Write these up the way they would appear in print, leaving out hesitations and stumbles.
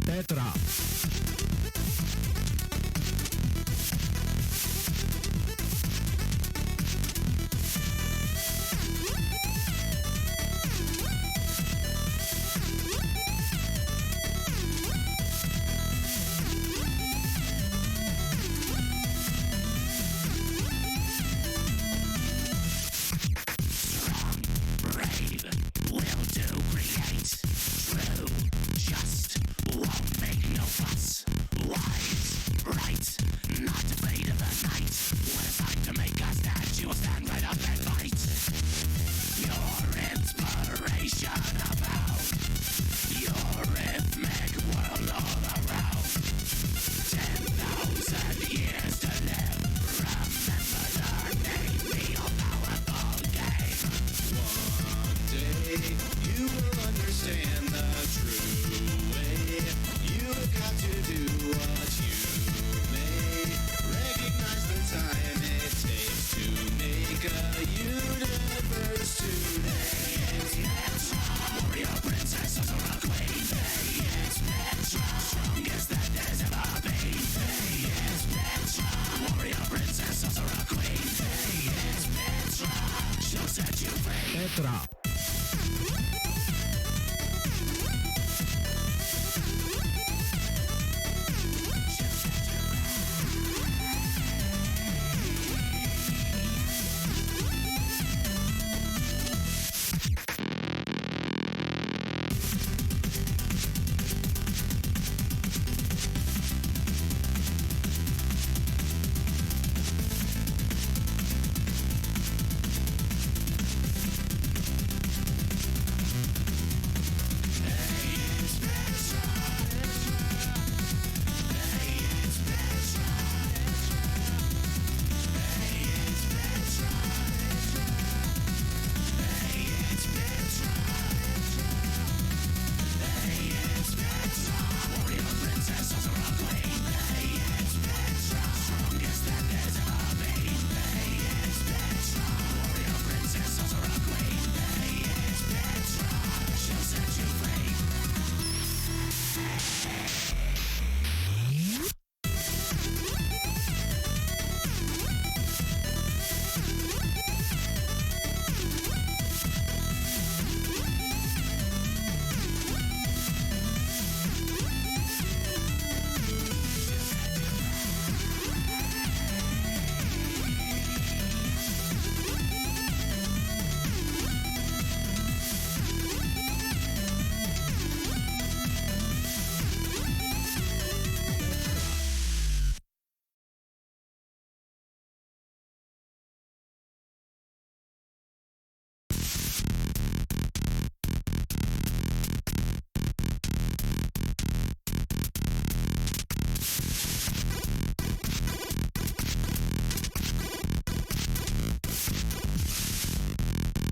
Petra. Petra.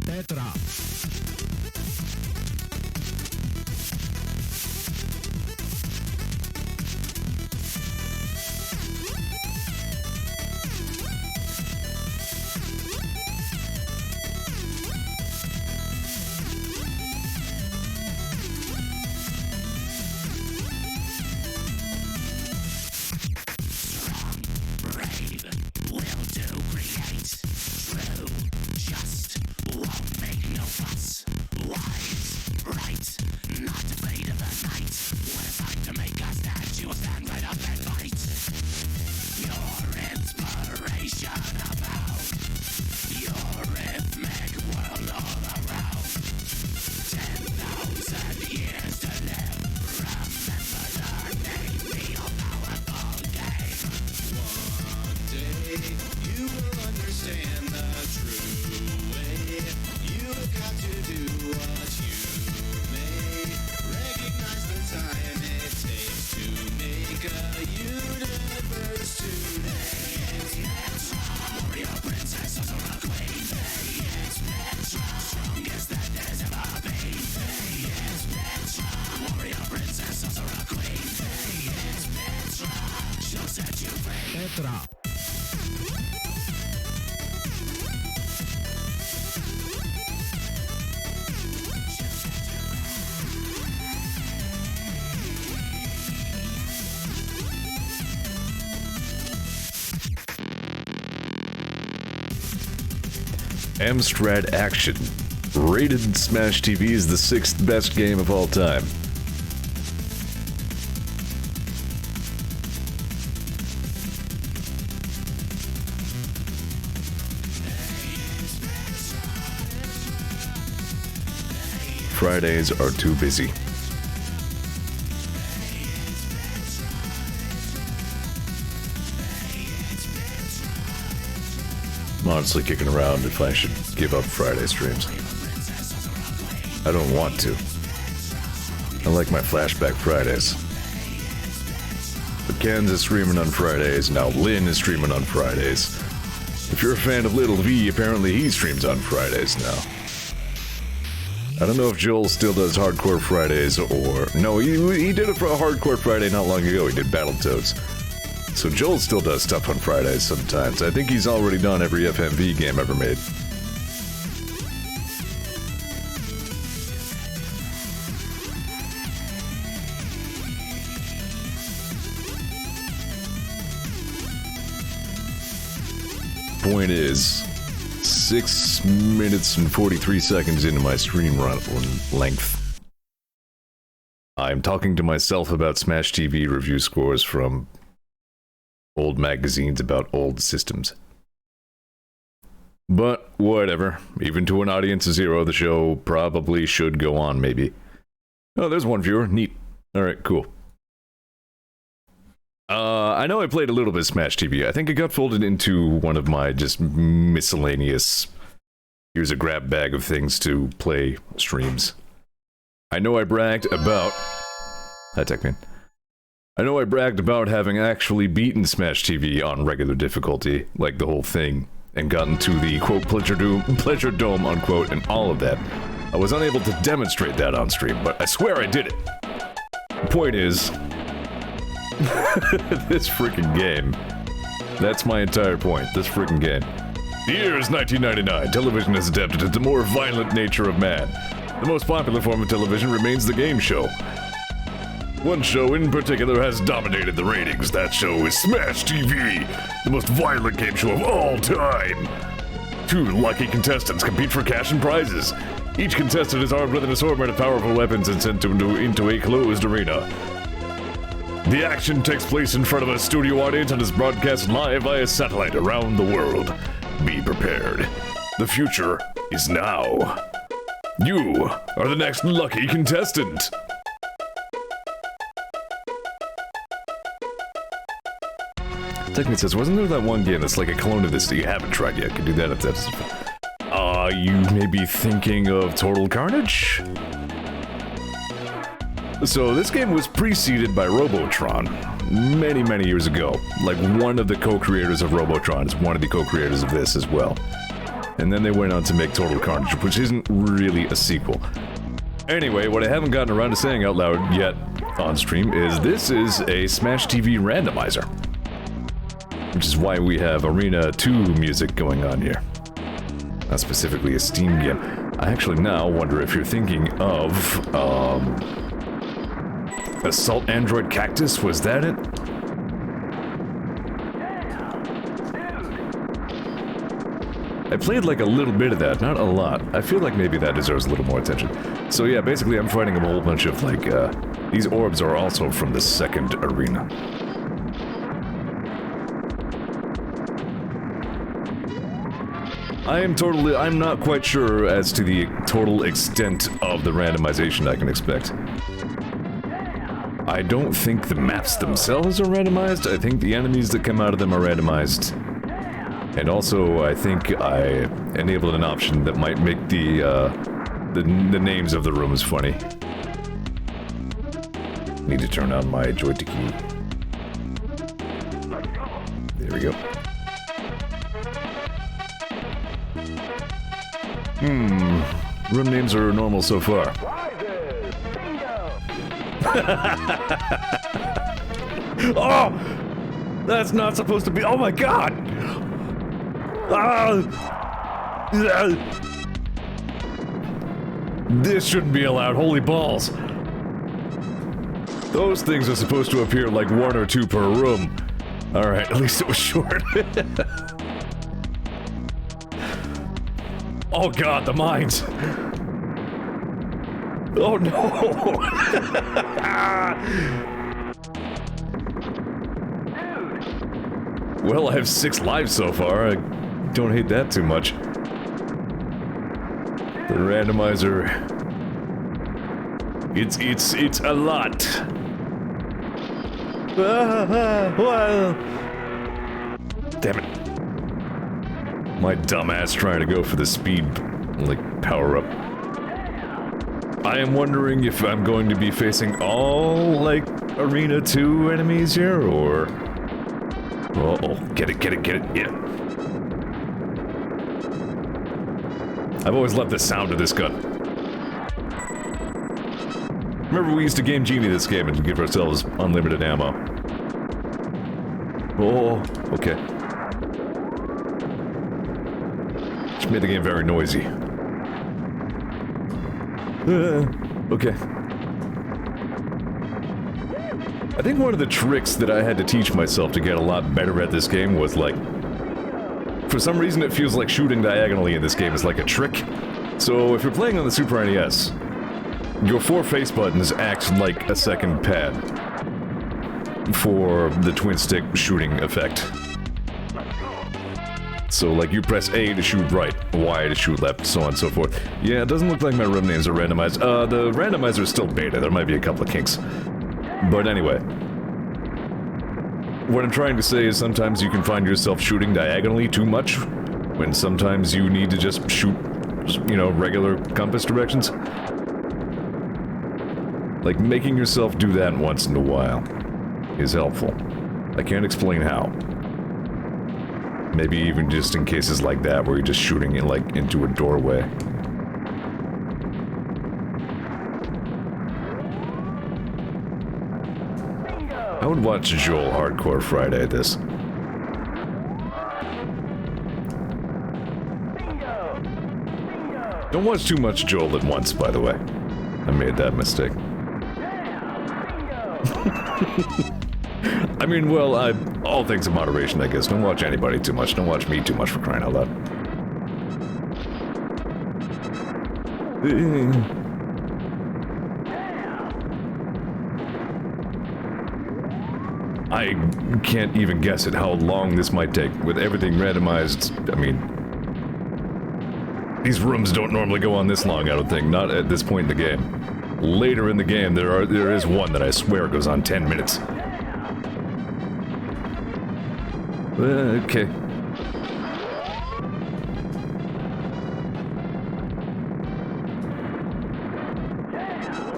Petra. Petra. Amstrad Action. Rated Smash TV is the 6th best game of all time. Fridays are too busy. I'm honestly kicking around if I should give up Friday streams. I don't want to. I like my Flashback Fridays. But Ken's is streaming on Fridays, now Lynn is streaming on Fridays. If you're a fan of Little V, apparently he streams on Fridays now. I don't know if Joel still does Hardcore Fridays or... No, he did it for a Hardcore Friday not long ago. He did Battletoads. So Joel still does stuff on Fridays sometimes. I think he's already done every FMV game ever made. Point is, 6 minutes and 43 seconds into my stream run length, I'm talking to myself about Smash TV review scores from old magazines about old systems. But whatever, even to an audience of 0, the show probably should go on, maybe. Oh, there's one viewer, neat. Alright, cool. I know I played a little bit of Smash TV. I think it got folded into one of my just miscellaneous, here's a grab bag of things to play streams. I know I bragged about... Hi, Techman. I know I bragged about having actually beaten Smash TV on regular difficulty, like the whole thing, and gotten to the, quote, pleasure dome, unquote, and all of that. I was unable to demonstrate that on stream, but I swear I did it. The point is... this freaking game. That's my entire point, this freaking game. The year is 1999. Television has adapted to the more violent nature of man. The most popular form of television remains the game show. One show in particular has dominated the ratings. That show is Smash TV, the most violent game show of all time. 2 lucky contestants compete for cash and prizes. Each contestant is armed with an assortment of powerful weapons and sent into a closed arena. The action takes place in front of a studio audience and is broadcast live via satellite around the world. Be prepared. The future is now. You are the next lucky contestant. Technic says, wasn't there that one game that's like a clone of this that you haven't tried yet? Could do that if that's... you may be thinking of Total Carnage? So this game was preceded by Robotron many, many years ago. Like one of the co-creators of Robotron is one of the co-creators of this as well. And then they went on to make Total Carnage, which isn't really a sequel. Anyway, what I haven't gotten around to saying out loud yet on stream is this is a Smash TV randomizer. Which is why we have Arena 2 music going on here. Not specifically a Steam game. I actually now wonder if you're thinking of, Assault Android Cactus, was that it? I played like a little bit of that, not a lot. I feel like maybe that deserves a little more attention. So yeah, basically I'm fighting a whole bunch of like, these orbs are also from the second arena. I'm not quite sure as to the total extent of the randomization I can expect. I don't think the maps themselves are randomized. I think the enemies that come out of them are randomized. And also, I think I enabled an option that might make the names of the rooms funny. Need to turn on my joystick key. There we go. Room names are normal so far. Oh! That's not supposed to be. Oh my god! This shouldn't be allowed. Holy balls. Those things are supposed to appear like 1 or 2 per room. Alright, at least it was short. Oh god, the mines! Oh no! Well, I have 6 lives so far. I don't hate that too much. The randomizer... It's a lot. Well... Damn it. My dumbass trying to go for the speed, like, power-up. I am wondering if I'm going to be facing all, like, Arena 2 enemies here, or... Oh, get it, yeah. I've always loved the sound of this gun. Remember we used to game Genie this game and give ourselves unlimited ammo. Oh, okay. Which made the game very noisy. Okay. I think one of the tricks that I had to teach myself to get a lot better at this game was, like... For some reason it feels like shooting diagonally in this game is like a trick. So if you're playing on the Super NES, your 4 face buttons act like a second pad for the twin stick shooting effect. So, like, you press A to shoot right, Y to shoot left, so on and so forth. Yeah, it doesn't look like my room names are randomized. The randomizer is still beta, there might be a couple of kinks. But anyway. What I'm trying to say is sometimes you can find yourself shooting diagonally too much, when sometimes you need to just shoot, you know, regular compass directions. Like, making yourself do that once in a while is helpful. I can't explain how. Maybe even just in cases like that where you're just shooting it, like, into a doorway. I would watch Joel Hardcore Friday this. Don't watch too much Joel at once, by the way. I made that mistake. I mean, well, all things in moderation, I guess. Don't watch anybody too much. Don't watch me too much, for crying out loud. I can't even guess at how long this might take. With everything randomized, I mean... These rooms don't normally go on this long, I don't think. Not at this point in the game. Later in the game, there is one that I swear goes on 10 minutes. Okay.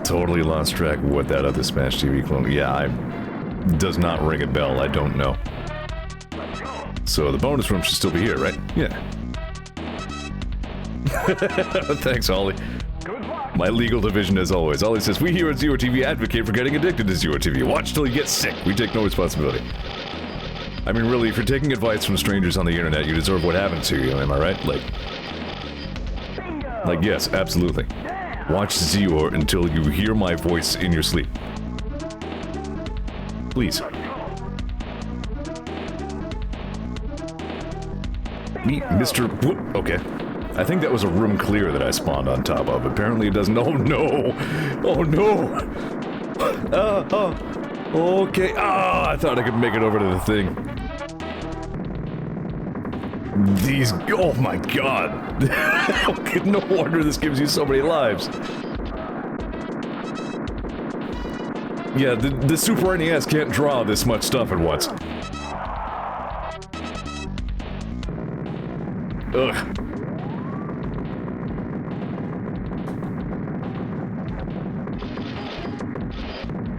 Totally lost track of what that other Smash TV clone... Yeah, does not ring a bell, I don't know. So the bonus room should still be here, right? Yeah. Thanks, Ollie. My legal division as always. Ollie says, we here at Zeor TV advocate for getting addicted to Zeor TV. Watch till you get sick. We take no responsibility. I mean, really, if you're taking advice from strangers on the internet, you deserve what happened to you, am I right? Like, yes, absolutely. Watch Zeor until you hear my voice in your sleep. Please. Me, Mr. Whoop, okay. I think that was a room clear that I spawned on top of. Apparently it doesn't. Oh no! Oh no! Okay. I thought I could make it over to the thing. These. Oh my god! No wonder this gives you so many lives. Yeah, the Super NES can't draw this much stuff at once. Ugh.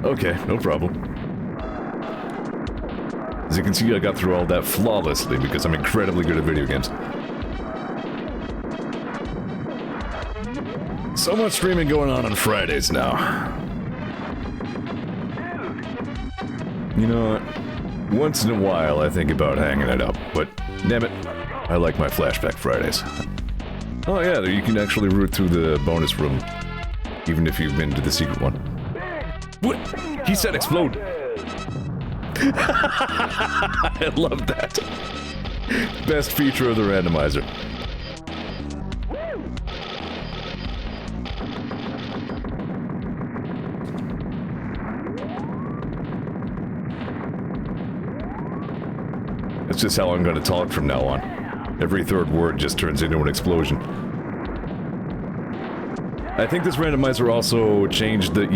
Okay, no problem. As you can see, I got through all that flawlessly because I'm incredibly good at video games. So much streaming going on Fridays now. You know what? Once in a while I think about hanging it up, but damn it, I like my Flashback Fridays. Oh yeah, you can actually root through the bonus room, even if you've been to the secret one. What? He said explode! I love that. Best feature of the randomizer. That's just how I'm gonna talk from now on. Every third word just turns into an explosion. I think this randomizer also changed the,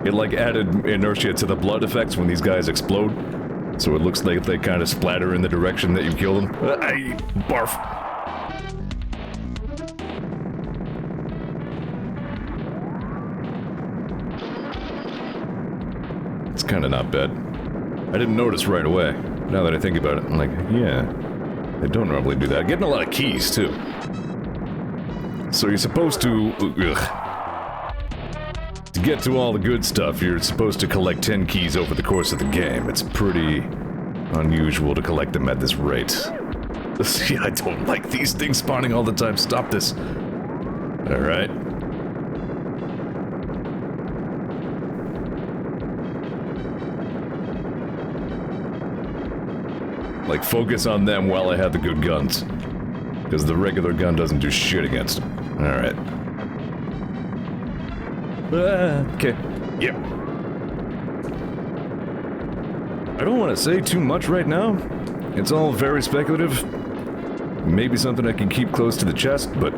it like added inertia to the blood effects when these guys explode. So it looks like they kind of splatter in the direction that you kill them. Barf. It's kind of not bad. I didn't notice right away. Now that I think about it, I'm like, yeah, I don't normally do that. Getting a lot of keys, too. So you're supposed to get to all the good stuff, you're supposed to collect 10 keys over the course of the game. It's pretty unusual to collect them at this rate. See, I don't like these things spawning all the time. Stop this. Alright. Like, focus on them while I have the good guns. Because the regular gun doesn't do shit against them. Alright. Okay. Yep. I don't want to say too much right now. It's all very speculative. Maybe something I can keep close to the chest, but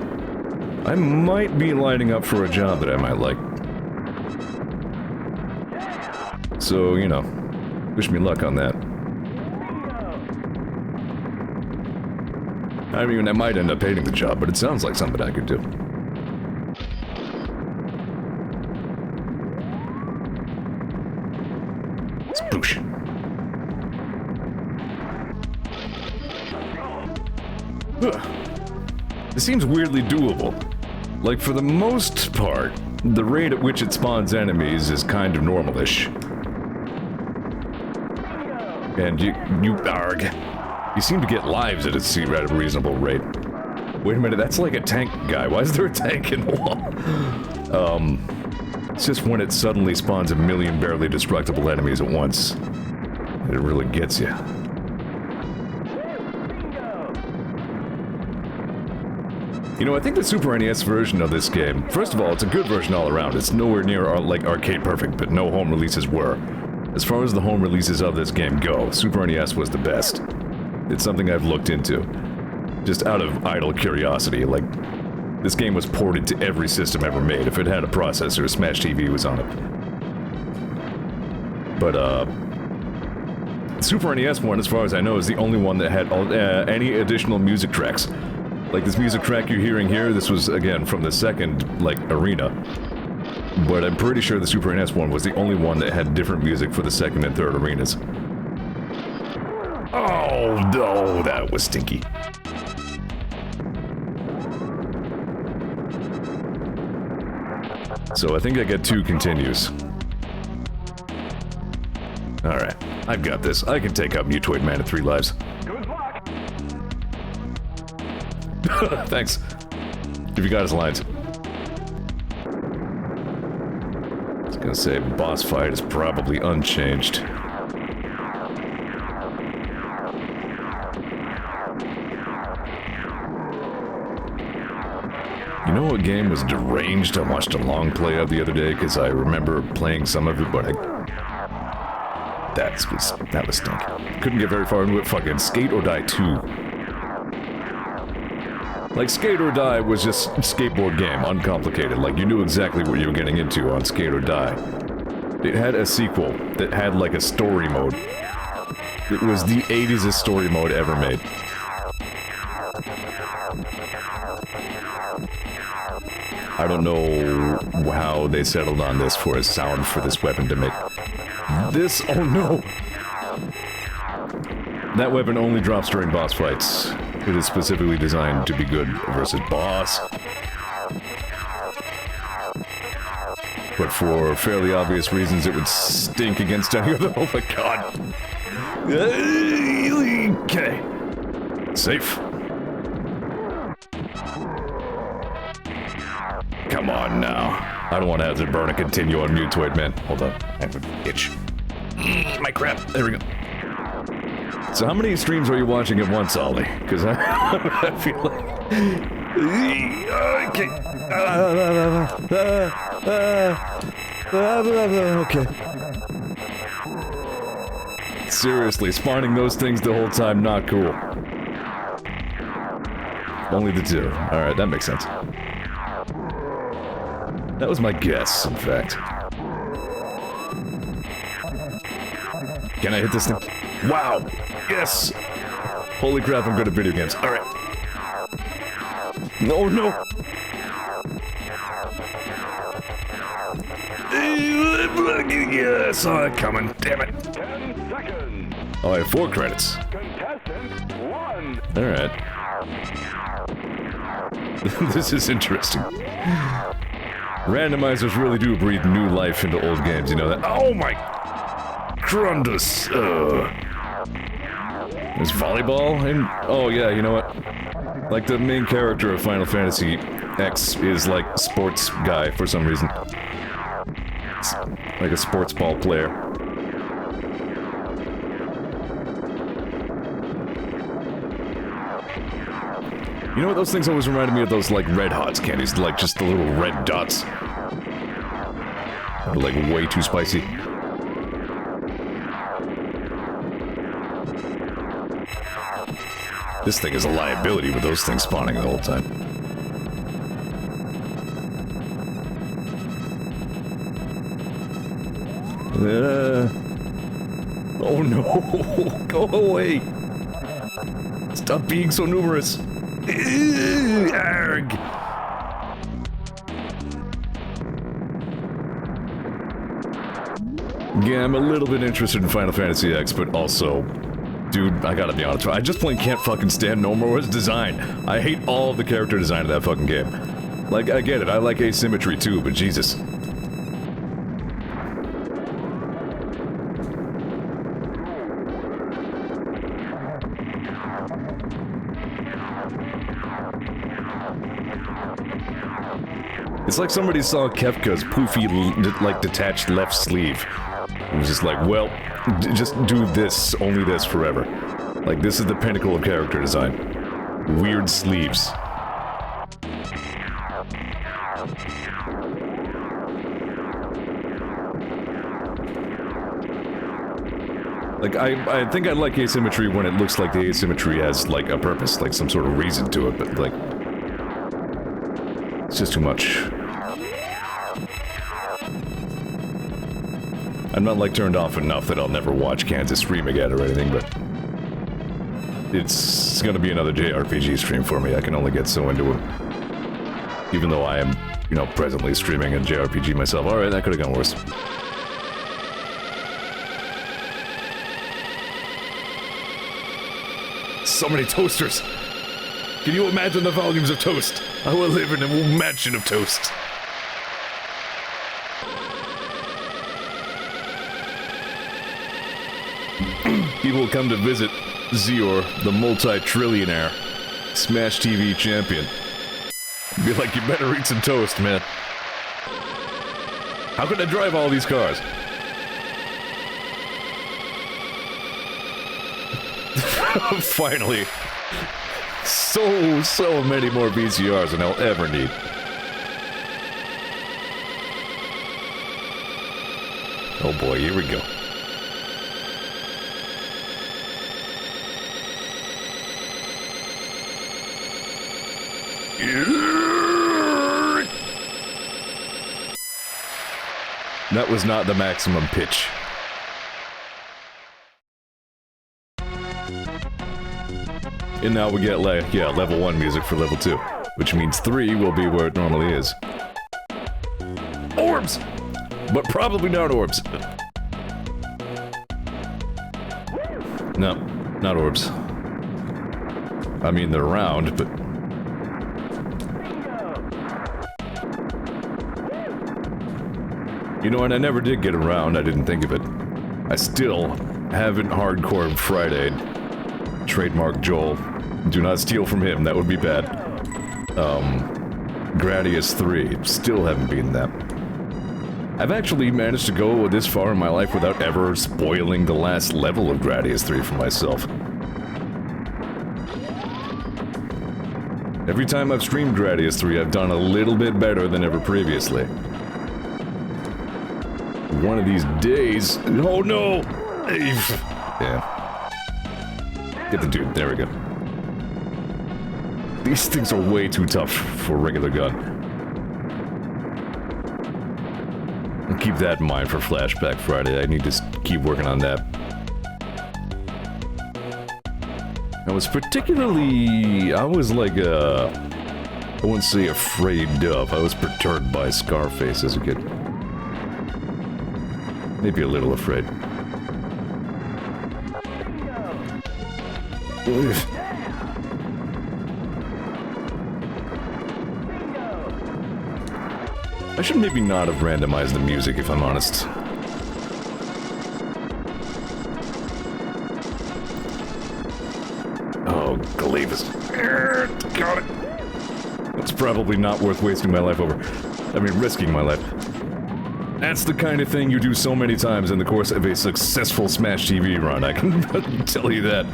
I might be lining up for a job that I might like. So, you know, wish me luck on that. I mean, I might end up hating the job, but it sounds like something I could do. Spoosh. It seems weirdly doable. Like, for the most part, the rate at which it spawns enemies is kind of normal-ish. And you seem to get lives at a reasonable rate. Wait a minute, that's like a tank guy. Why is there a tank in the wall? It's just when it suddenly spawns a million barely destructible enemies at once. It really gets you. You know, I think the Super NES version of this game, first of all, it's a good version all around. It's nowhere near like arcade perfect, but no home releases were. As far as the home releases of this game go, Super NES was the best. It's something I've looked into, just out of idle curiosity. Like, this game was ported to every system ever made. If it had a processor, Smash TV was on it. But, Super NES one, as far as I know, is the only one that had any additional music tracks. Like, this music track you're hearing here, this was, again, from the second, like, arena. But I'm pretty sure the Super NES one was the only one that had different music for the second and third arenas. Oh, no, that was stinky. So I think I get 2 continues. Alright, I've got this. I can take out Mutoid Man at 3 lives. Thanks. If you got his lines. I was gonna say, boss fight is probably unchanged. You know what game was deranged? I watched a long play of the other day because I remember playing some of it, but that was stinky. Couldn't get very far into it. Fucking Skate or Die 2. Like, Skate or Die was just a skateboard game, uncomplicated. Like, you knew exactly what you were getting into on Skate or Die. It had a sequel that had, like, a story mode. It was the 80s story mode ever made. I don't know how they settled on this for a sound for this weapon to make. This, oh no! That weapon only drops during boss fights. It is specifically designed to be good versus boss. But for fairly obvious reasons, it would stink against any other. Oh my god. Okay. Safe. Come on now. I don't want to have to burn a continue on Mutoid Man. Hold on. I have an itch. My crap. There we go. So how many streams are you watching at once, Ollie? Because I feel like... Okay. Okay. Seriously, spawning those things the whole time, not cool. Only the two. Alright, that makes sense. That was my guess, in fact. Can I hit this thing? Wow! Yes! Holy crap, I'm good at video games. Alright. No, no! I saw it coming, damn it. 10 seconds. Oh, I have 4 credits. Contestant 1. Alright. This is interesting. Randomizers really do breathe new life into old games, you know that? Oh my... Grundus! There's volleyball? And, oh yeah, you know what? Like, the main character of Final Fantasy X is, like, sports guy for some reason. It's like a sports ball player. You know what? Those things always reminded me of those, like, Red Hots candies. Like, just the little red dots. They're, like, way too spicy. This thing is a liability with those things spawning the whole time. Oh no! Go away! Stop being so numerous! Arg! Yeah, I'm a little bit interested in Final Fantasy X, but also... Dude, I gotta be honest, I just plain can't fucking stand Nomura's design. I hate all of the character design of that fucking game. Like, I get it, I like asymmetry too, but Jesus. It's like somebody saw Kefka's poofy, like, detached left sleeve. It was just like, well, just do this, only this forever. Like, this is the pinnacle of character design. Weird sleeves. Like, I think I like asymmetry when it looks like the asymmetry has, like, a purpose, like some sort of reason to it, but, like... It's just too much. I'm not, like, turned off enough that I'll never watch Kansas stream again or anything, but... It's gonna be another JRPG stream for me. I can only get so into it. Even though I am, you know, presently streaming a JRPG myself. Alright, that could've gone worse. So many toasters! Can you imagine the volumes of toast? I will live in a mansion of toast. People will come to visit Zeor, the multi-trillionaire, Smash TV champion. Be like, you better eat some toast, man. How could I drive all these cars? Finally. So many more VCRs than I'll ever need. Oh boy, here we go. That was not the maximum pitch. And now we get, like, yeah, level 1 music for level 2. Which means 3 will be where it normally is. Orbs! But probably not orbs. No, not orbs. I mean, they're round, but... You know what, I never did get around, I didn't think of it. I still haven't hardcore Friday. Trademark Joel. Do not steal from him, that would be bad. Gradius 3. Still haven't beaten that. I've actually managed to go this far in my life without ever spoiling the last level of Gradius 3 for myself. Every time I've streamed Gradius 3, I've done a little bit better than ever previously. One of these days... Oh no! Yeah. Get the dude. There we go. These things are way too tough for a regular gun. I'll keep that in mind for Flashback Friday. I need to keep working on that. I was like, I wouldn't say afraid of. I was perturbed by Scarface as a kid. Maybe a little afraid. I should maybe not have randomized the music, if I'm honest. Oh, Glavis. Got it. It's probably not worth wasting my life over. I mean, risking my life. That's the kind of thing you do so many times in the course of a successful Smash TV run. I can tell you that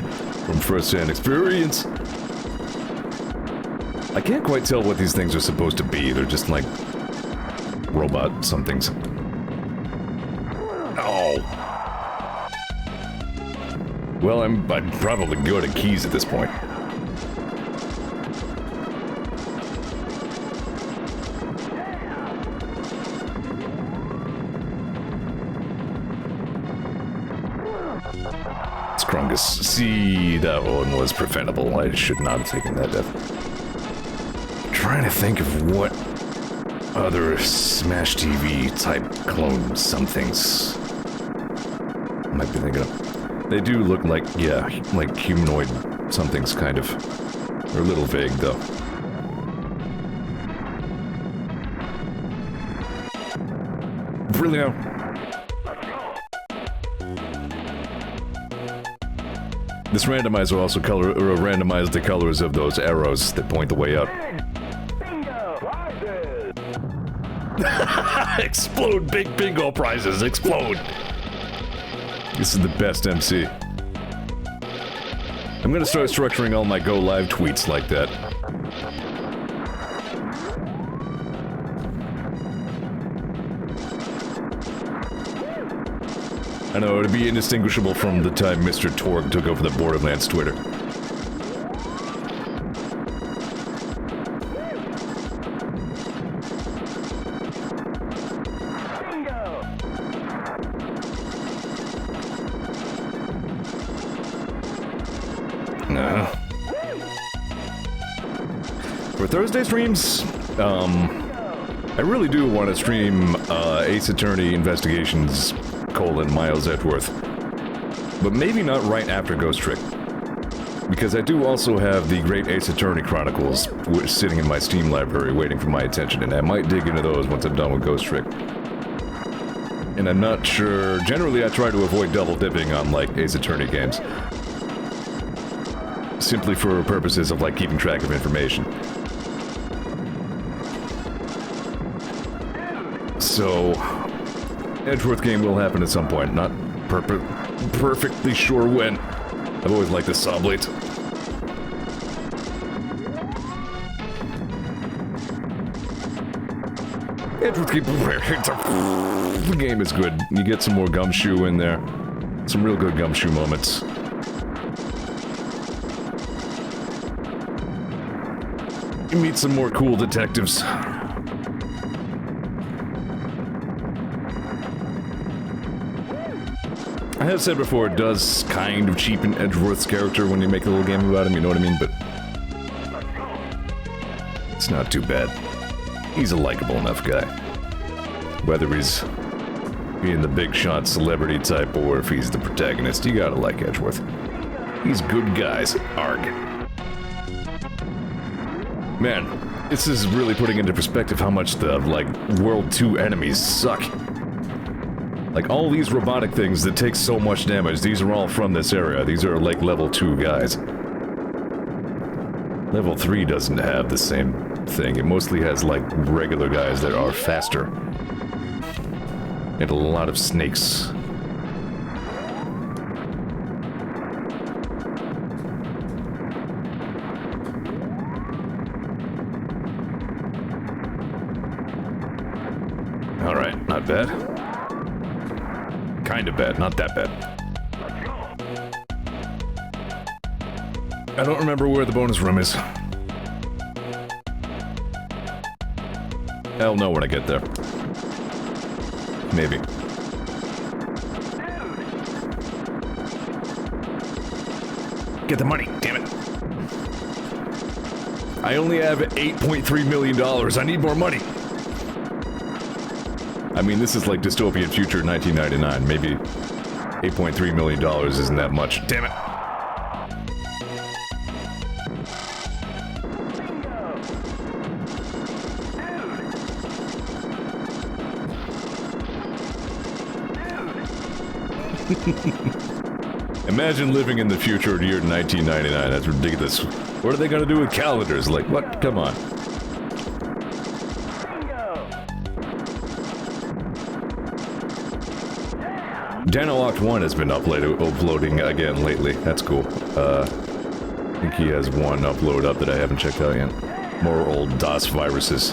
from first-hand experience. I can't quite tell what these things are supposed to be. They're just like robot somethings. Oh. Well, I'm probably good at keys at this point. Scrungus. See, that one was preventable. I should not have taken that death. I'm trying to think of what other Smash TV type clone somethings I might be thinking of. They do look like, yeah, like humanoid somethings, kind of. They're a little vague, though. Brilliant. This randomizer also randomized the colors of those arrows that point the way up. Explode, big bingo prizes, explode! This is the best MC. I'm gonna start structuring all my Go Live tweets like that. I know, it'd be indistinguishable from the time Mr. Torg took over the Borderlands Twitter. For Thursday streams, I really do want to stream Ace Attorney Investigations : Miles Edgeworth, but maybe not right after Ghost Trick, because I do also have the Great Ace Attorney Chronicles sitting in my Steam library waiting for my attention, and I might dig into those once I'm done with Ghost Trick. And I'm not sure. Generally, I try to avoid double dipping on like Ace Attorney games, simply for purposes of like keeping track of information. So, Edgeworth game will happen at some point. Not perfectly sure when. I've always liked the saw blades. Edgeworth game. The game is good. You get some more gumshoe in there. Some real good gumshoe moments. You meet some more cool detectives. I have said before, it does kind of cheapen Edgeworth's character when you make a little game about him, you know what I mean? But it's not too bad. He's a likable enough guy. Whether he's being the big shot celebrity type or if he's the protagonist, you gotta like Edgeworth. He's good guys. Arg. Man, this is really putting into perspective how much the, like, World 2 enemies suck. Like, all these robotic things that take so much damage, these are all from this area. These are, like, level 2 guys. Level 3 doesn't have the same thing. It mostly has, like, regular guys that are faster. And a lot of snakes. Alright, not bad. Kind of bad, not that bad. I don't remember where the bonus room is. I'll know when I get there. Maybe. Get the money, damn it. I only have $8.3 million. I need more money. I mean, this is like dystopian future 1999. Maybe $8.3 million isn't that much. Damn it. Imagine living in the future year 1999. That's ridiculous. What are they gonna do with calendars? Like, what? Come on. Dano Oct 1 has been uploading again lately. That's cool. I think he has one upload up that I haven't checked out yet. More old DOS viruses.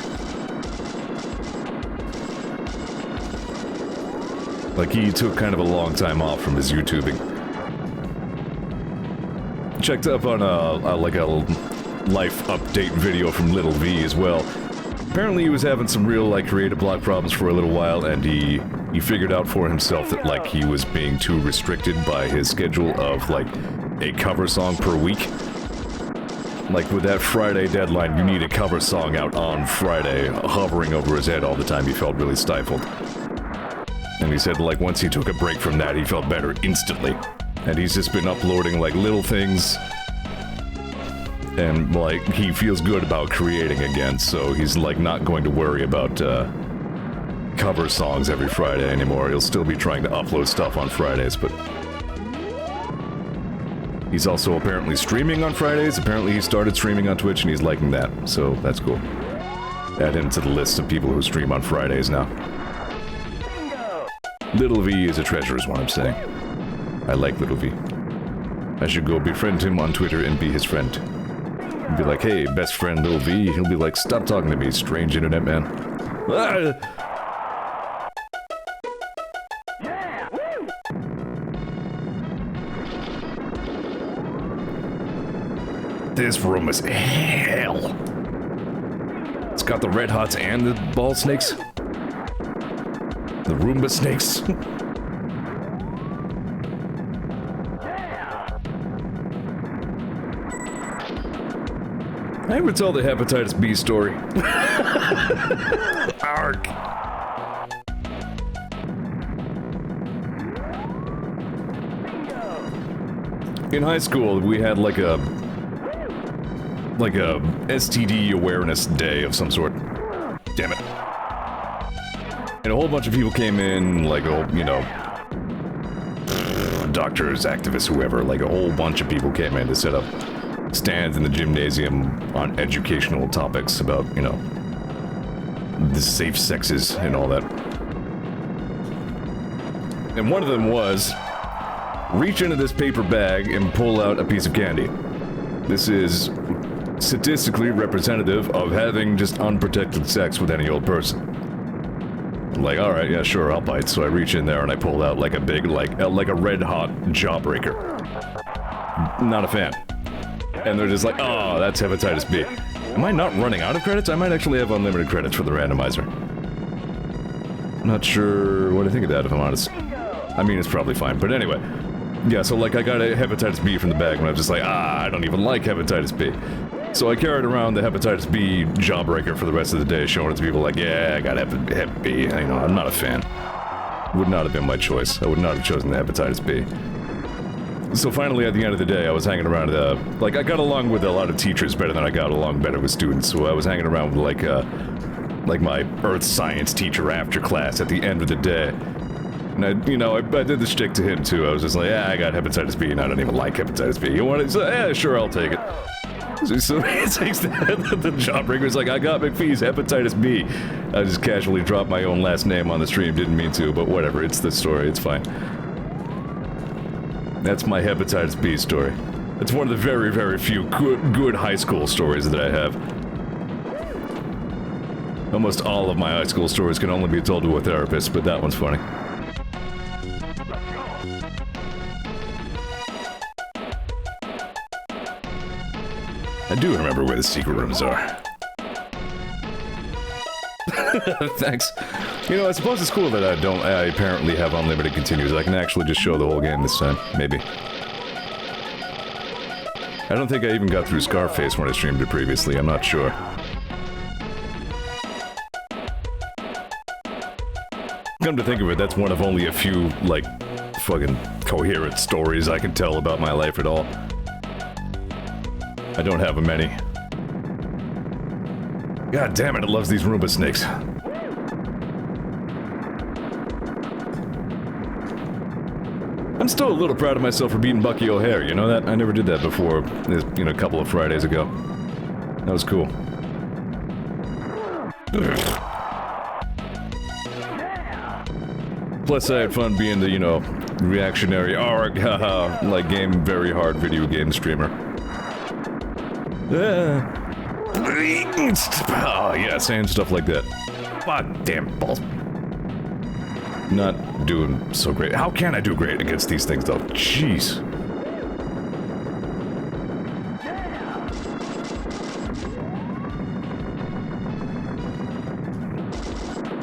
Like, he took kind of a long time off from his YouTubing. Checked up on like a life update video from Little V as well. Apparently he was having some real, like, creative block problems for a little while, and he figured out for himself that, like, he was being too restricted by his schedule of, like, a cover song per week. Like, with that Friday deadline, you need a cover song out on Friday, hovering over his head all the time. He felt really stifled. And he said, like, once he took a break from that, he felt better instantly. And he's just been uploading, like, little things. And, like, he feels good about creating again, so he's, like, not going to worry about, cover songs every Friday anymore. He'll still be trying to upload stuff on Fridays, but... He's also apparently streaming on Fridays. Apparently he started streaming on Twitch, and he's liking that, so that's cool. Add him to the list of people who stream on Fridays now. Little V is a treasure, is what I'm saying. I like Little V. I should go befriend him on Twitter and be his friend. And be like, hey, best friend Little V. He'll be like, stop talking to me, strange internet man. Ah! This room is hell. It's got the red hots and the ball snakes. The Roomba snakes. I ever tell the hepatitis B story? Ark. In high school, we had like a STD awareness day of some sort. Damn it. And a whole bunch of people came in, like, you know, doctors, activists, whoever, like a whole bunch of people came in to set up stands in the gymnasium on educational topics about, you know, the safe sexes and all that. And one of them was, reach into this paper bag and pull out a piece of candy. This is statistically representative of having just unprotected sex with any old person. I'm like, alright, yeah, sure, I'll bite. So I reach in there and I pull out like a big, like a red hot jawbreaker. Not a fan. And they're just like, oh, that's hepatitis B. Am I not running out of credits? I might actually have unlimited credits for the randomizer. Not sure what I think of that, if I'm honest. I mean, it's probably fine, but anyway. Yeah, so like I got a hepatitis B from the bag and I was just like, I don't even like hepatitis B. So I carried around the hepatitis B jawbreaker for the rest of the day, showing it to people like, yeah, I got hep B. You know, I'm not a fan. Would not have been my choice. I would not have chosen the hepatitis B. So finally, at the end of the day, I was hanging around, like, I got along with a lot of teachers better than I got along better with students, so I was hanging around with, like my earth science teacher after class at the end of the day. And I did the shtick to him, too. I was just like, yeah, I got hepatitis B, and I don't even like hepatitis B. You want it? So, yeah, sure, I'll take it. So he takes the jawbreaker. It's like, I got McPhee's hepatitis B. I just casually dropped my own last name on the stream. Didn't mean to, but whatever. It's the story. It's fine. That's my hepatitis B story. It's one of the very, very few good high school stories that I have. Almost all of my high school stories can only be told to a therapist, but that one's funny. I do remember where the secret rooms are. Thanks. You know, I suppose it's cool that I apparently have unlimited continues. I can actually just show the whole game this time, maybe. I don't think I even got through Scarface when I streamed it previously, I'm not sure. Come to think of it, that's one of only a few, like, fucking coherent stories I can tell about my life at all. I don't have many. God damn it, it loves these Roomba snakes. I'm still a little proud of myself for beating Bucky O'Hare, you know that? I never did that before, you know, a couple of Fridays ago. That was cool. Plus I had fun being the, you know, reactionary, arg, haha, like game, very hard video game streamer. Oh yeah, saying stuff like that. Fuck, damn balls. Not doing so great. How can I do great against these things though? Jeez.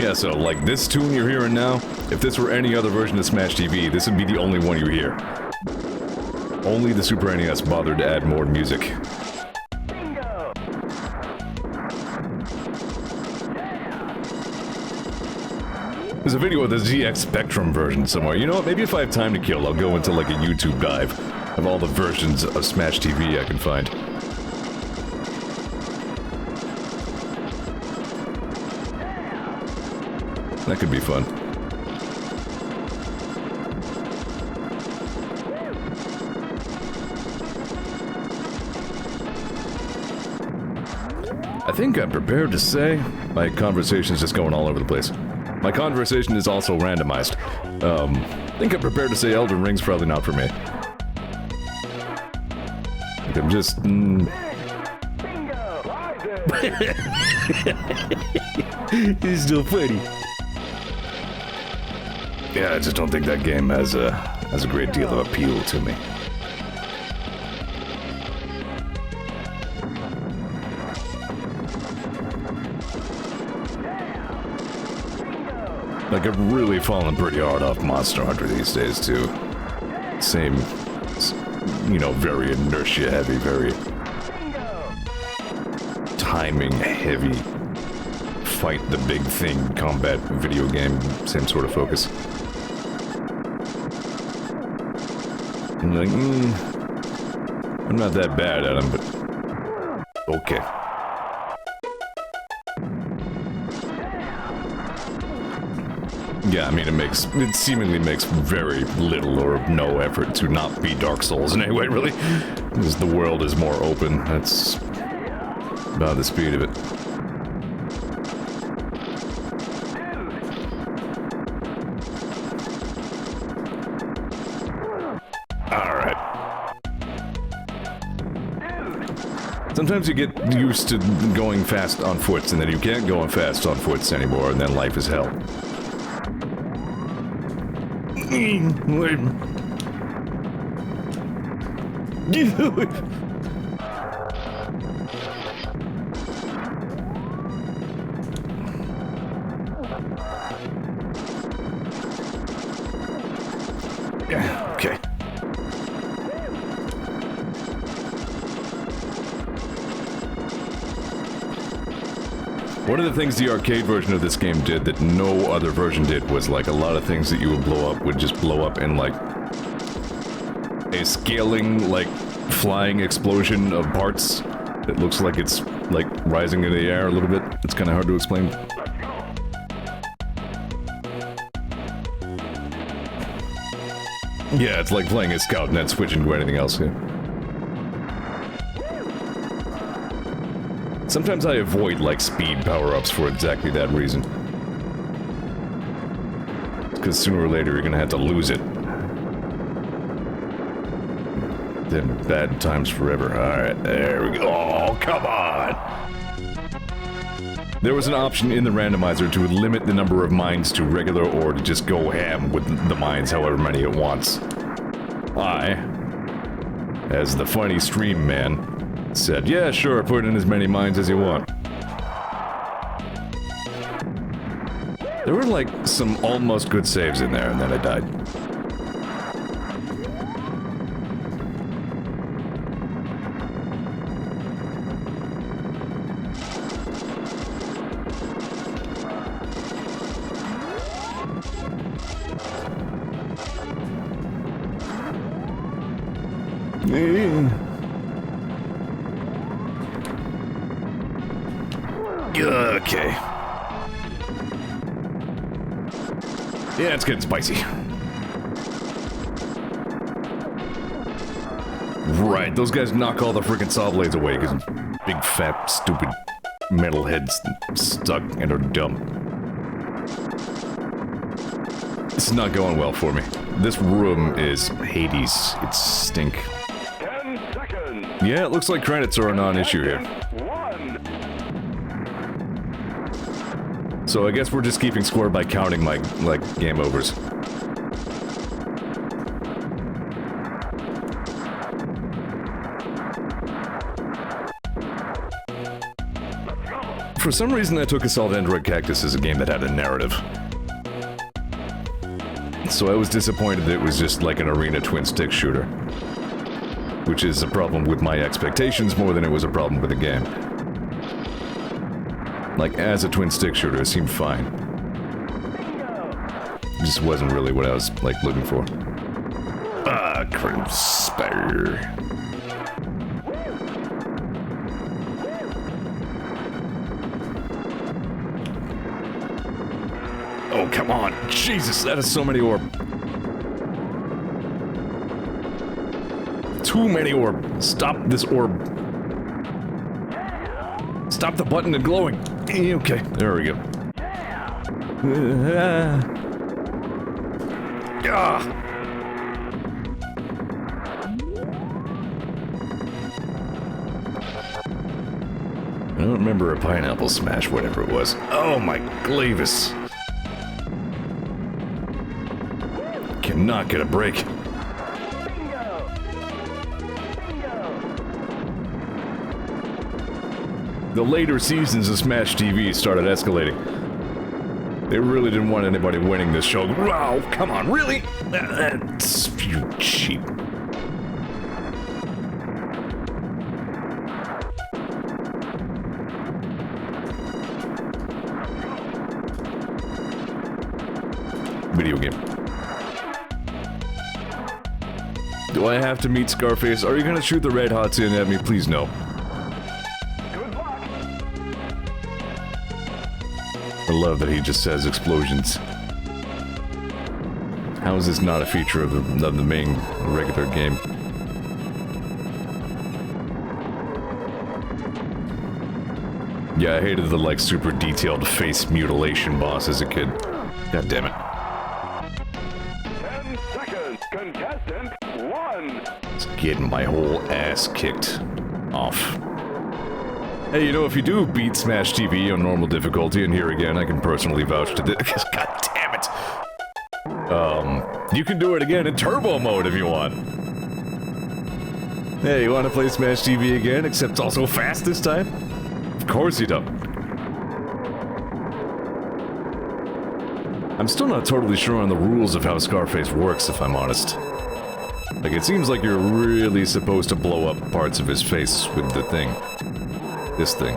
Yeah, so like this tune you're hearing now, if this were any other version of Smash TV, this would be the only one you hear. Only the Super NES bothered to add more music. There's a video of the ZX Spectrum version somewhere. You know what, maybe if I have time to kill, I'll go into like a YouTube dive of all the versions of Smash TV I can find. That could be fun. I think I'm prepared to say my conversation's just going all over the place. My conversation is also randomized. I think I'm prepared to say Elden Ring's probably not for me. Like I'm just... He's still funny. Yeah, I just don't think that game has a great deal of appeal to me. Like, I've really fallen pretty hard off Monster Hunter these days, too. Same, you know, very inertia heavy, very timing heavy, fight the big thing, combat video game, same sort of focus. I'm like, I'm not that bad at them, but okay. Yeah, I mean, it seemingly makes very little or no effort to not be Dark Souls in any way, really. Because the world is more open. That's about the speed of it. Alright. Sometimes you get used to going fast on foot, and then you can't go fast on foot anymore, and then life is hell. Yeah, okay. One of the things the arcade version of this game did that no other version did was, like, a lot of things that you would blow up would just blow up in, like, a scaling, like, flying explosion of parts that looks like it's, like, rising into the air a little bit. It's kind of hard to explain. Yeah, it's like playing a scout and then switching to anything else, yeah. Sometimes I avoid, like, speed power-ups for exactly that reason. Because sooner or later you're gonna have to lose it. Then bad times forever. Alright, there we go. Oh, come on! There was an option in the randomizer to limit the number of mines to regular or to just go ham with the mines however many it wants. I, as the funny stream man, said, yeah, sure, put in as many mines as you want. There were like some almost good saves in there, and then I died. Okay. Yeah, it's getting spicy. Right, those guys knock all the freaking saw blades away because big, fat, stupid metal heads stuck and are dumb. This is not going well for me. This room is Hades. It's stink. 10 seconds. Yeah, it looks like credits are a non-issue here. 1. So I guess we're just keeping score by counting my, like, game overs. For some reason I took Assault Android Cactus as a game that had a narrative. So I was disappointed that it was just like an arena twin-stick shooter. Which is a problem with my expectations more than it was a problem with the game. Like, as a twin-stick shooter, it seemed fine. It just wasn't really what I was, like, looking for. Ah, Crimspire. Oh, come on. Jesus, that is so many orb. Too many orb. Stop this orb. Stop the button and glowing. Okay, there we go. I don't remember a pineapple smash, whatever it was. Oh my Glavis. Cannot get a break. The later seasons of Smash TV started escalating. They really didn't want anybody winning this show. Wow, come on, really? That's you cheap. Video game. Do I have to meet Scarface? Are you gonna shoot the red hots in at me? Please no. I love that he just says explosions. How is this not a feature of the main regular game? Yeah, I hated the, like, super detailed face mutilation boss as a kid. God damn it. 10 seconds. Contestant 1. It's getting my whole ass kicked off. Hey, you know, if you do beat Smash TV on normal difficulty, and here again, I can personally vouch to this. God damn it. You can do it again in turbo mode if you want. Hey, you want to play Smash TV again, except also fast this time? Of course you don't. I'm still not totally sure on the rules of how Scarface works, if I'm honest. Like, it seems like you're really supposed to blow up parts of his face with the thing. This thing.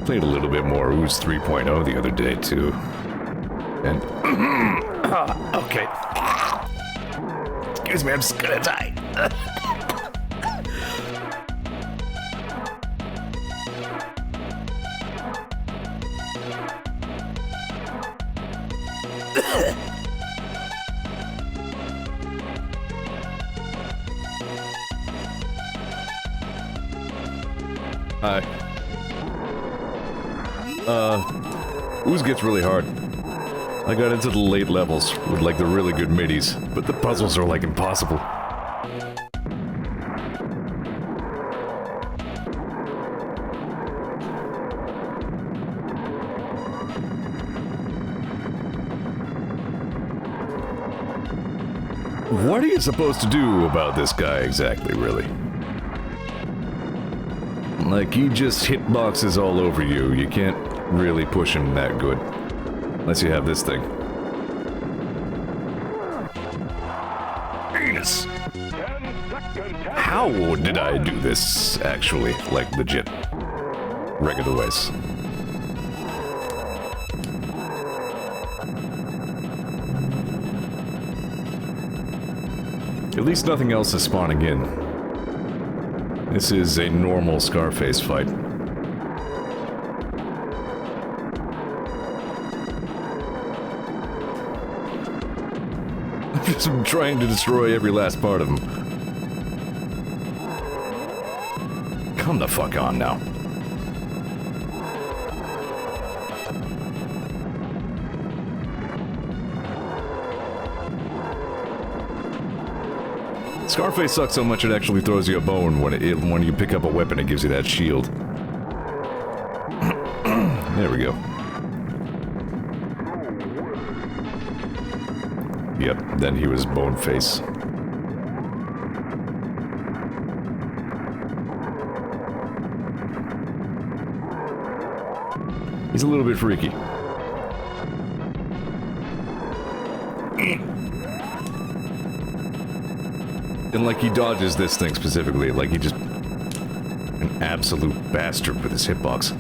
Played a little bit more Ooze 3.0 the other day, too. And... okay. Excuse me, I'm just gonna die. Hi. Ooze gets really hard. I got into the late levels with, like, the really good middies, but the puzzles are, like, impossible. What are you supposed to do about this guy exactly, really? Like, he just hitboxes all over you. You can't really push him that good. Unless you have this thing. Anus! 10 seconds. How did I do this, actually? Like, legit. Regular ways. At least nothing else is spawning in. This is a normal Scarface fight. I'm just trying to destroy every last part of him. Come the fuck on now. Scarface sucks so much it actually throws you a bone when you pick up a weapon. It gives you that shield. There we go. Yep, then he was bone face. He's a little bit freaky. And like he dodges this thing specifically, like he just an absolute bastard with his hitbox.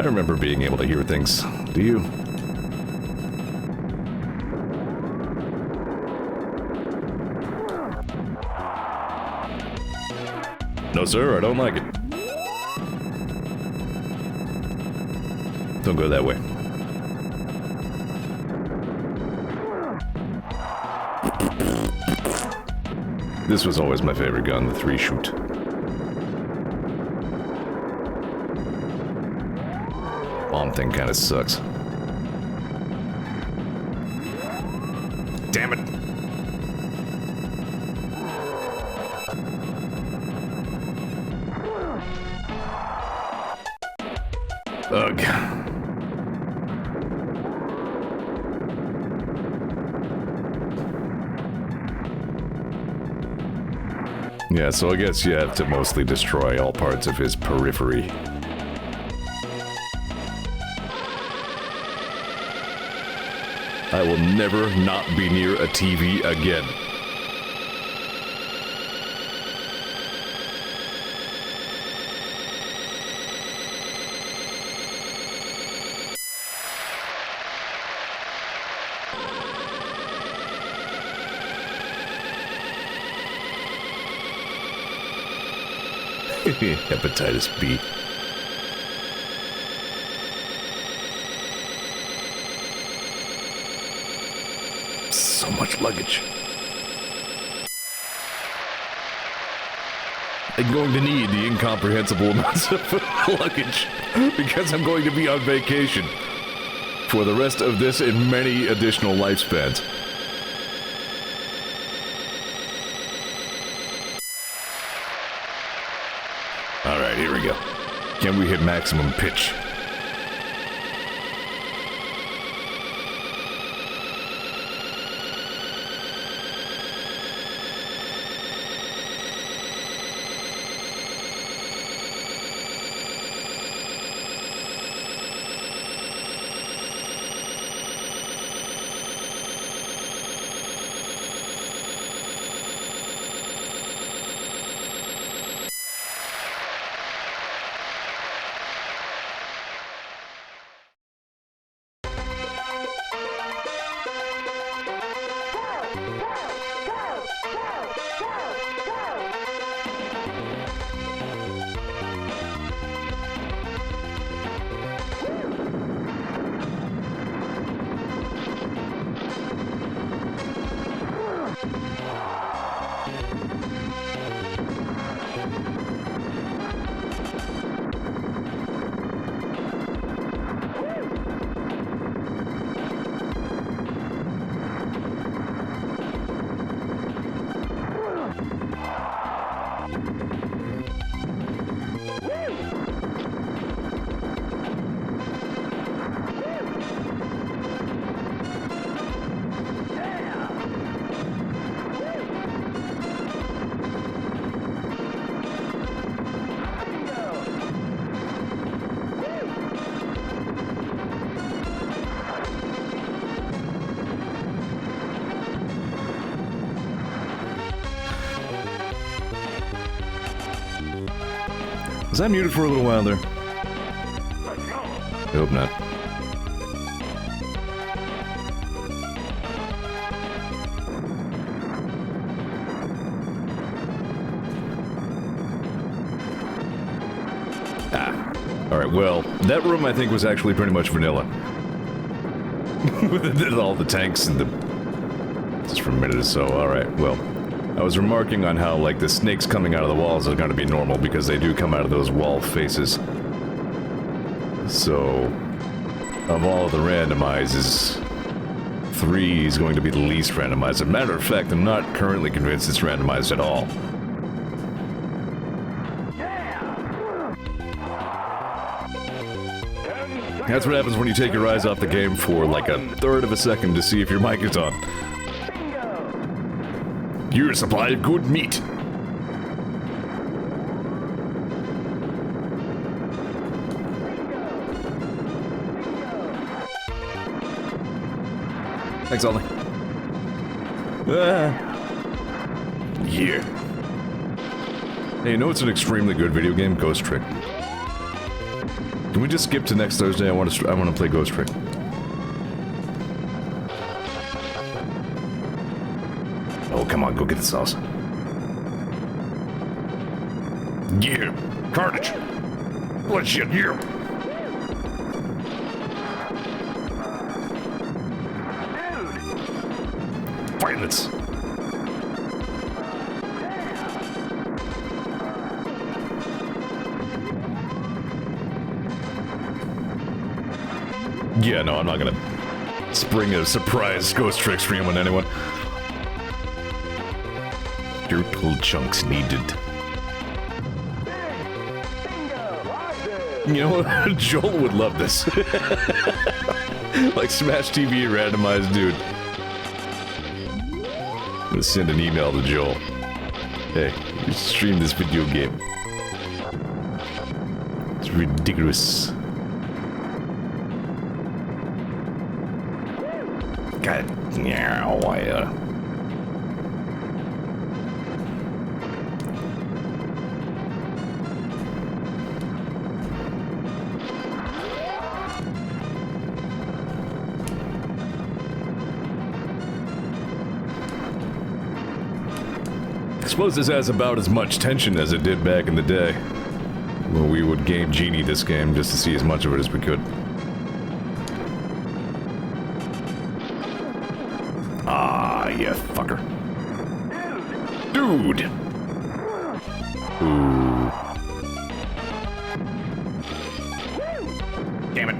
I remember being able to hear things. Do you? No, sir, I don't like it. Don't go that way. This was always my favorite gun, the 3-shoot. Bomb thing kind of sucks. Damn it! Ugh. Yeah, so I guess you have to mostly destroy all parts of his periphery. I will never not be near a TV again. Hepatitis B. So much luggage. I'm going to need the incomprehensible amounts of luggage because I'm going to be on vacation for the rest of this and many additional lifespans. Alright, here we go. Can we hit maximum pitch? Was I muted for a little while there? Let's go. I hope not. Alright, well, that room I think was actually pretty much vanilla. With all the tanks and the... Just for a minute or so, alright, well. I was remarking on how, like, the snakes coming out of the walls are gonna be normal because they do come out of those wall faces. So... Of all the randomizes, 3 is going to be the least randomized. As a matter of fact, I'm not currently convinced it's randomized at all. That's what happens when you take your eyes off the game for like a third of a second to see if your mic is on. You're a supply of good meat. Thanks, Ollie. Yeah. Hey, you know it's an extremely good video game? Ghost Trick. Can we just skip to next Thursday? I want to play Ghost Trick. Oh, come on, go get the sauce. Yeah, carnage. Bloodshed, yeah. Violence. Yeah, no, I'm not gonna spring a surprise Ghost Trick stream on anyone. Dirt little chunks needed. You know what? Joel would love this. Like Smash TV randomized dude. I'm gonna send an email to Joel. Hey, you stream this video game. It's ridiculous. God, yeah, I suppose this has about as much tension as it did back in the day, when we would game Genie this game just to see as much of it as we could. Ah, you fucker. Dude! Ooh. Damn it.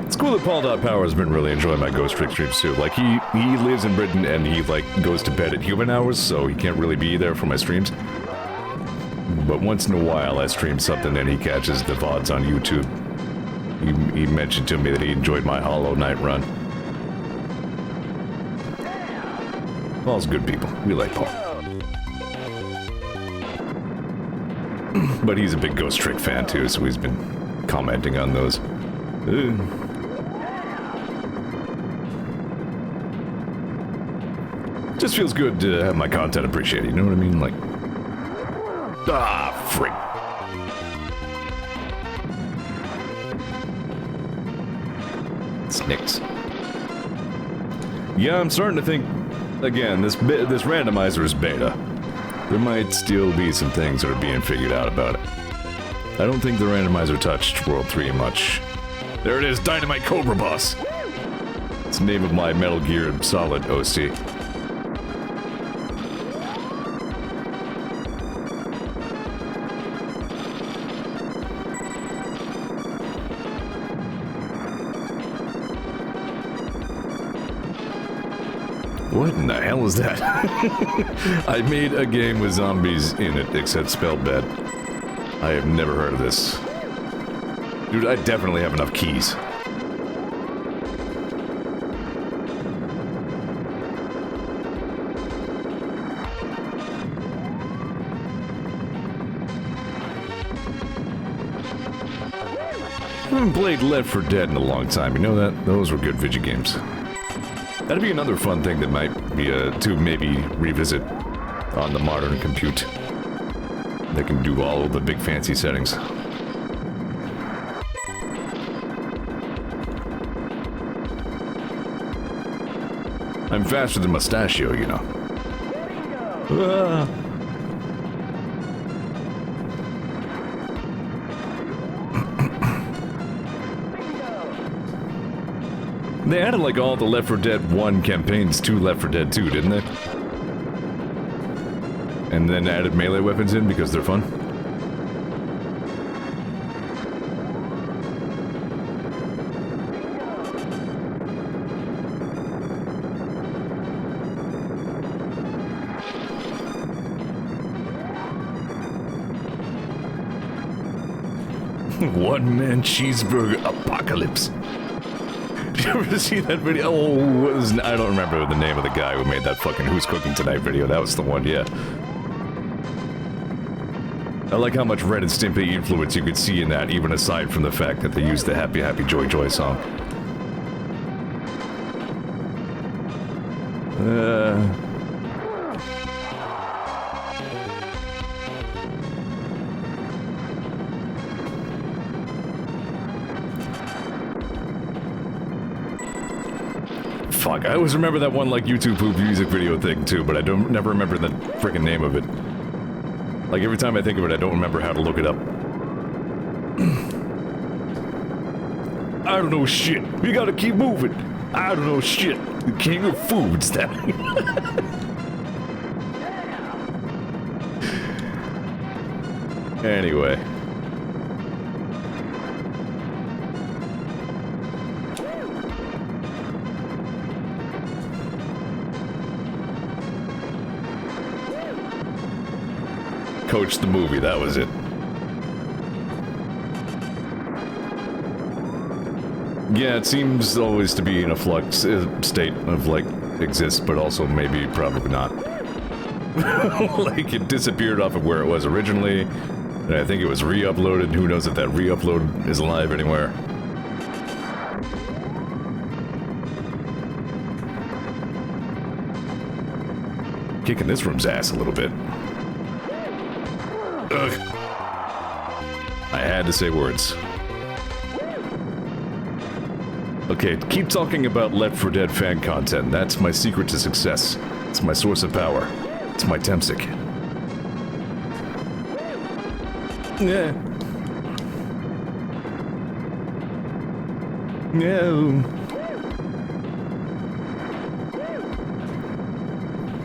It's cool that Paul.Power has been really enjoying my Ghost Trick streams too. Like, he lives in Britain and he, like, goes to bed at human hours, so he can't really be there for my streams. But once in a while I stream something and he catches the VODs on YouTube. He mentioned to me that he enjoyed my Hollow Knight run. Paul's good people. We like Paul. But he's a big Ghost Trick fan too, so he's been commenting on those. Just feels good to have my content appreciated, you know what I mean? Like... Ah, frick. Snicks. Yeah, I'm starting to think, again, this randomizer is beta. There might still be some things that are being figured out about it. I don't think the randomizer touched World 3 much. There it is, Dynamite Cobra Boss! It's the name of my Metal Gear Solid OC. What in the hell is that? I made a game with zombies in it, except spelled bad. I have never heard of this. Dude, I definitely have enough keys. I haven't played Left 4 Dead in a long time, you know that? Those were good video games. That'd be another fun thing that might be to maybe revisit on the modern compute. They can do all of the big fancy settings. I'm faster than Mustachio, you know. They added like all the Left 4 Dead 1 campaigns to Left 4 Dead 2, didn't they? And then added melee weapons in because they're fun. One-man cheeseburger apocalypse. Did you ever see that video? Oh, I don't remember the name of the guy who made that fucking Who's Cooking Tonight video. That was the one, yeah. I like how much Ren and Stimpy influence you could see in that, even aside from the fact that they used the Happy Happy Joy Joy song. Fuck, I always remember that one, like, YouTube poop music video thing, too, but I never remember the freaking name of it. Like, every time I think of it, I don't remember how to look it up. I don't know shit. We gotta keep moving. I don't know shit. The king of foods, that. Anyway. Coach the movie, that was it. Yeah, it seems always to be in a flux state of, like, exists, but also maybe probably not. Like, it disappeared off of where it was originally, and I think it was re-uploaded. Who knows if that re-upload is alive anywhere. Kicking this room's ass a little bit. Ugh. I had to say words. Okay, keep talking about Left 4 Dead fan content. That's my secret to success. It's my source of power. It's my Temsic. Yeah. No.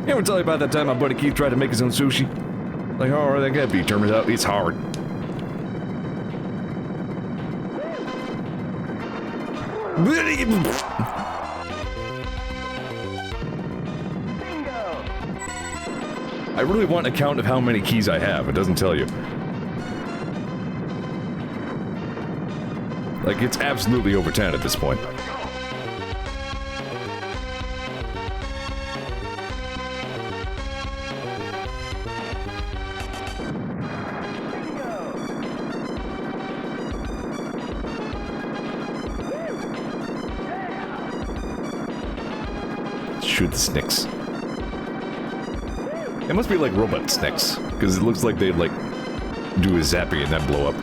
You ever tell you about that time my buddy Keith tried to make his own sushi? Like, how hard that could be. Turns out it's hard. I really want a count of how many keys I have. It doesn't tell you. Like, it's absolutely over 10 at this point. Shoot the snakes. It must be like robot snakes, because it looks like they'd like do a zappy and then blow up.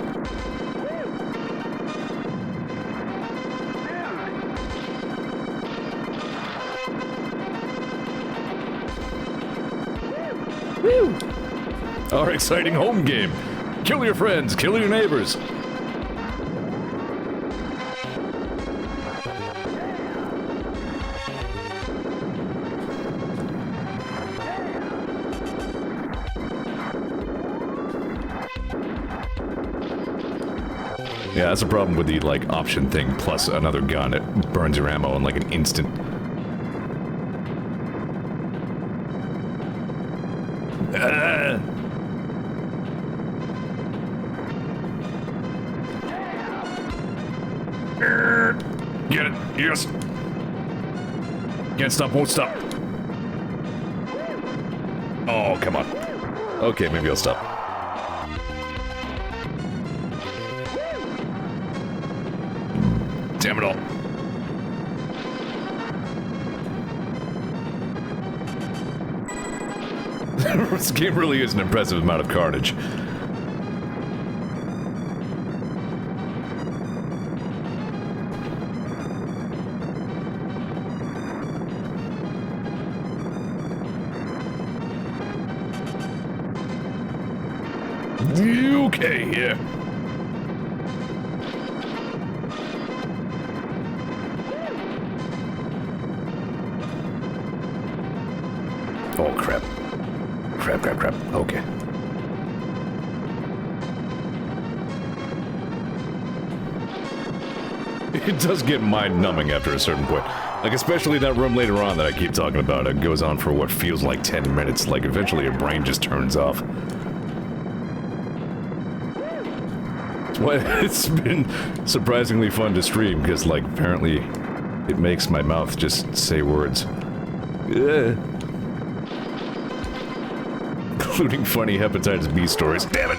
Woo! Our exciting home game. Kill your friends, kill your neighbors. Yeah, that's a problem with the, like, option thing plus another gun. It burns your ammo in, like, an instant. Get it. Yes. Can't stop, won't stop. Oh, come on. Okay, maybe I'll stop. Damn it all. This game really is an impressive amount of carnage. Okay, yeah. Oh, crap. Crap. Okay. It does get mind-numbing after a certain point. Like, especially that room later on that I keep talking about. It goes on for what feels like 10 minutes. Like, eventually your brain just turns off. It's been surprisingly fun to stream, because, like, apparently it makes my mouth just say words. Including funny hepatitis B stories. Damn it!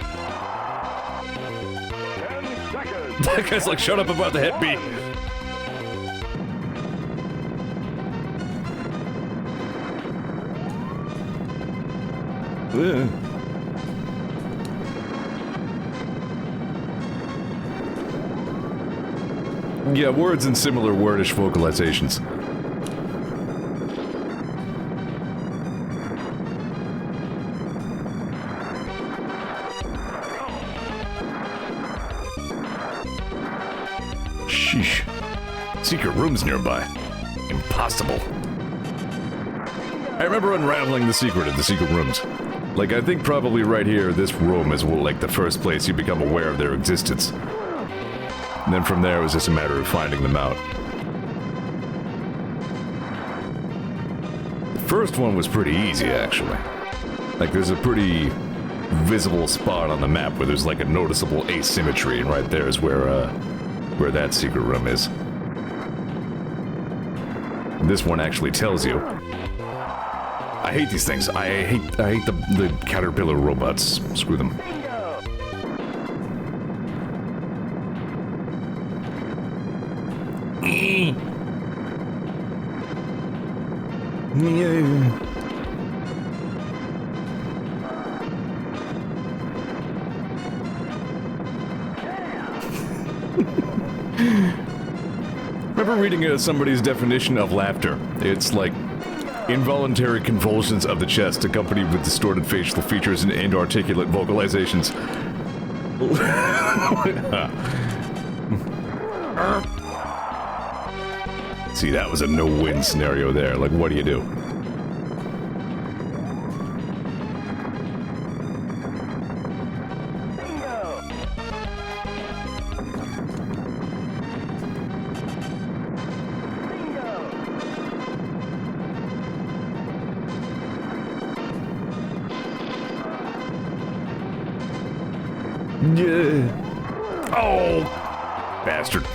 10 seconds. That guy's like, shut up about the Hep B. Yeah, words and similar wordish vocalizations. Sheesh. Secret rooms nearby. Impossible. I remember unraveling the secret of the secret rooms. Like, I think probably right here, this room is, like, the first place you become aware of their existence. And then from there, it was just a matter of finding them out. The first one was pretty easy, actually. Like, there's a pretty visible spot on the map where there's, like, a noticeable asymmetry, and right there is where that secret room is. And this one actually tells you. I hate these things. I hate the caterpillar robots. Screw them. Remember reading somebody's definition of laughter? It's like involuntary convulsions of the chest accompanied with distorted facial features and inarticulate vocalizations. See, that was a no-win scenario there. Like, what do you do? Yeah. Oh, bastard.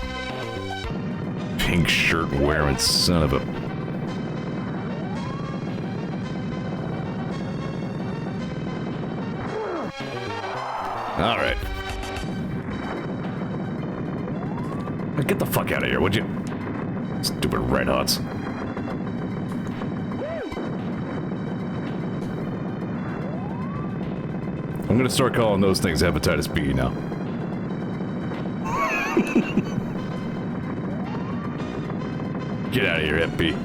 Pink shirt wearing son of a... Alright. Get the fuck out of here, would you? Stupid red hots. I'm gonna start calling those things hepatitis B now. Get out of here, Hep B.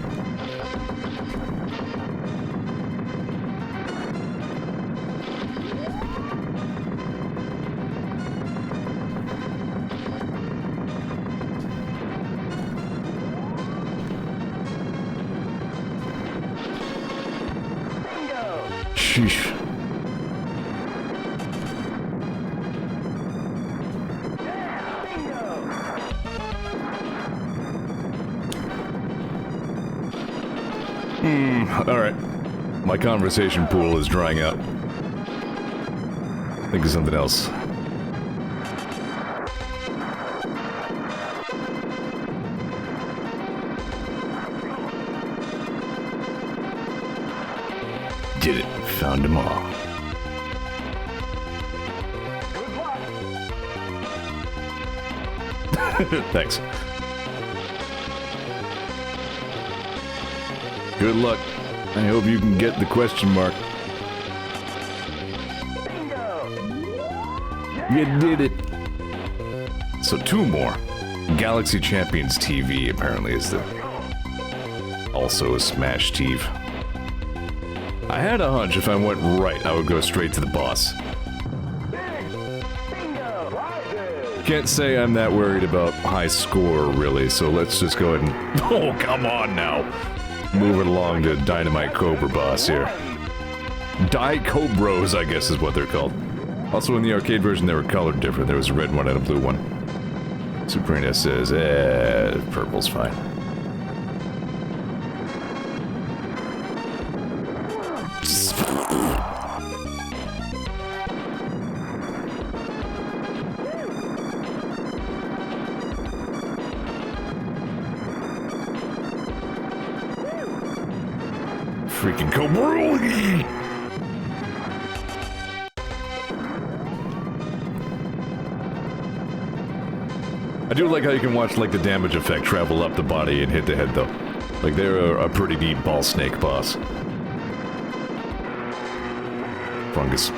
Sheesh. Alright. My conversation pool is drying out. Think of something else. Did it. Found them all. Thanks. Good luck. I hope you can get the question mark. You did it. So 2 more. Galaxy Champions TV apparently is also a Smash Steve. I had a hunch if I went right, I would go straight to the boss. Can't say I'm that worried about high score, really, so let's just go ahead and... Oh, come on now! Move it along to Dynamite Cobra boss here. Cobras, I guess is what they're called. Also, in the arcade version, they were colored different. There was a red one and a blue one. Super NES says, purple's fine. Freaking Cobra! I do like how you can watch like the damage effect travel up the body and hit the head though. Like they're a pretty neat ball snake boss. Fungus.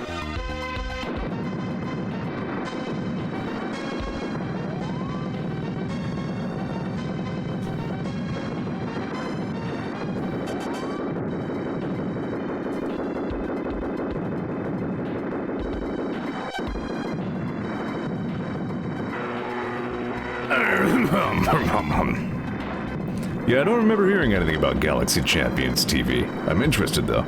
Yeah, I don't remember hearing anything about Galaxy Champions TV. I'm interested, though.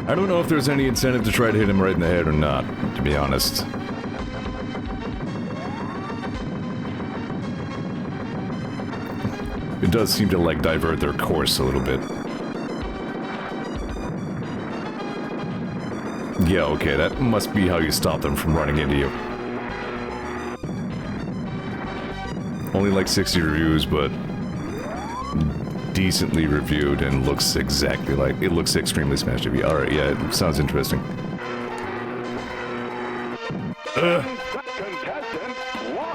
I don't know if there's any incentive to try to hit him right in the head or not, to be honest. It does seem to, like, divert their course a little bit. Yeah, okay, that must be how you stop them from running into you. Only like 60 reviews, but decently reviewed and looks exactly like... It looks extremely Smash TV. Alright, yeah, it sounds interesting.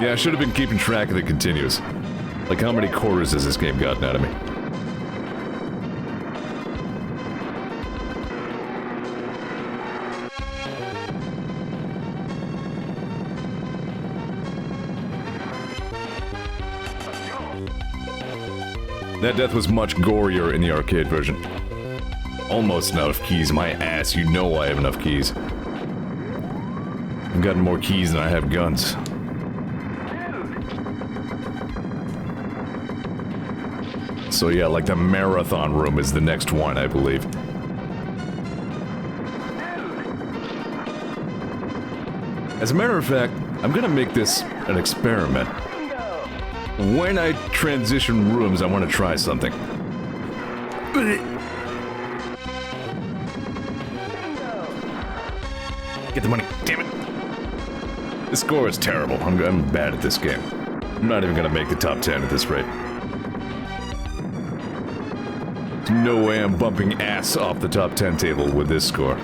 Yeah, I should have been keeping track of the continues. Like, how many quarters has this game gotten out of me? That death was much gorier in the arcade version. Almost enough keys, my ass, you know I have enough keys. I've gotten more keys than I have guns. So yeah, like the marathon room is the next one, I believe. As a matter of fact, I'm gonna make this an experiment. When I transition rooms, I want to try something. Get the money, damn it! The score is terrible. I'm bad at this game. I'm not even gonna make the top 10 at this rate. No way I'm bumping ass off the top 10 table with this score.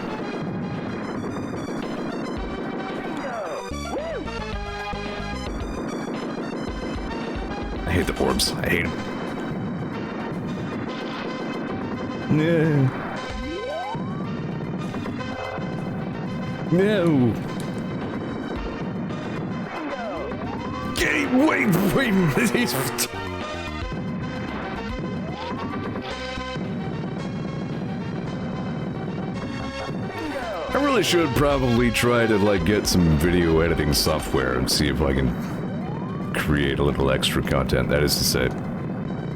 I hate the orbs. I hate them. No. No. Wait. I really should probably try to, like, get some video editing software and see if I can create a little extra content. That is to say,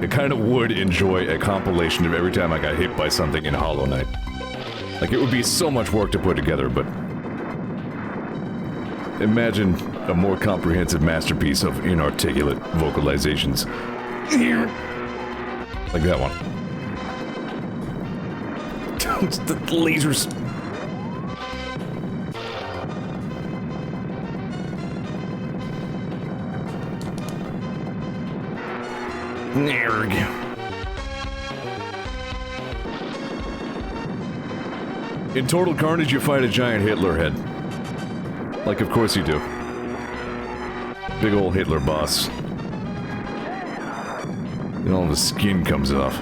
I kind of would enjoy a compilation of every time I got hit by something in Hollow Knight. Like, it would be so much work to put together, but imagine a more comprehensive masterpiece of inarticulate vocalizations. Like that one. The lasers. There we go. In Total Carnage, you fight a giant Hitler head. Like, of course you do. Big old Hitler boss. And all the skin comes off.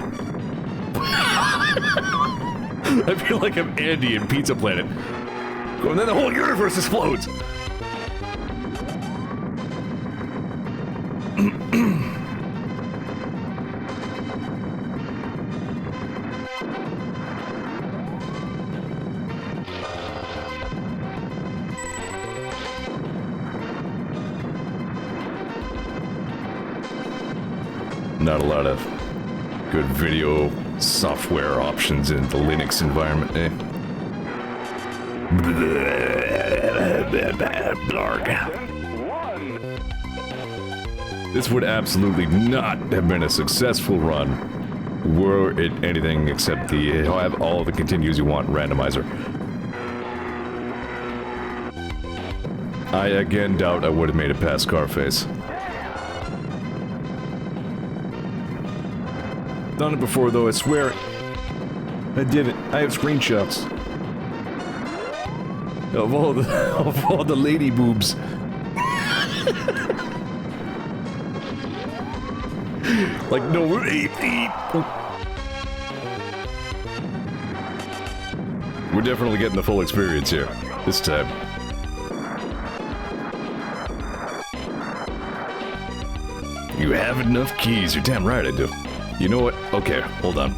I feel like I'm Andy in Pizza Planet. And then the whole universe explodes! Not a lot of good video software options in the Linux environment, eh? Blarg. This would absolutely not have been a successful run were it anything except the have all the continues you want randomizer. I again doubt I would have made it past Scarface. Done it before though, I swear. I did it. I have screenshots. Of all the lady boobs. Like no, we're definitely getting the full experience here this time. You have enough keys. You're damn right I do. You know what? Okay, hold on.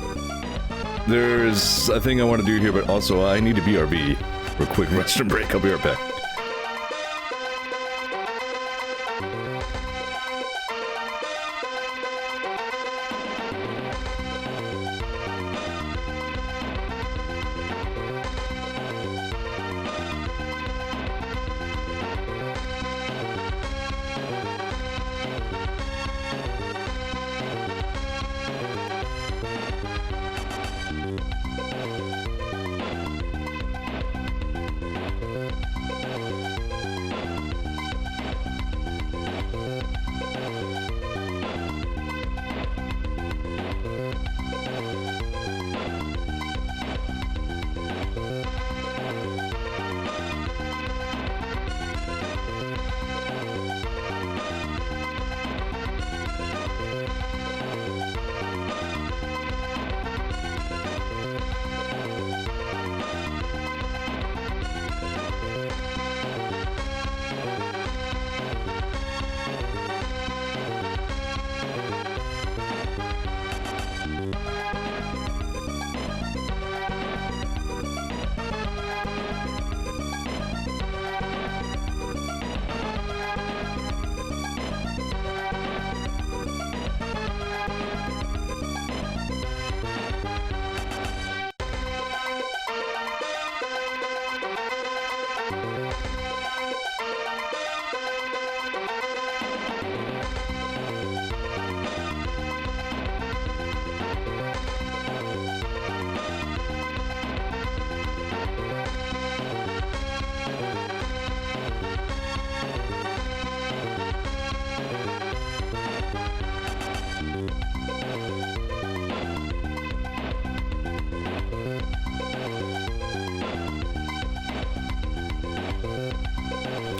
There's a thing I want to do here, but also I need to BRB for a quick restroom break. I'll be right back.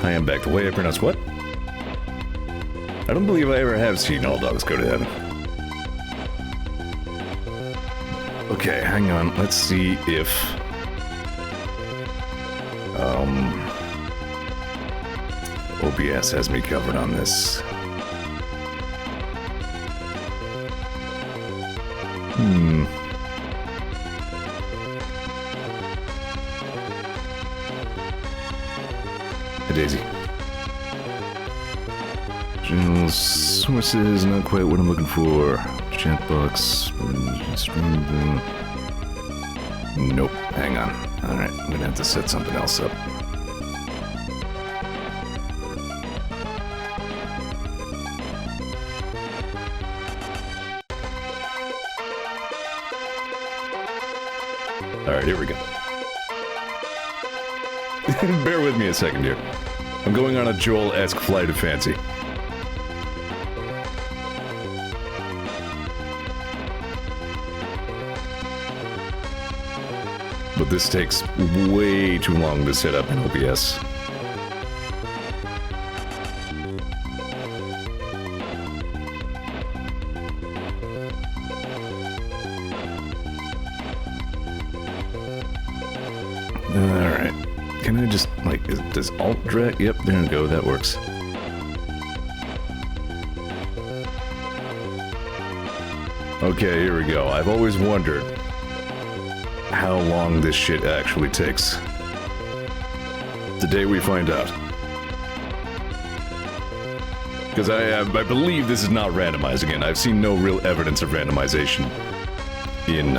I am back. The way I pronounce what? I don't believe I ever have seen all dogs go to heaven. Okay, hang on. Let's see if... OBS has me covered on this. Hey, Daisy. General sources, not quite what I'm looking for. Chat box, stream. Nope, hang on. Alright, I'm gonna have to set something else up. Alright, here we go. Bear with me a second here. I'm going on a Joel-esque flight of fancy. But this takes way too long to set up in OBS. Alright. Can I just, like, does alt drag? Yep, there we go, that works. Okay, here we go. I've always wondered how long this shit actually takes. Today we find out. Because I believe this is not randomized again. I've seen no real evidence of randomization in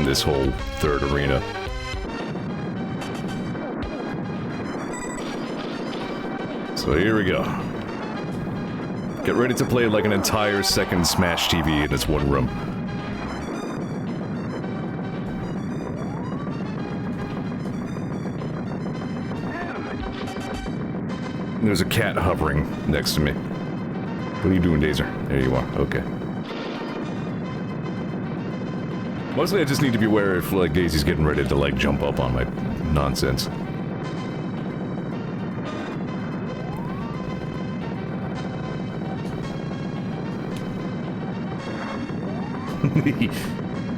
this whole third arena. So here we go. Get ready to play like an entire second Smash TV in this one room. There's a cat hovering next to me. What are you doing, Dazer? There you are. Okay. Mostly I just need to be aware if, like, Daisy's getting ready to, like, jump up on my nonsense.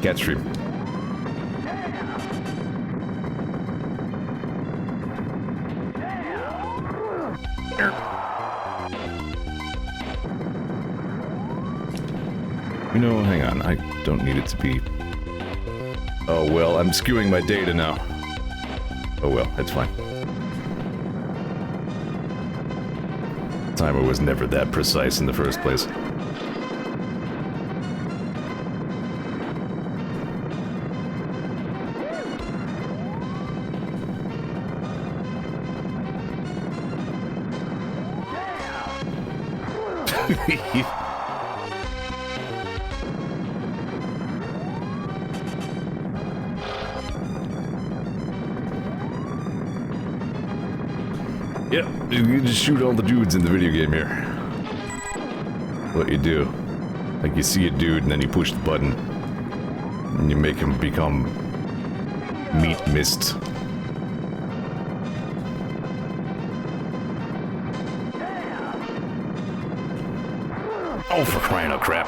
Cat stream. You know, hang on, I don't need it to be... Oh well, I'm skewing my data now. Oh well, it's fine. Timer was never that precise in the first place. Yep, you just shoot all the dudes in the video game here. What you do, like you see a dude and then you push the button and you make him become meat mist. Oh, for crying out crap.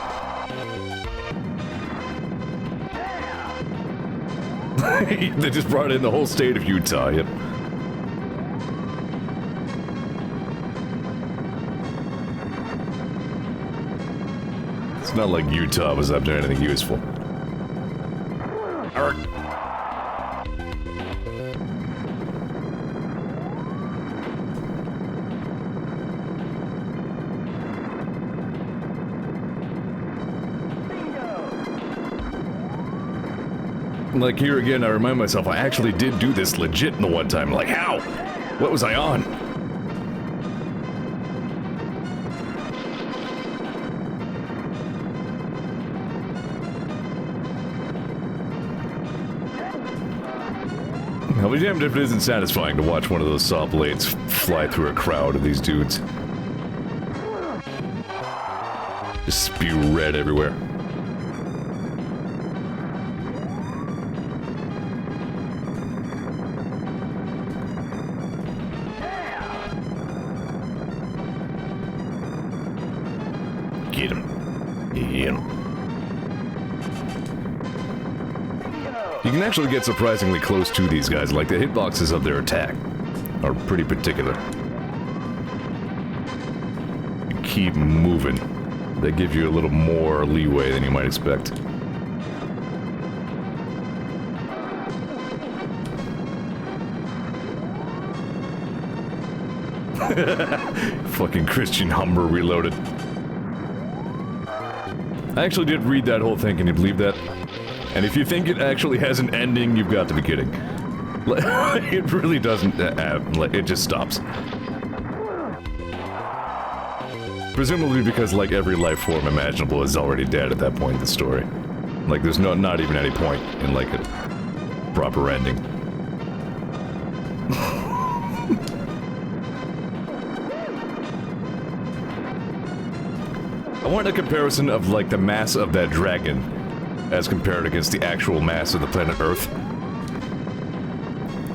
They just brought in the whole state of Utah, yep. It's not like Utah was up to anything useful. Arrgh. Like, here again, I remind myself, I actually did do this legit the one time. Like, how? What was I on? I'll be damned if it isn't satisfying to watch one of those saw blades fly through a crowd of these dudes. Just spew red everywhere. Get him. Get him. You can actually get surprisingly close to these guys, like the hitboxes of their attack are pretty particular. You keep moving. They give you a little more leeway than you might expect. Fucking Christian Humber reloaded. I actually did read that whole thing, can you believe that? And if you think it actually has an ending, you've got to be kidding. It really doesn't, it just stops. Presumably because, like, every life form imaginable is already dead at that point in the story. Like, there's not even any point in, like, a proper ending. I want a comparison of, like, the mass of that dragon as compared against the actual mass of the planet Earth.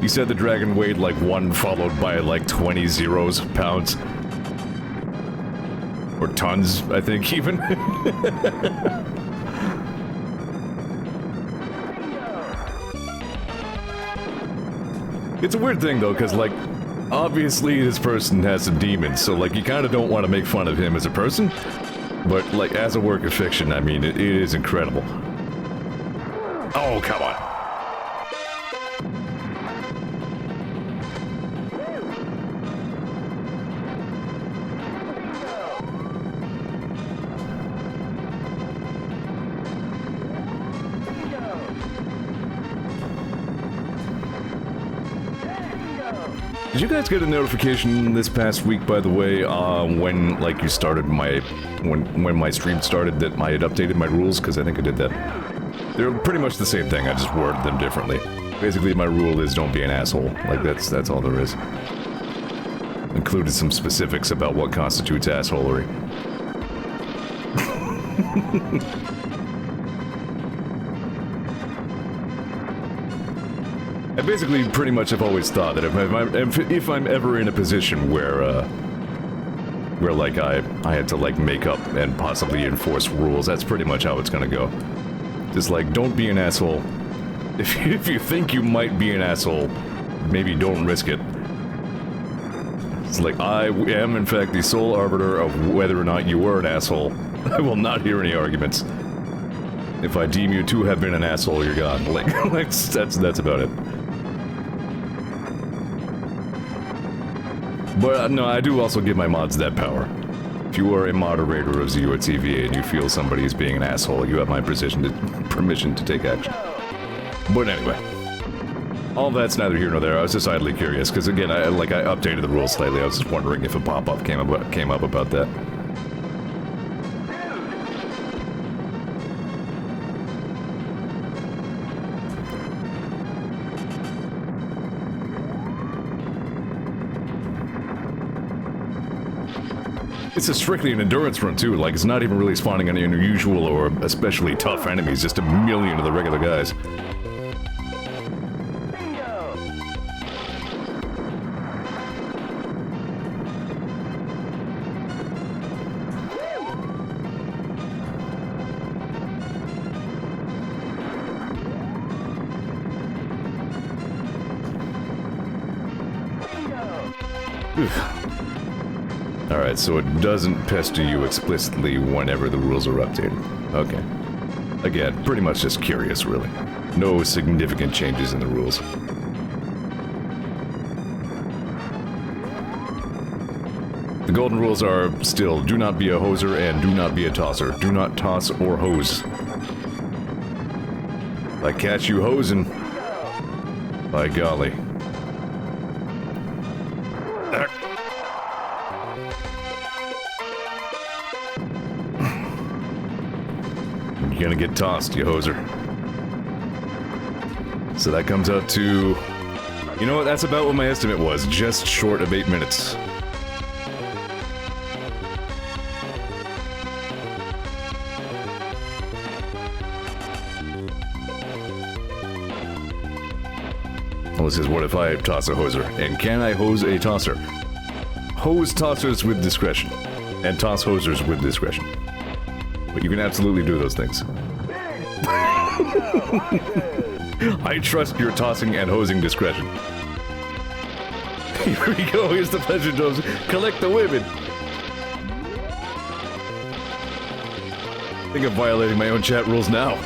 You said the dragon weighed like 1 followed by like 20 zeros, pounds. Or tons, I think, even. It's a weird thing, though, because, like, obviously this person has some demons, so, like, you kind of don't want to make fun of him as a person, but, like, as a work of fiction, I mean, it is incredible. Oh, come on. Did you guys get a notification this past week, by the way, when, like, you started my... when my stream started that I had updated my rules? Because I think I did that. They're pretty much the same thing, I just worded them differently. Basically, my rule is don't be an asshole. Like, that's all there is. Included some specifics about what constitutes assholery. I basically pretty much have always thought that if I'm ever in a position where like I had to like make up and possibly enforce rules, that's pretty much how it's gonna go. Just like, don't be an asshole. If you think you might be an asshole, maybe don't risk it. It's like, I am in fact the sole arbiter of whether or not you were an asshole. I will not hear any arguments. If I deem you to have been an asshole, you're gone. Like that's about it. But no, I do also give my mods that power. If you are a moderator of Zeor TV and you feel somebody is being an asshole, you have my permission to take action. But anyway, all that's neither here nor there. I was just idly curious because again, I updated the rules slightly. I was just wondering if a pop-up came up about that. It's a strictly an endurance run too, like it's not even really spawning any unusual or especially tough enemies, just a million of the regular guys. Alright, so it doesn't pester you explicitly whenever the rules are updated. Okay. Again, pretty much just curious, really. No significant changes in the rules. The golden rules are still, do not be a hoser and do not be a tosser. Do not toss or hose. If I catch you hosing, by golly. You're gonna get tossed, you hoser. So that comes out to... You know what, that's about what my estimate was, just short of 8 minutes. Well, this is what if I toss a hoser, and can I hose a tosser? Hose tossers with discretion, and toss hosers with discretion. But you can absolutely do those things. I trust your tossing and hosing discretion. Here we go, here's the pleasure dose. Collect the women. I think I'm violating my own chat rules now.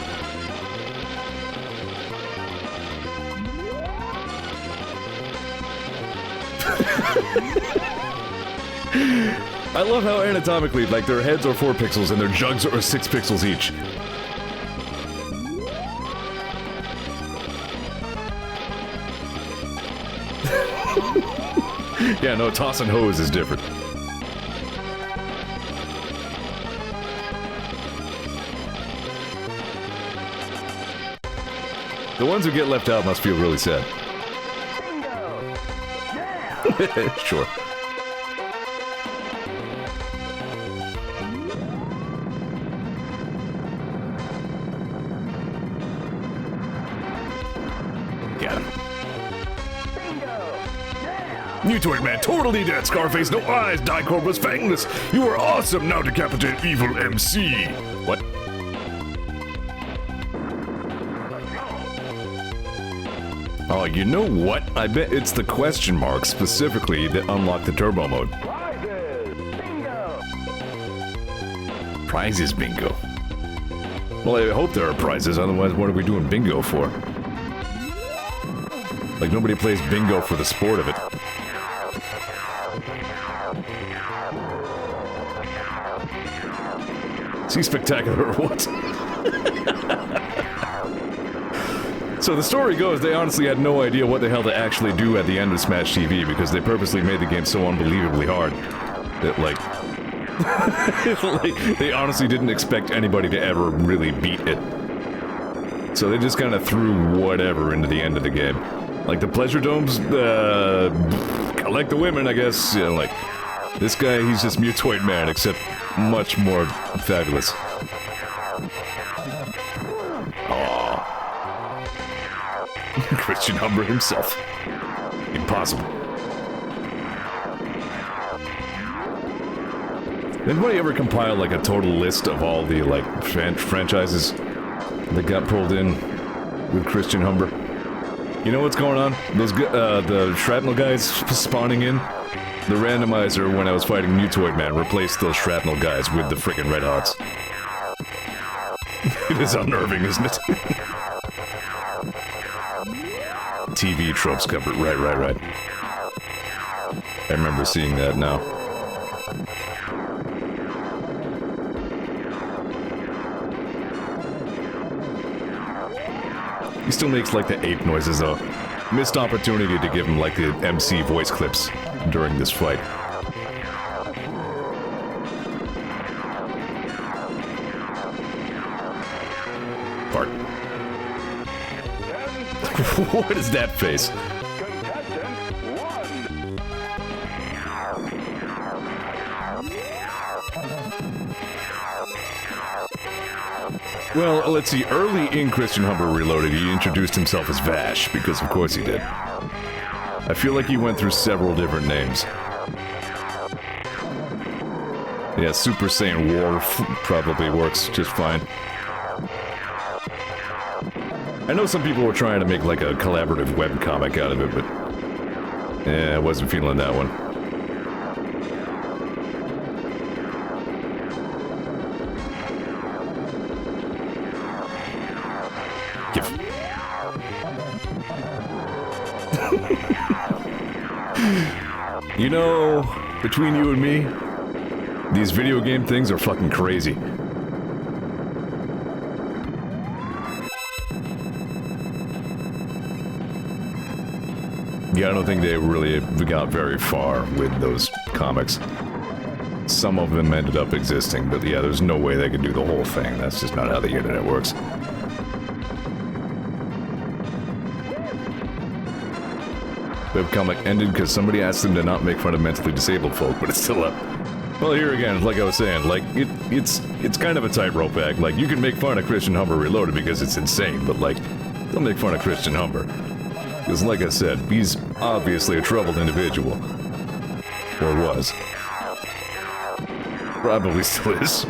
I love how anatomically, like, their heads are 4 pixels and their jugs are 6 pixels each. Yeah, no, toss and hose is different. The ones who get left out must feel really sad. Sure. Mutoid man, totally dead. Scarface, no eyes. Dicord was fangless. You were awesome. Now decapitate evil MC. What? Oh, you know what? I bet it's the question mark specifically that unlock the turbo mode. Prizes bingo. Well, I hope there are prizes, otherwise what are we doing bingo for? Like, nobody plays bingo for the sport of it. Is he spectacular or what? So the story goes, they honestly had no idea what the hell to actually do at the end of Smash TV because they purposely made the game so unbelievably hard that, like... like, they honestly didn't expect anybody to ever really beat it. So they just kind of threw whatever into the end of the game. Like the pleasure domes, collect the women, I guess. Yeah, like, this guy, he's just Mutoid Man, except much more fabulous. Aww. Christian Humber himself. Impossible. Anybody ever compile, like, a total list of all the, like, franchises that got pulled in with Christian Humber? You know what's going on? Those, the shrapnel guys spawning in? The randomizer, when I was fighting Mutoid Man, replaced those shrapnel guys with the frickin' Red Hots. It is unnerving, isn't it? TV tropes covered, right. I remember seeing that now. He still makes, like, the ape noises, though. Missed opportunity to give him, like, the MC voice clips during this fight. Bart. What is that face? Well, let's see. Early in Christian Humber Reloaded, he introduced himself as Vash, because of course he did. I feel like he went through several different names. Yeah, Super Saiyan War probably works just fine. I know some people were trying to make like a collaborative webcomic out of it, but... yeah, I wasn't feeling that one. You know, between you and me, these video game things are fucking crazy. Yeah, I don't think they really got very far with those comics. Some of them ended up existing, but yeah, there's no way they could do the whole thing. That's just not how the internet works. Webcomic ended because somebody asked them to not make fun of mentally disabled folk, but it's still up. Well, here again, like I was saying, like, it's kind of a tightrope act. Like, you can make fun of Christian Humber Reloaded because it's insane, but, like, don't make fun of Christian Humber. Because, like I said, he's obviously a troubled individual. Or was. Probably still is.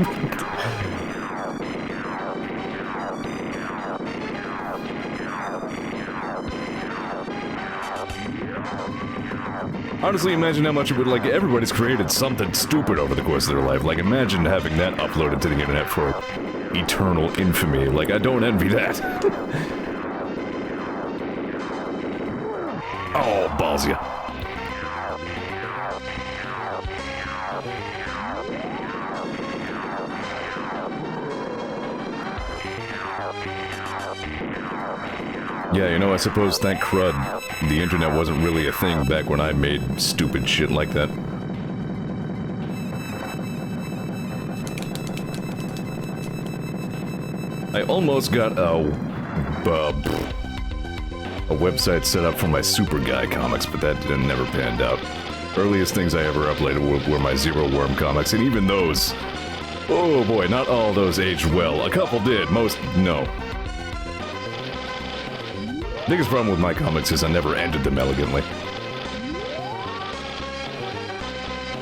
Honestly, imagine how much it would, like, everybody's created something stupid over the course of their life. Like, imagine having that uploaded to the internet for eternal infamy. Like, I don't envy that. Oh, balls ya. Yeah, you know, I suppose, thank crud, the internet wasn't really a thing back when I made stupid shit like that. I almost got a website set up for my Super Guy comics, but that never panned out. Earliest things I ever uploaded were my Zero Worm comics, and even those... oh boy, not all those aged well. A couple did, most no. Biggest problem with my comics is I never ended them elegantly.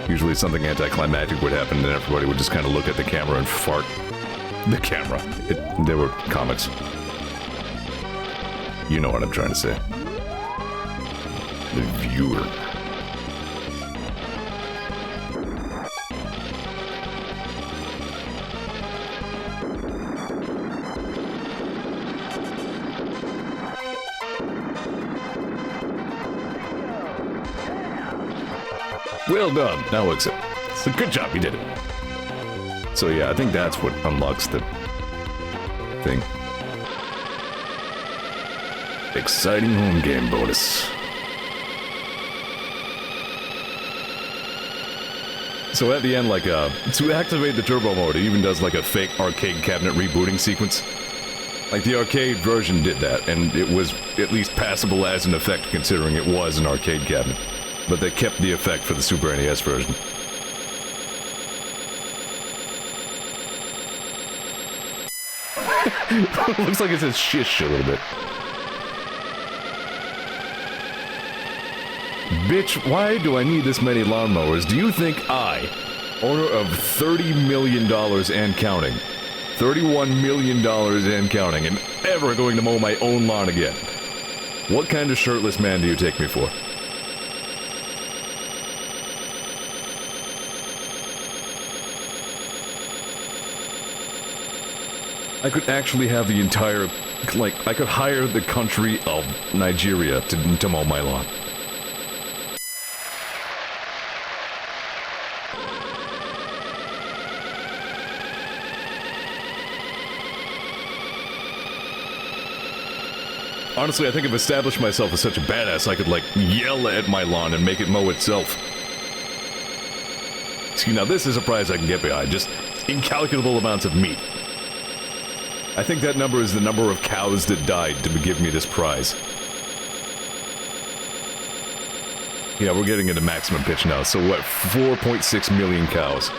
Usually something anticlimactic would happen and everybody would just kind of look at the camera and fart. The camera. They were comics. You know what I'm trying to say. The viewer. Well done. Now exit. So good job, you did it. So yeah, I think that's what unlocks the thing. Exciting home game bonus. So at the end, like, to activate the turbo mode, it even does like a fake arcade cabinet rebooting sequence. Like the arcade version did that, and it was at least passable as an effect considering it was an arcade cabinet. But they kept the effect for the Super NES version. Looks like it says shish a little bit. Bitch, why do I need this many lawnmowers? Do you think I, owner of $30 million and counting, $31 million and counting, am ever going to mow my own lawn again? What kind of shirtless man do you take me for? I could actually have the entire, like, I could hire the country of Nigeria to mow my lawn. Honestly, I think I've established myself as such a badass, I could, like, yell at my lawn and make it mow itself. See, now this is a prize I can get behind, just incalculable amounts of meat. I think that number is the number of cows that died to give me this prize. Yeah, we're getting into maximum pitch now, so what, 4.6 million cows.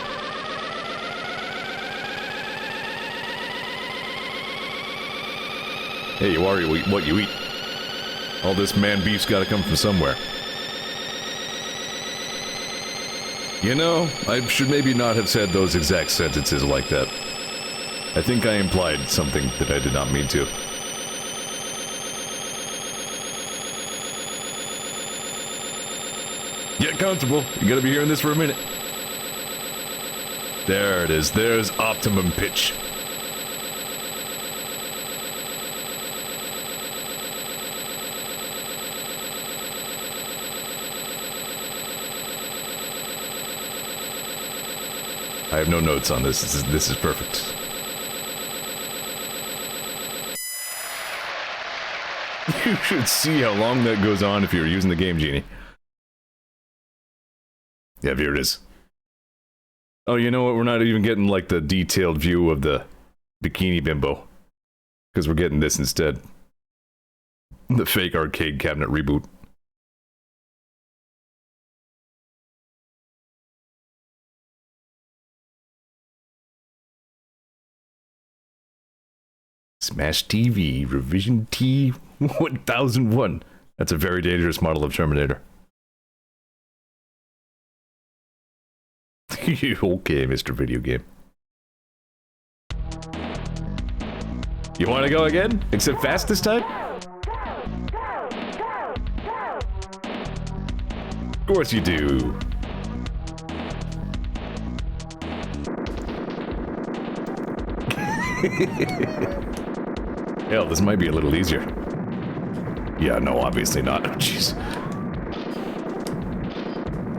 Hey, you are what you eat. All this man beef's gotta come from somewhere. You know, I should maybe not have said those exact sentences like that. I think I implied something that I did not mean to. Get comfortable. You gotta be hearing this for a minute. There it is. There's optimum pitch. I have no notes on this. This is perfect. You should see how long that goes on if you're using the Game Genie. Yeah, here it is. Oh, you know what? We're not even getting, like, the detailed view of the Bikini Bimbo. Because we're getting this instead. The fake arcade cabinet reboot. Smash TV, Revision T-1001. That's a very dangerous model of Terminator. Okay, Mr. Video Game. You want to go again? Except fast this time? Of course you do. Hell, this might be a little easier. Yeah, no, obviously not. Jeez.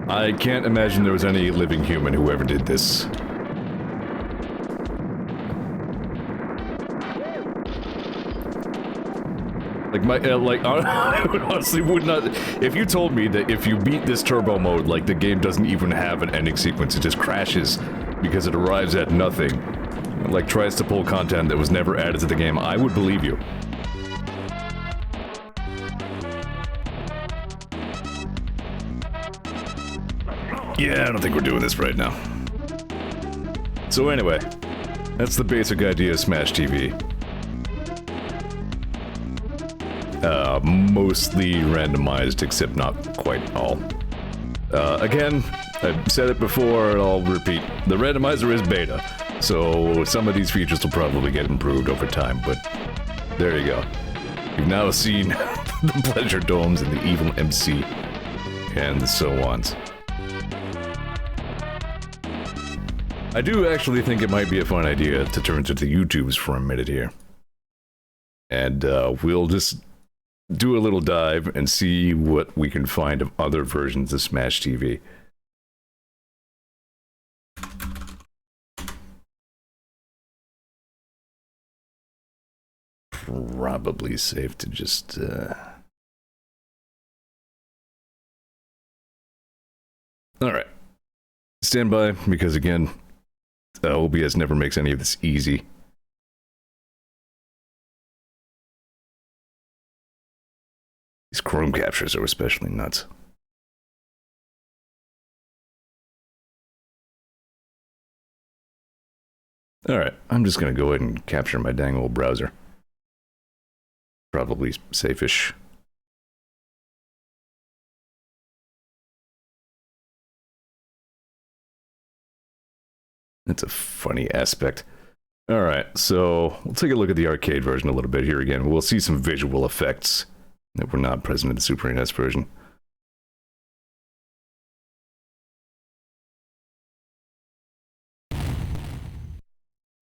I can't imagine there was any living human who ever did this. Like, I honestly would not... If you told me that if you beat this turbo mode, like, the game doesn't even have an ending sequence, it just crashes because it arrives at nothing. Like, tries to pull content that was never added to the game, I would believe you. Yeah, I don't think we're doing this right now. So anyway, that's the basic idea of Smash TV. Mostly randomized, except not quite all. Again, I've said it before, and I'll repeat. The randomizer is beta, so some of these features will probably get improved over time, but there you go. You've now seen the pleasure domes and the evil MC. and the so-ons. I do actually think it might be a fun idea to turn to the YouTubes for a minute here. And we'll just do a little dive and see what we can find of other versions of Smash TV. Probably safe to just Alright. Stand by, because again, OBS never makes any of this easy. These Chrome captures are especially nuts. Alright, I'm just gonna go ahead and capture my dang old browser. Probably safe-ish. That's a funny aspect. Alright, so we'll take a look at the arcade version a little bit here again. We'll see some visual effects that were not present in the Super NES version.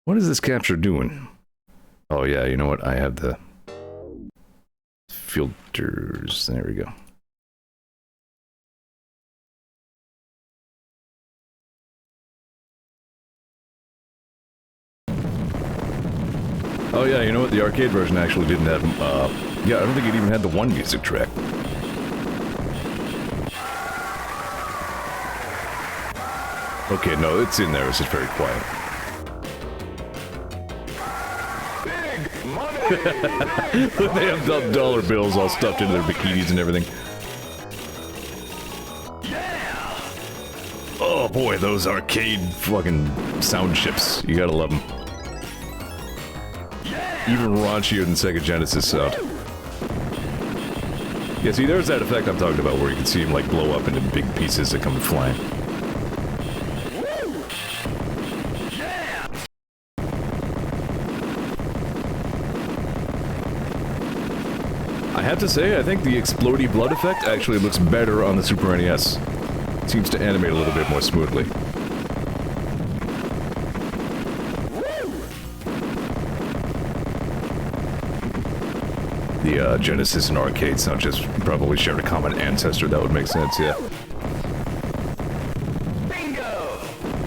What is this capture doing? Oh yeah, you know what? I have the filters. There we go. Oh yeah, you know what? The arcade version actually didn't have, yeah, I don't think it even had the one music track. Okay, no, it's in there, it's just very quiet. Big money! They have dollar bills all stuffed into their bikinis and everything. Yeah! Oh boy, those arcade fucking sound chips. You gotta love them. Even raunchier than Sega Genesis sound. Yeah, see, there's that effect I'm talking about where you can see him, like, blow up into big pieces that come flying. Yeah! I have to say, I think the explodey blood effect actually looks better on the Super NES. It seems to animate a little bit more smoothly. The Genesis and arcade sound just probably shared a common ancestor. That would make sense, yeah. Bingo!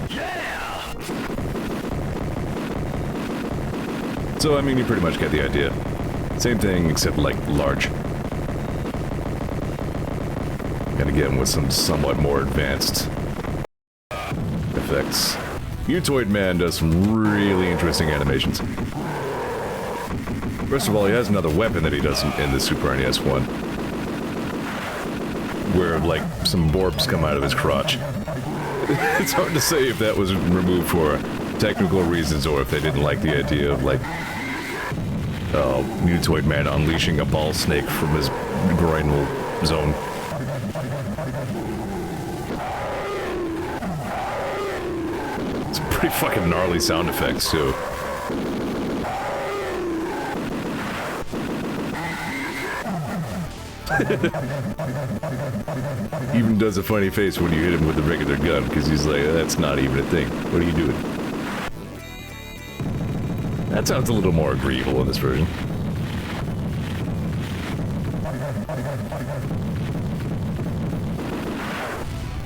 Yeah! So, I mean, you pretty much get the idea. Same thing, except, like, large. Gotta get him with some somewhat more advanced effects. Mutoid Man does some really interesting animations. First of all, he has another weapon that he doesn't in the Super NES one. Where, like, some borbs come out of his crotch. It's hard to say if that was removed for technical reasons or if they didn't like the idea of, like, Mutoid Man unleashing a ball snake from his groinal zone. It's pretty fucking gnarly sound effects, too. Even does a funny face when you hit him with a regular gun, because he's like, that's not even a thing. What are you doing? That sounds a little more agreeable in this version.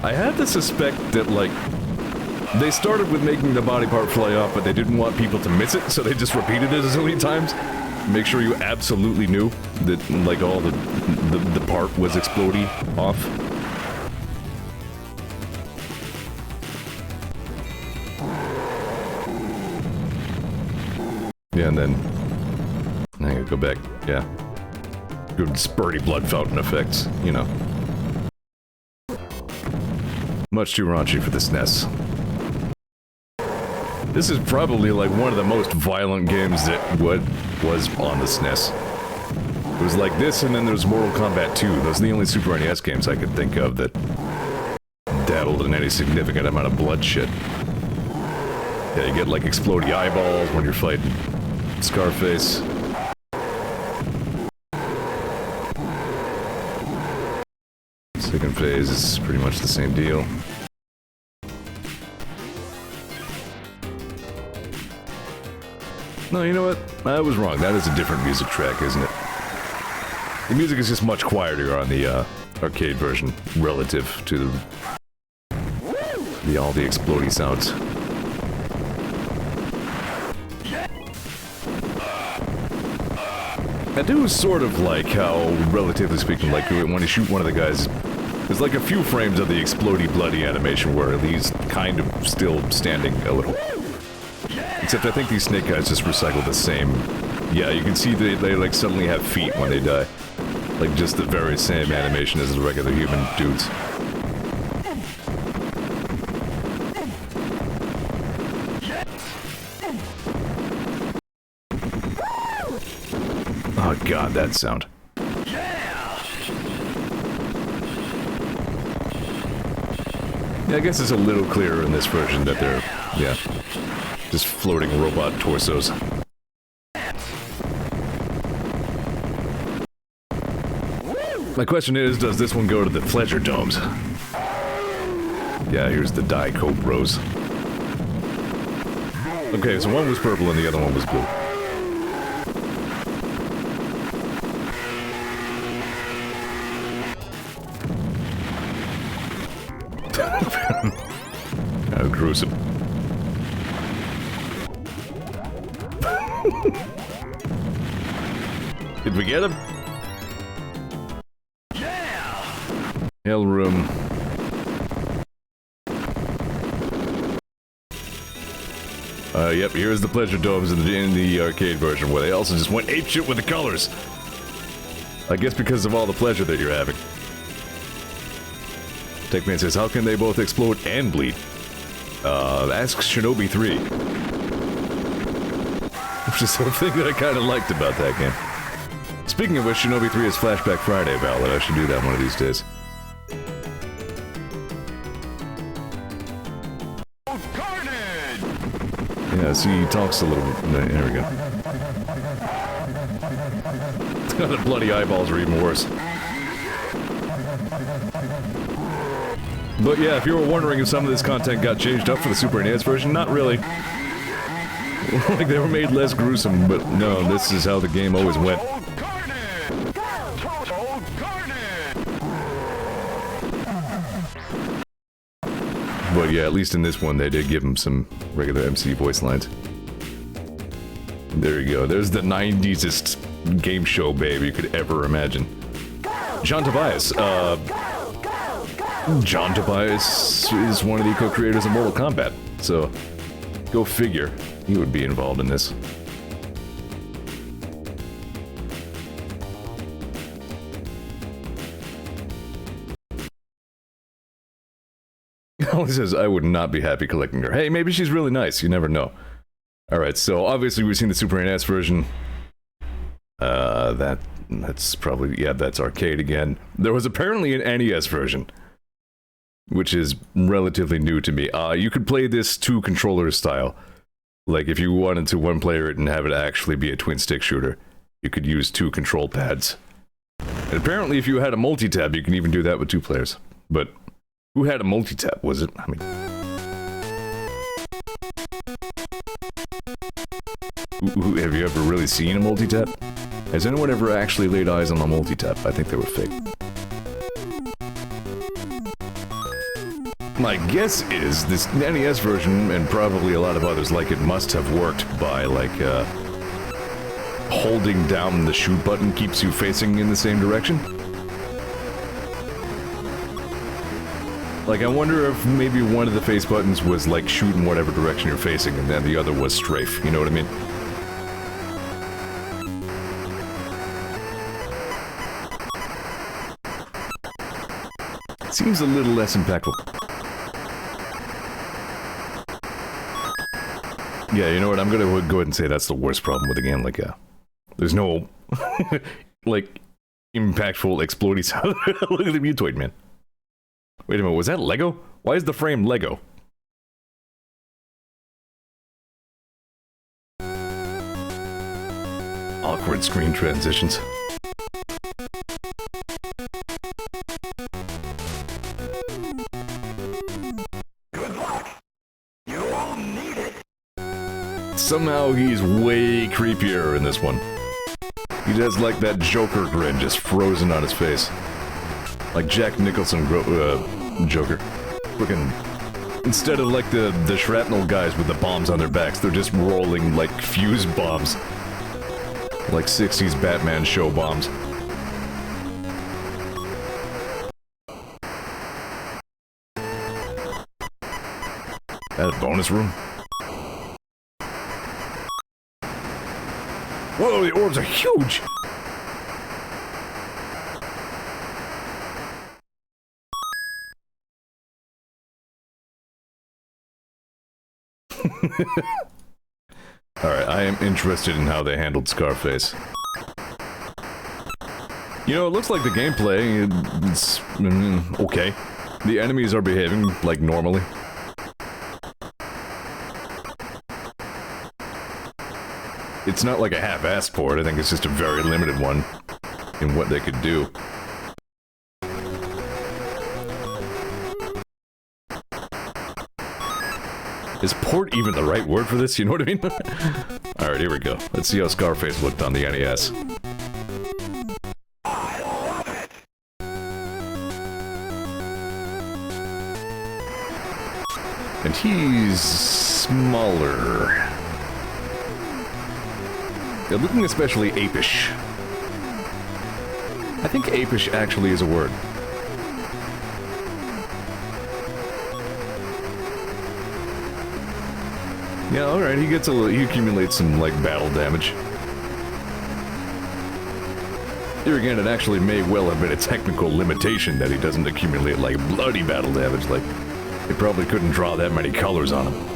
I have to suspect that, like, they started with making the body part fly off, but they didn't want people to miss it, so they just repeated it a zillion times. Make sure you absolutely knew that, like, all the part was exploding off. Yeah, and then I gotta go back, yeah. Good spurty blood fountain effects, you know. Much too raunchy for this NES. This is probably like one of the most violent games that was on the SNES. It was like this, and then there's Mortal Kombat 2. Those are the only Super NES games I could think of that dabbled in any significant amount of bloodshed. Yeah, you get like explodey eyeballs when you're fighting Scarface. Second phase is pretty much the same deal. No, you know what? I was wrong. That is a different music track, isn't it? The music is just much quieter on the arcade version relative to all the explodey sounds. I do sort of like how, relatively speaking, like when you shoot one of the guys, there's like a few frames of the explodey bloody animation where he's kind of still standing a little. Except I think these snake guys just recycle the same. Yeah, you can see they like suddenly have feet when they die. Like just the very same animation as the regular human dudes. Oh god, that sound. Yeah, I guess it's a little clearer in this version that they're, yeah, just floating robot torsos. My question is, does this one go to the pleasure domes? Yeah, here's the Die Cope Rose. Okay, so one was purple and the other one was blue. How gruesome. Did we get him? Hell room. Yep, here's the pleasure domes in the arcade version, where they also just went apeshit with the colors. I guess because of all the pleasure that you're having. Techman says, how can they both explode and bleed? Ask Shinobi 3. Which is the thing that I kind of liked about that game. Speaking of which, Shinobi 3 is Flashback Friday, Valid. I should do that one of these days. Yeah, see, he talks a little bit. There we go. The bloody eyeballs are even worse. But yeah, if you were wondering if some of this content got changed up for the Super NES version, not really. Like, they were made less gruesome, but no, this is how the game always went. But yeah, at least in this one, they did give him some regular MC voice lines. There you go. There's the 90s-est game show babe you could ever imagine. John Tobias. John Tobias is one of the co-creators of Mortal Kombat, so go figure. He would be involved in this. He says, I would not be happy collecting her. Hey, maybe she's really nice. You never know. Alright, so obviously we've seen the Super NES version. That's probably... Yeah, that's arcade again. There was apparently an NES version, which is relatively new to me. You could play this two controller style. Like, if you wanted to one-player it and have it actually be a twin-stick shooter, you could use two control pads. And apparently if you had a multi-tab, you can even do that with two players. But... who had a multi-tap, was it? I mean... have you ever really seen a multi-tap? Has anyone ever actually laid eyes on a multi-tap? I think they were fake. My guess is this NES version, and probably a lot of others like it, must have worked by, like, holding down the shoot button keeps you facing in the same direction. Like, I wonder if maybe one of the face buttons was, like, shoot in whatever direction you're facing, and then the other was strafe, you know what I mean? It seems a little less impactful. Yeah, you know what, I'm gonna go ahead and say that's the worst problem with the game, like, there's no, like, impactful explodey sound. Look at the mutoid, man. Wait a minute, was that Lego? Why is the frame Lego? Awkward screen transitions. somehow he's way creepier in this one. He does like that Joker grin just frozen on his face. Like Jack Nicholson Joker. Looking... Instead of like the shrapnel guys with the bombs on their backs, they're just rolling like fuse bombs. Like 60s Batman show bombs. That a bonus room? Whoa, the orbs are huge! Alright, I am interested in how they handled Scarface. You know, it looks like the gameplay is okay. The enemies are behaving like normally. It's not like a half-assed port, I think it's just a very limited one in what they could do. Is port even the right word for this? You know what I mean? Alright, here we go. Let's see how Scarface looked on the NES. I love it. And he's smaller. They're looking especially apish. I think apish actually is a word. Yeah, alright, he accumulates some, like, battle damage. Here again, it actually may well have been a technical limitation that he doesn't accumulate, like, bloody battle damage, like, they probably couldn't draw that many colors on him.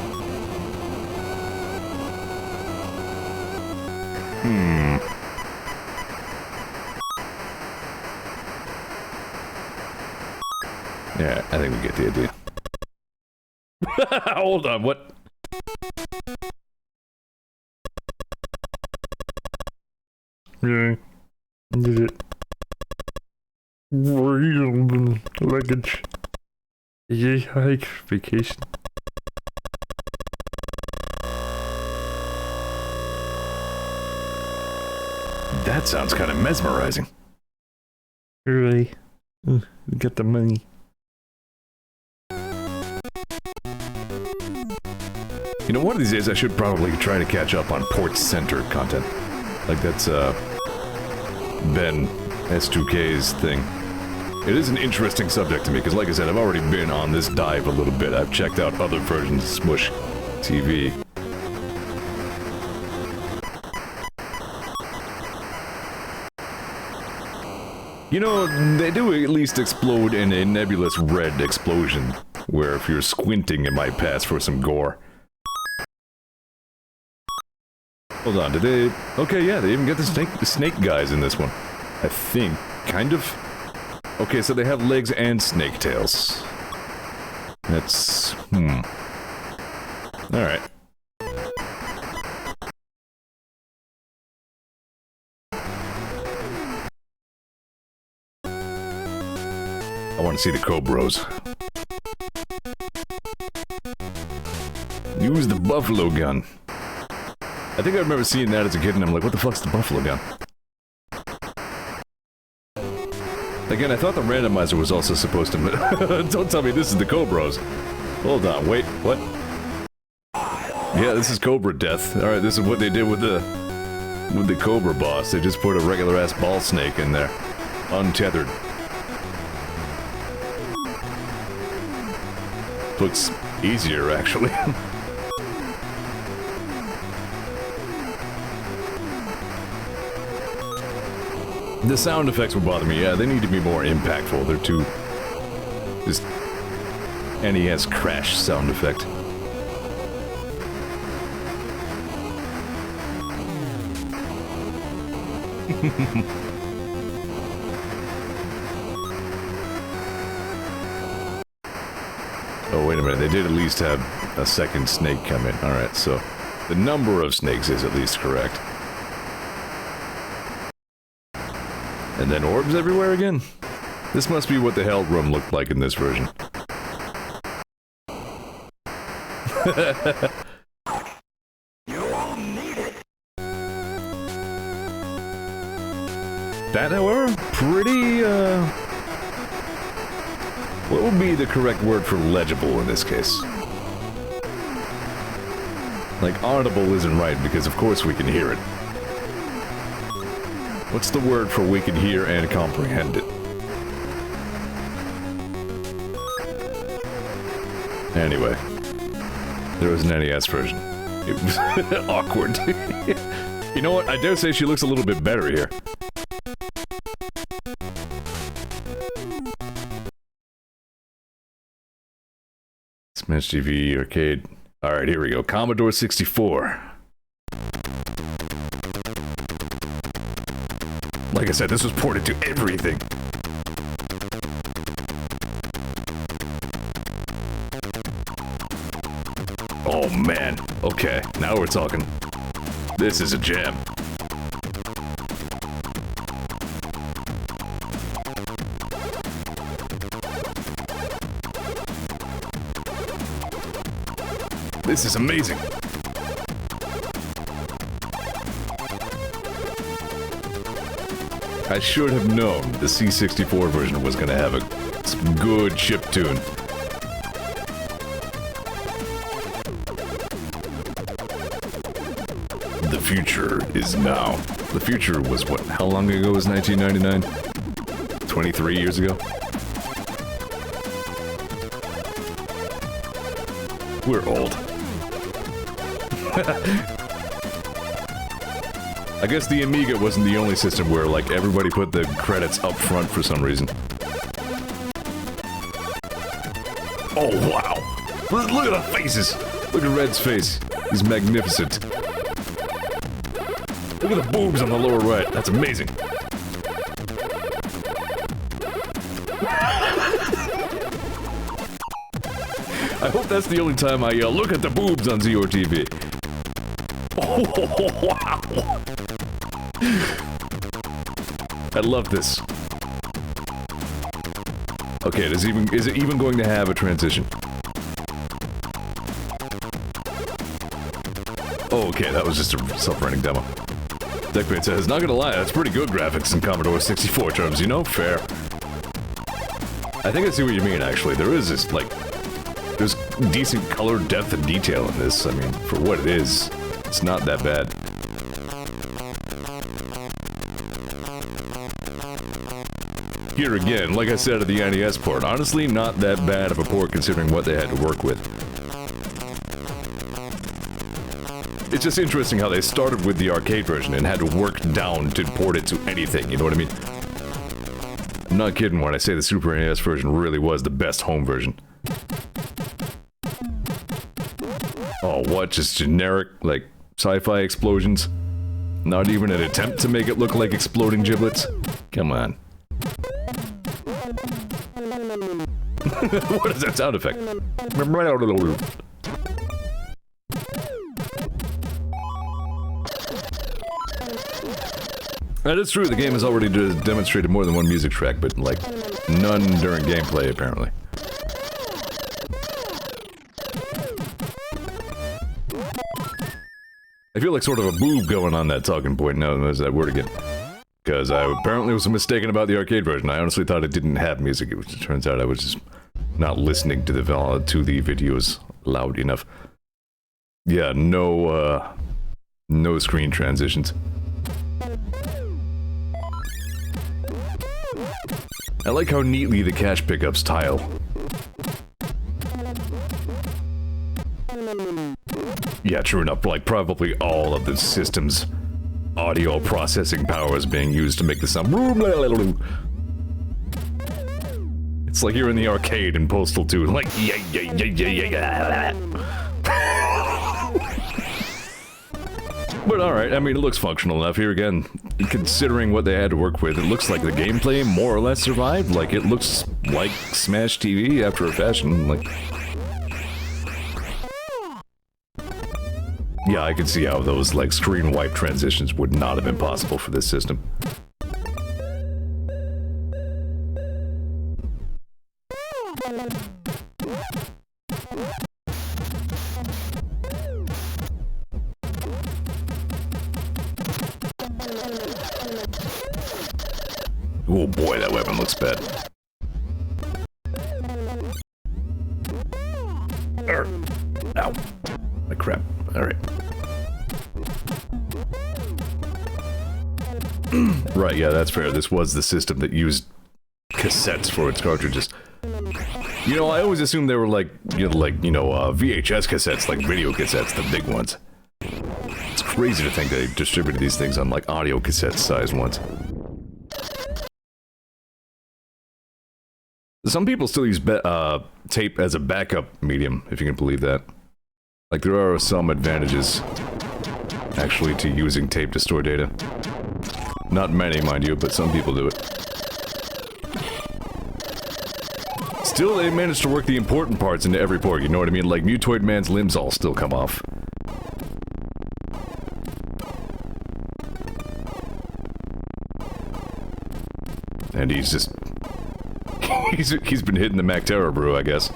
Yeah, I think we get the idea. Hold on, what? Yeah, did it. Luggage. Yay, hike vacation. That sounds kind of mesmerizing. Really? We got the money. You know, one of these days I should probably try to catch up on port-centered content. Like that's, Ben S2K's thing. It is an interesting subject to me, because like I said, I've already been on this dive a little bit. I've checked out other versions of Smush TV. You know, they do at least explode in a nebulous red explosion, where if you're squinting it might pass for some gore. Hold on, did they... Okay, yeah, they even get the snake guys in this one. I think. Kind of. Okay, so they have legs and snake tails. That's... Alright. I want to see the Cobras. Use the buffalo gun. I think I remember seeing that as a kid and I'm like, what the fuck's the buffalo gun? Again, I thought the randomizer was also supposed to... Don't tell me this is the Cobras. Hold on, wait, what? Yeah, this is Cobra Death. Alright, this is what they did with the Cobra boss. They just put a regular-ass ball snake in there. Untethered. Looks easier, actually. The sound effects would bother me. Yeah, they need to be more impactful. They're too... just... NES crash sound effect. Oh, wait a minute. They did at least have a second snake come in. Alright, so... the number of snakes is at least correct. And then orbs everywhere again? This must be what the Hell Room looked like in this version. You pretty, what would be the correct word for legible in this case? Like, audible isn't right, because of course we can hear it. What's the word for we can hear and comprehend it? Anyway, there was an NES version. It was awkward. You know what? I dare say she looks a little bit better here. Smash TV, arcade. Alright, here we go. Commodore 64. Like I said, this was ported to everything. Oh man. Okay, now we're talking. This is a jam. This is amazing. I should have known the C64 version was going to have some good chiptune. The future is now. The future was what? How long ago was 1999? 23 years ago? We're old. I guess the Amiga wasn't the only system where, like, everybody put the credits up front for some reason. Oh, wow! Look at the faces! Look at Red's face. He's magnificent. Look at the boobs on the lower right. That's amazing. I hope that's the only time I yell, look at the boobs on Zeor TV. Oh, wow. I love this. Okay, is it even going to have a transition? Oh, okay, that was just a self-running demo. Deckmate says, not gonna lie, that's pretty good graphics in Commodore 64 terms, you know? Fair. I think I see what you mean, actually. There is this, like... There's decent color depth and detail in this. I mean, for what it is, it's not that bad. Here again, like I said at the NES port, honestly not that bad of a port considering what they had to work with. It's just interesting how they started with the arcade version and had to work down to port it to anything, you know what I mean? I'm not kidding when I say the Super NES version really was the best home version. Oh, what? Just generic, like, sci-fi explosions? Not even an attempt to make it look like exploding giblets? Come on. What is that sound effect? That is true, the game has already demonstrated more than one music track, but, like, none during gameplay, apparently. I feel like sort of a boob going on that talking point now, there's that word again. Because I apparently was mistaken about the arcade version. I honestly thought it didn't have music. It turns out I was just not listening to the videos loud enough. Yeah, no screen transitions. I like how neatly the cache pickups tile. Yeah, true enough, like probably all of the system's audio processing power is being used to make the sound. It's like you're in the arcade in Postal 2, like But alright, I mean, it looks functional enough. Here again, considering what they had to work with, it looks like the gameplay more or less survived. Like, it looks like Smash TV after a fashion, like... Yeah, I can see how those, like, screen wipe transitions would not have been possible for this system. Oh boy, that weapon looks bad. Ow. My crap. Alright. Right, yeah, that's fair. This was the system that used cassettes for its cartridges. You know, I always assumed they were like, VHS cassettes, like video cassettes, the big ones. It's crazy to think they distributed these things on, like, audio cassette size ones. Some people still use tape as a backup medium, if you can believe that. Like, there are some advantages, actually, to using tape to store data. Not many, mind you, but some people do it. Still, they managed to work the important parts into every port, you know what I mean? Like, Mutoid Man's limbs all still come off. And he's just... he's been hitting the Macterra brew, I guess.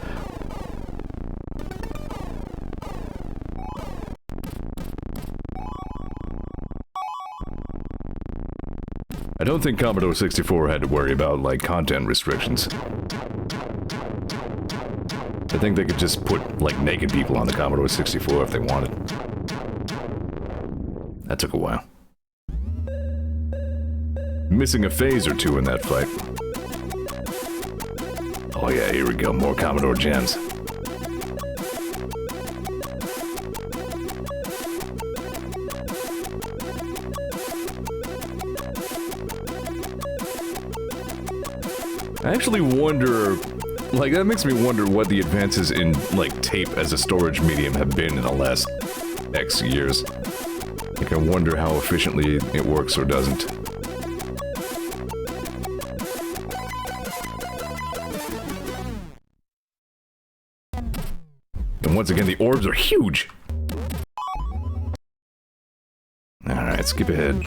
I don't think Commodore 64 had to worry about, like, content restrictions. I think they could just put, like, naked people on the Commodore 64 if they wanted. That took a while. Missing a phase or two in that fight. Oh yeah, here we go, more Commodore jams. I actually wonder, like, that makes me wonder what the advances in, like, tape as a storage medium have been in the last X years. Like, I wonder how efficiently it works or doesn't. And once again, the orbs are huge! Alright, skip ahead.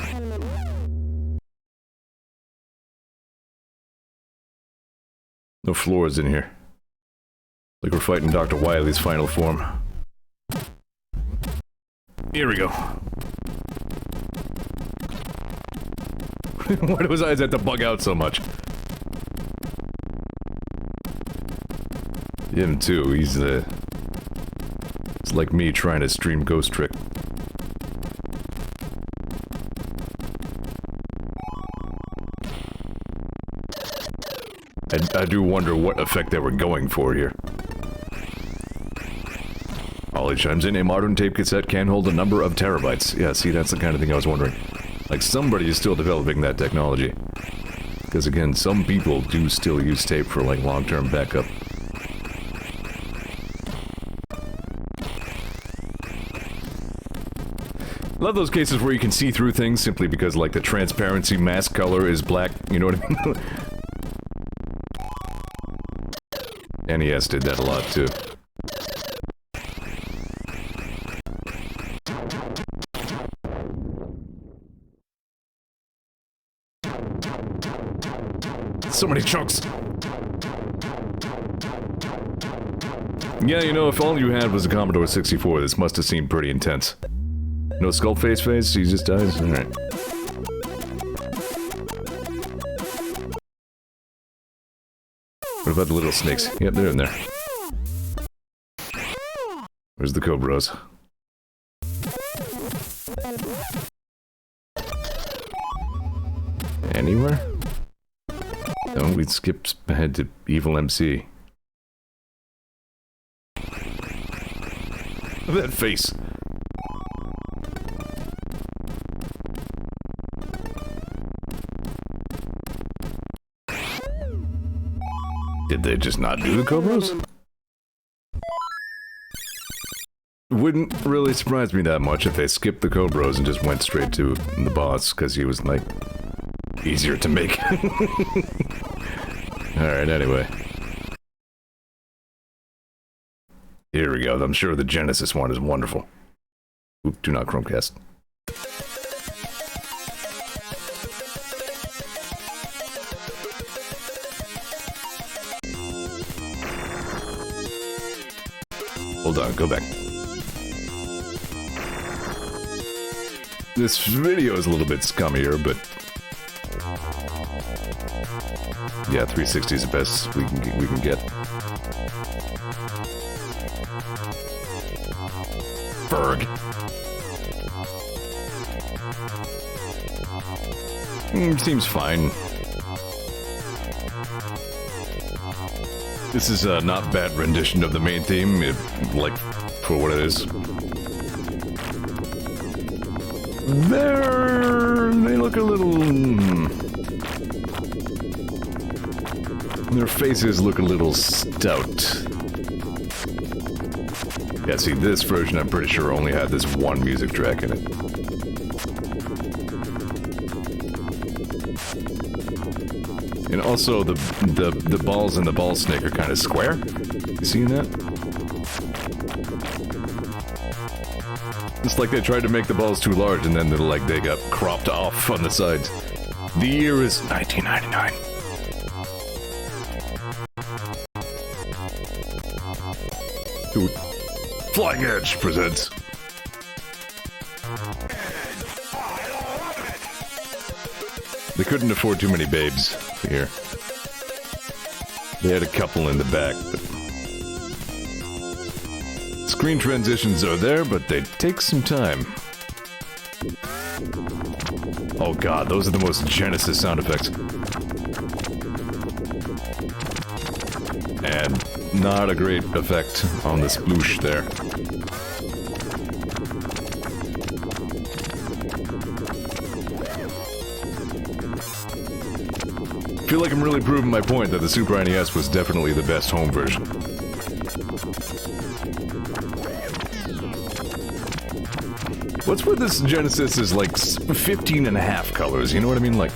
No floors in here. Like we're fighting Dr. Wily's final form. Here we go. Why do his eyes have to bug out so much? Him too, he's it's like me trying to stream Ghost Trick. I do wonder what effect they were going for here. Ollie chimes in, a modern tape cassette can hold a number of terabytes. Yeah, see, that's the kind of thing I was wondering. Like, somebody is still developing that technology. Because again, some people do still use tape for, like, long-term backup. Love those cases where you can see through things simply because, like, the transparency mask color is black, you know what I mean? NES did that a lot, too. So many chunks! Yeah, you know, if all you had was a Commodore 64, this must have seemed pretty intense. No Skullface phase? He just dies? Alright. What about the little snakes? Yep, they're in there. Where's the Cobras? Anywhere? Oh, we skipped ahead to Evil MC. Look at that face! Did they just not do the Cobras? Wouldn't really surprise me that much if they skipped the Cobras and just went straight to the boss, because he was, like, easier to make. Alright, anyway. Here we go. I'm sure the Genesis one is wonderful. Oop, do not Chromecast. Hold on, go back. This video is a little bit scummier, but Yeah, 360 is the best we can get. Berg. Seems fine. This is a not bad rendition of the main theme, like, for what it is. They look a little... Their faces look a little stout. Yeah, see, this version I'm pretty sure only had this one music track in it. And also, the balls in the ball snake are kind of square. You seen that? It's like they tried to make the balls too large, and then they got cropped off on the sides. The year is 1999. Dude, Flying Edge presents. They couldn't afford too many babes here. They had a couple in the back, but... Screen transitions are there, but they take some time. Oh god, those are the most Genesis sound effects. And not a great effect on the sploosh there. I feel like I'm really proving my point that the Super NES was definitely the best home version. What's with this Genesis is like 15 and a half colors, you know what I mean? Like,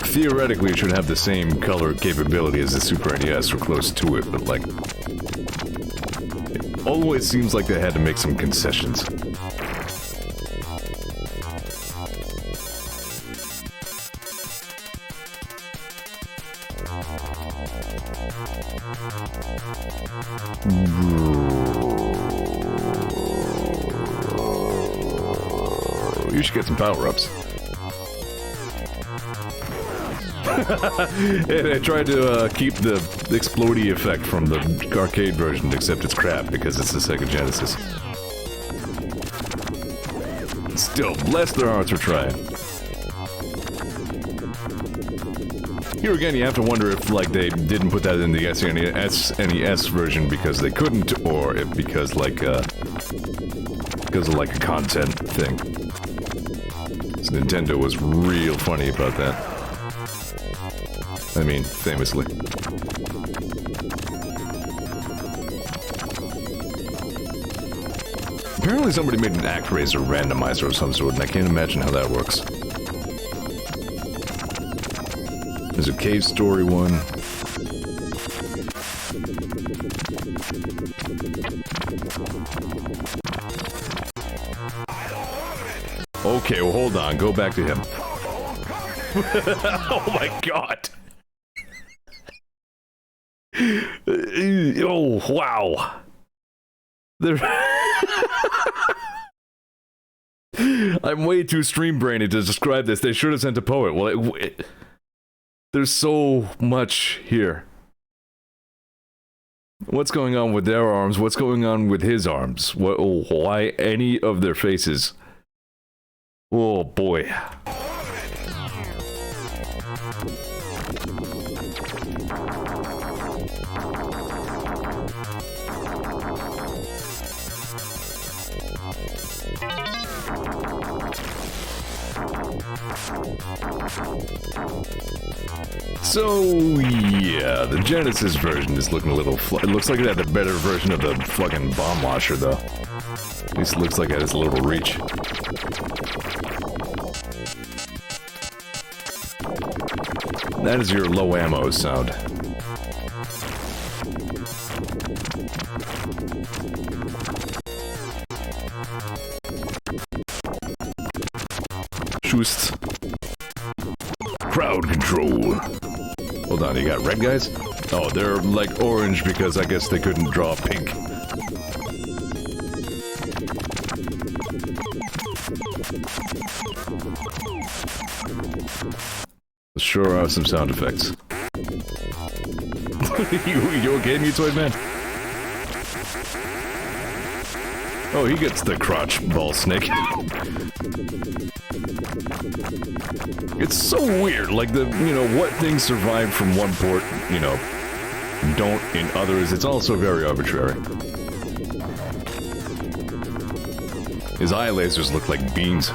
theoretically it should have the same color capability as the Super NES or close to it, but like, it always seems like they had to make some concessions. You should get some power-ups. And I tried to keep the explodey effect from the arcade version, except it's crap because it's the Sega Genesis. Still, bless their hearts for trying. Here again, you have to wonder if, like, they didn't put that in the SNES version because they couldn't, or if because of, like, a content thing. So Nintendo was real funny about that. I mean, famously. Apparently somebody made an ActRaiser randomizer of some sort, and I can't imagine how that works. There's a Cave Story one. Okay, well hold on, go back to him. Oh my god! Oh, wow. I'm way too stream-brainy to describe this. They should have sent a poet. Well, there's so much here. What's going on with their arms? What's going on with his arms? Why any of their faces? Oh boy. So, yeah, the Genesis version is looking a little... It looks like it had the better version of the fucking bomb washer, though. At least it looks like it has a little reach. That is your low ammo sound. Schust. Crowd control. Hold on, you got red guys? Oh, they're like orange because I guess they couldn't draw pink. sure are some sound effects. you okay, Mutoid Man? Oh, he gets the crotch ball snake. It's so weird, like what things survive from one port, don't in others. It's also very arbitrary. His eye lasers look like beans.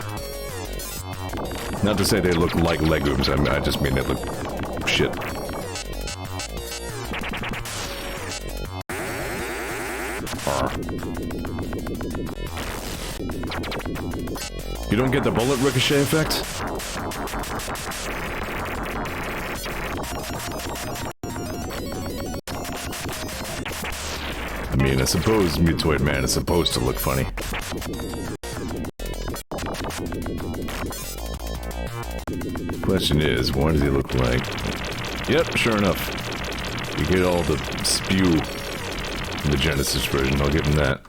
Not to say they look like legumes, I just mean they look shit. You don't get the bullet ricochet effect? I mean, I suppose Mutoid Man is supposed to look funny. Question is, what does he look like? Yep, sure enough. You get all the spew in the Genesis version, I'll give him that.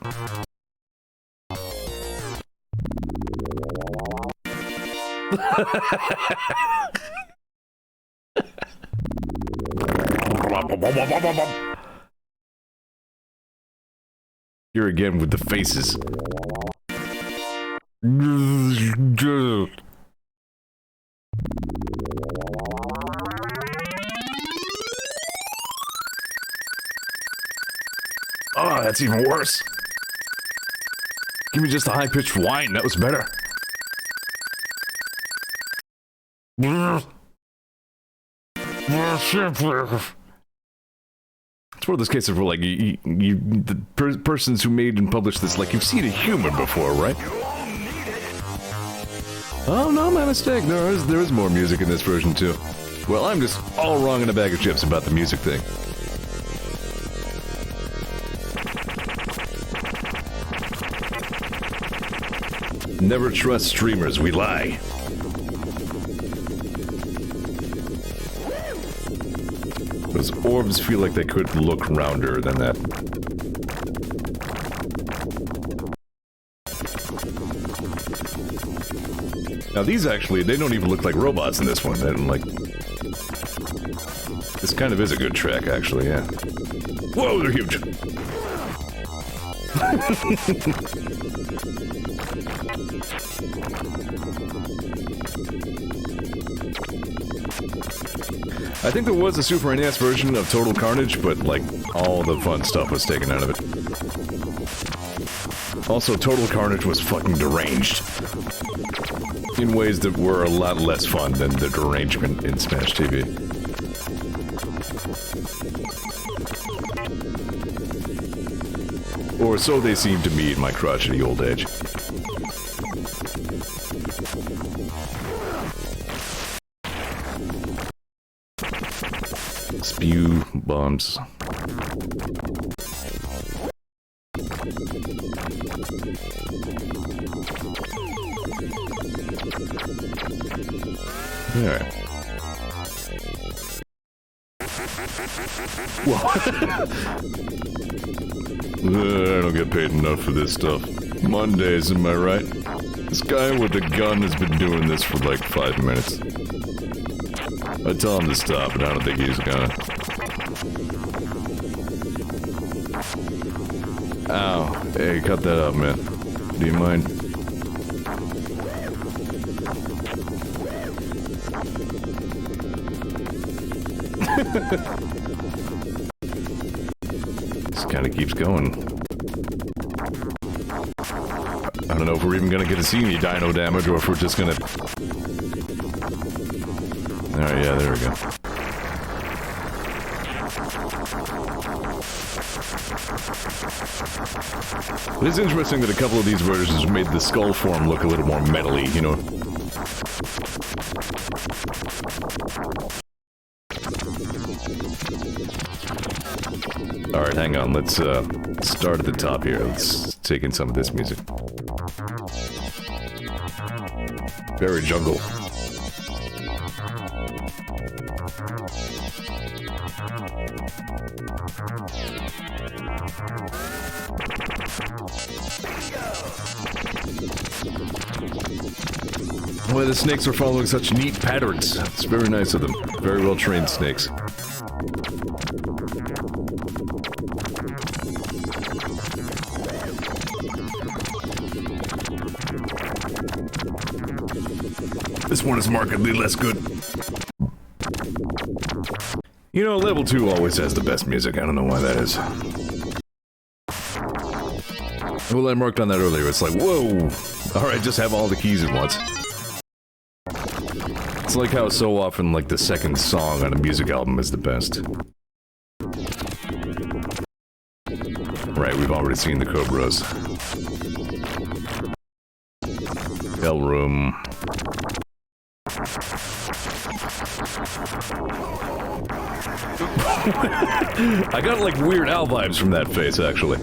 Here again with the faces. Oh, that's even worse. Give me just a high-pitched whine, that was better. It's one of those cases where, like, the persons who made and published this, like, you've seen a human before, right? Oh, no, my mistake. There is more music in this version, too. Well, I'm just all wrong in a bag of chips about the music thing. Never trust streamers, we lie. Those orbs feel like they could look rounder than that. Now these actually, they don't even look like robots in this one. They don't like... This kind of is a good track, actually, yeah. Whoa, they're huge! I think there was a Super NES version of Total Carnage, but, like, all the fun stuff was taken out of it. Also, Total Carnage was fucking deranged. In ways that were a lot less fun than the derangement in Smash TV. Or so they seemed to me in my crotchety old age. Spew bombs. Alright. I don't get paid enough for this stuff. Mondays, am I right? This guy with the gun has been doing this for like 5 minutes. I tell him to stop, and I don't think he's gonna. Ow. Hey, cut that up, man. Do you mind? This kind of keeps going. I don't know if we're even gonna get to see any dino damage, or if we're just gonna... Alright, yeah, there we go. It is interesting that a couple of these versions made the skull form look a little more metally, you know? Alright, hang on, let's start at the top here. Let's take in some of this music. Very jungle. Why the snakes are following such neat patterns. It's very nice of them. Very well trained snakes. This one is markedly less good. You know, level 2 always has the best music. I don't know why that is. Well, I marked on that earlier. It's like, whoa! Alright, just have all the keys at once. It's like how so often, like, the second song on a music album is the best. Right, we've already seen the Cobras. Hell Room. I got, like, Weird Al vibes from that face, actually.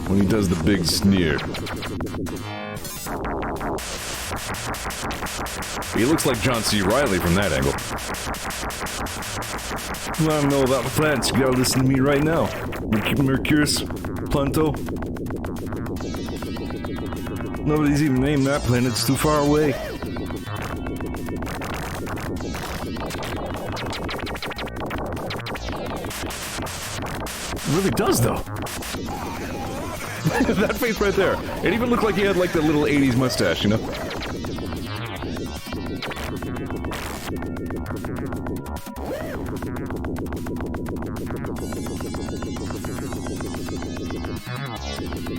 When he does the big sneer. He looks like John C. Reilly from that angle. You wanna know about the plants? You gotta listen to me right now. Mercurius, Planto. Nobody's even named that planet, it's too far away. It really does, though. That face right there. It even looked like he had, like, the little 80s mustache, you know?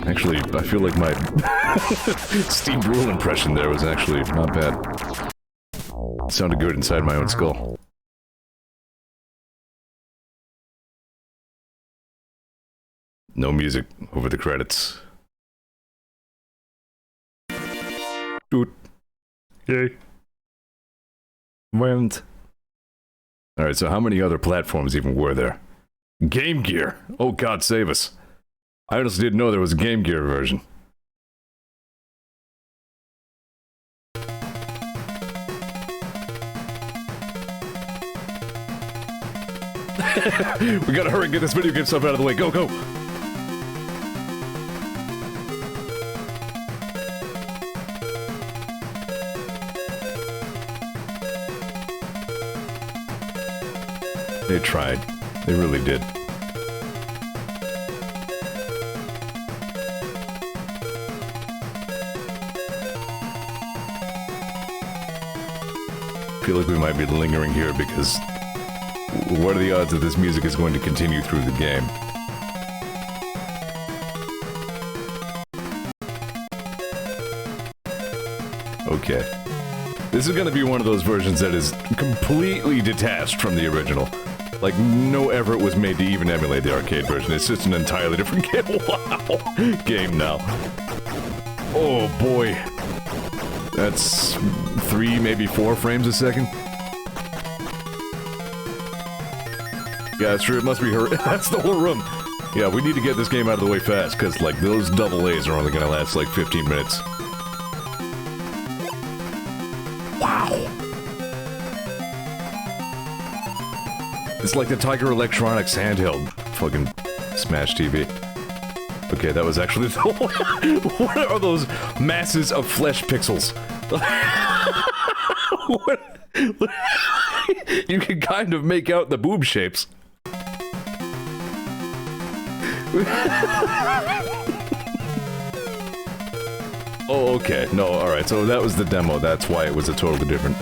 Actually, I feel like my Steve Brule impression there was actually not bad. It sounded good inside my own skull. No music over the credits. Dude. Yay. Violent. Alright, so how many other platforms even were there? Game Gear! Oh, God save us. I honestly didn't know there was a Game Gear version. We gotta hurry and get this video game stuff out of the way. Go, go! They tried. They really did. I feel like we might be lingering here because what are the odds that this music is going to continue through the game? Okay. This is going to be one of those versions that is completely detached from the original. Like, no effort was made to even emulate the arcade version. It's just an entirely different game. Wow! Game now. Oh, boy. That's 3, maybe 4 frames a second. Yeah, it's true. It must be her. That's the whole room. Yeah, we need to get this game out of the way fast, because, like, those double A's are only gonna last, like, 15 minutes. Wow! It's like the Tiger Electronics handheld fucking Smash TV. Okay, that was actually the what are those masses of flesh pixels? What? You can kind of make out the boob shapes. Oh, okay. No, alright, so that was the demo. That's why it was a totally different...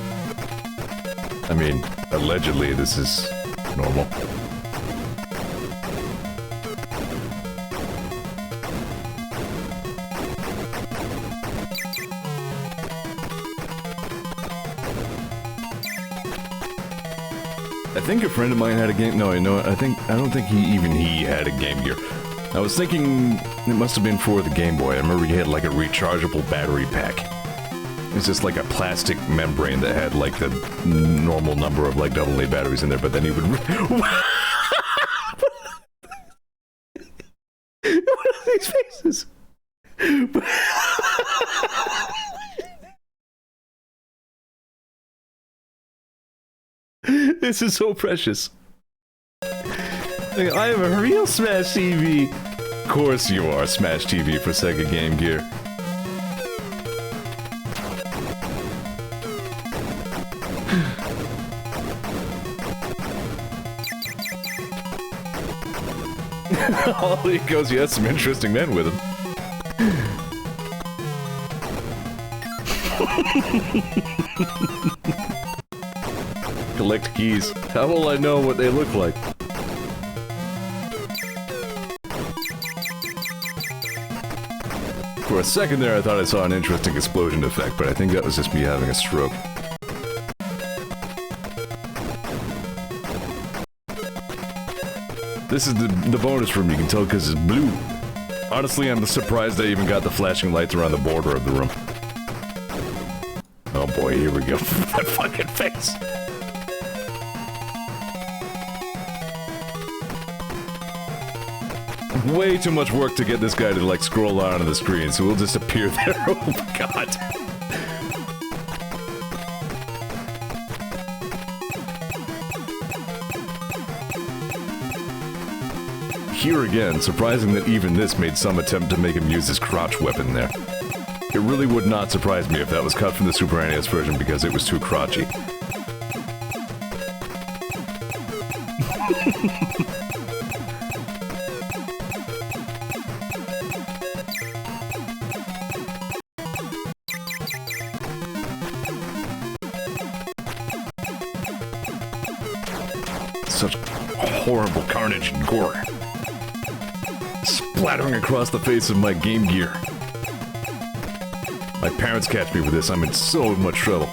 I mean, allegedly this is normal. I think a friend of mine had a game... No, I don't think he had a Game Gear. I was thinking it must have been for the Game Boy. I remember he had like a rechargeable battery pack. It's just like a plastic membrane that had like the normal number of like AA batteries in there, but then he would... What are these faces? This is so precious. Like, I am a real Smash TV. Of course you are, Smash TV for Sega Game Gear. Oh, he goes, he has some interesting men with him. Collect keys. How will I know what they look like? For a second there, I thought I saw an interesting explosion effect, but I think that was just me having a stroke. This is the bonus room, you can tell because it's blue. Honestly, I'm surprised I even got the flashing lights around the border of the room. Oh boy, here we go. That fucking face! Way too much work to get this guy to, like, scroll out on the screen, so we'll just appear there. Oh my god. Here again, surprising that even this made some attempt to make him use his crotch weapon there. It really would not surprise me if that was cut from the Super NES version because it was too crotchy. Such horrible carnage and gore. Splattering across the face of my Game Gear. My parents catch me with this, I'm in so much trouble.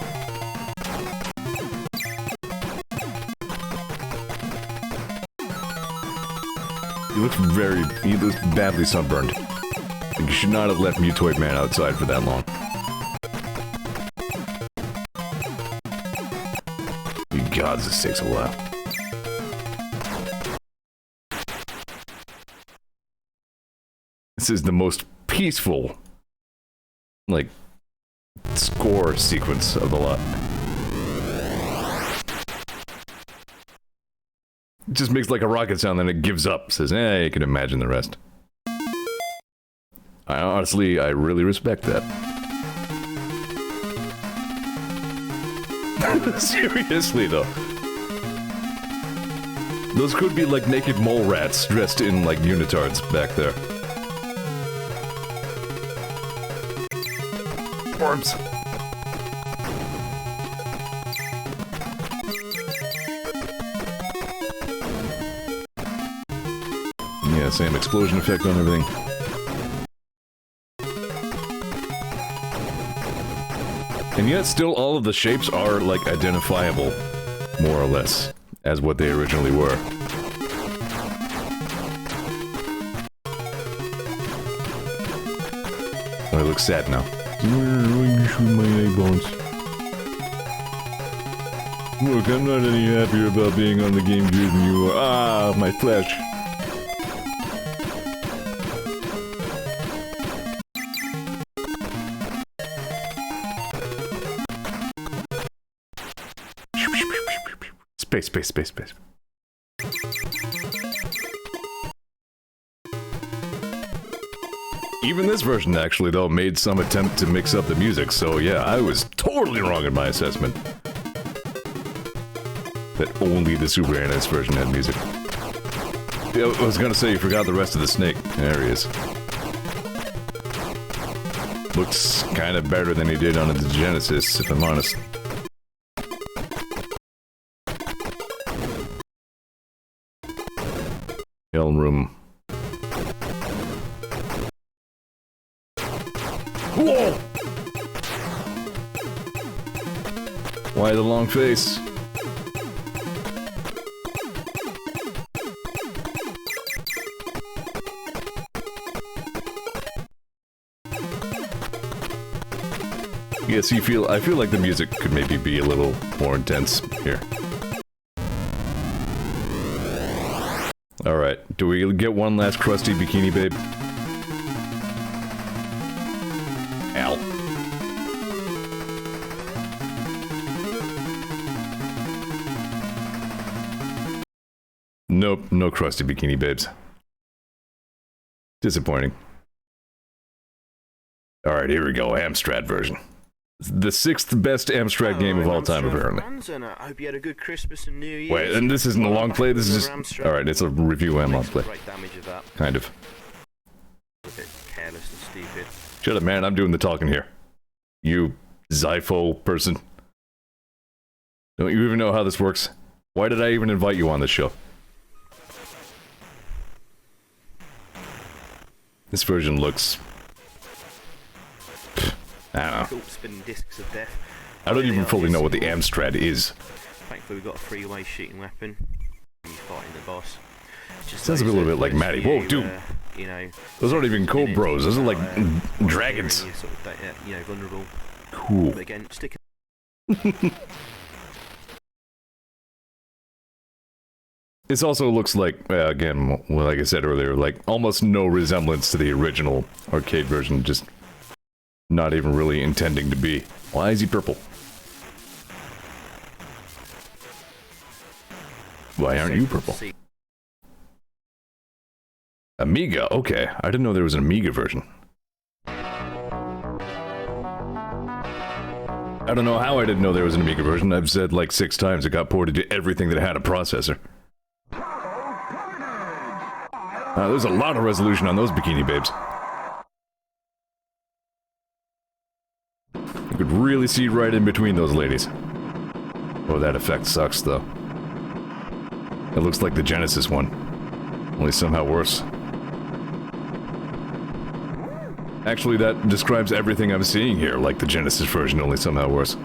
He looks badly sunburned. You should not have left Mutoid Man outside for that long. You gods, this takes a while. This is the most peaceful, like, score sequence of the lot. It just makes like a rocket sound, then it gives up. Says, eh, you can imagine the rest. Honestly, I really respect that. Seriously, though. Those could be like naked mole rats dressed in like unitards back there. Orbs. Yeah, same explosion effect on everything. And yet still all of the shapes are like identifiable, more or less, as what they originally were. Oh, it looks sad now. My eye bones. Look, I'm not any happier about being on the Game Gear than you are. Ah, my flesh. Space. Even this version, actually, though, made some attempt to mix up the music, so yeah, I was totally wrong in my assessment. That only the Super NES version had music. Yeah, I was gonna say, you forgot the rest of the snake. There he is. Looks kind of better than he did on the Genesis, if I'm honest. Helm room. Whoa! Why the long face? Yes, I feel like the music could maybe be a little more intense here. Alright, do we get one last crusty bikini babe? Ow. Nope, no crusty bikini babes. Disappointing. Alright, here we go, Amstrad version. The 6th best Amstrad game of all time, apparently. I hope you had a good Christmas and New Year. Wait, and this isn't a long play, this is just... Alright, it's a review and long play. Kind of. A bit careless and stupid. Shut up, man, I'm doing the talking here. You, Zypho person. Don't you even know how this works? Why did I even invite you on this show? This version looks... I don't know. Spinning discs of death. I don't even fully know what the Amstrad is. Thankfully, we've got a three-way shooting weapon. He's fighting the boss. Just sounds a little bit like Maddie. Whoa, dude. You know, those aren't even cobras. Those are like dragons. You're sort of, you know, vulnerable. Cool. But again, stick. This also looks like, again, well, like I said earlier, like almost no resemblance to the original arcade version. Just not even really intending to be. Why is he purple? Why aren't you purple? Amiga, okay. I didn't know there was an Amiga version. I don't know how I didn't know there was an Amiga version. I've said like 6 times it got ported to everything that had a processor. There's a lot of resolution on those bikini babes. You could really see right in between those ladies. Oh, that effect sucks, though. It looks like the Genesis one, only somehow worse. Actually, that describes everything I'm seeing here, like the Genesis version, only somehow worse.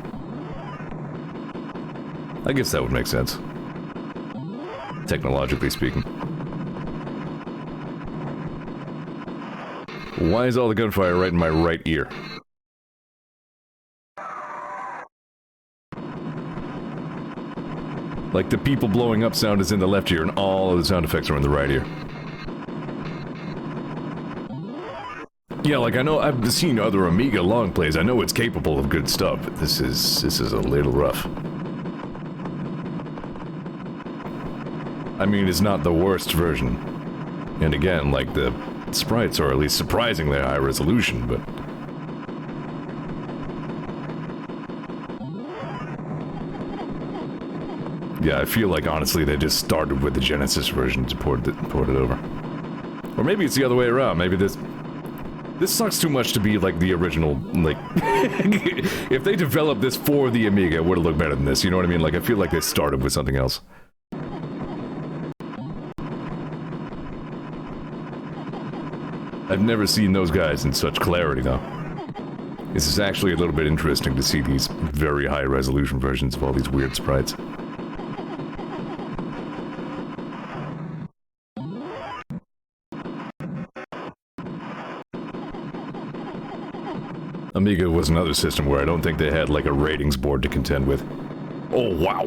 I guess that would make sense. Technologically speaking. Why is all the gunfire right in my right ear? Like the people blowing up sound is in the left ear and all of the sound effects are in the right ear. Yeah, like I know I've seen other Amiga long plays. I know it's capable of good stuff, but this is a little rough. I mean, it's not the worst version. And again, like the sprites are at least surprisingly high resolution, but yeah, I feel like honestly they just started with the Genesis version to port it over. Or maybe it's the other way around. Maybe this sucks too much to be like the original, like if they developed this for the Amiga, it would have looked better than this, you know what I mean? Like I feel like they started with something else. I've never seen those guys in such clarity, though. This is actually a little bit interesting to see these very high resolution versions of all these weird sprites. Amiga was another system where I don't think they had like a ratings board to contend with. Oh, wow!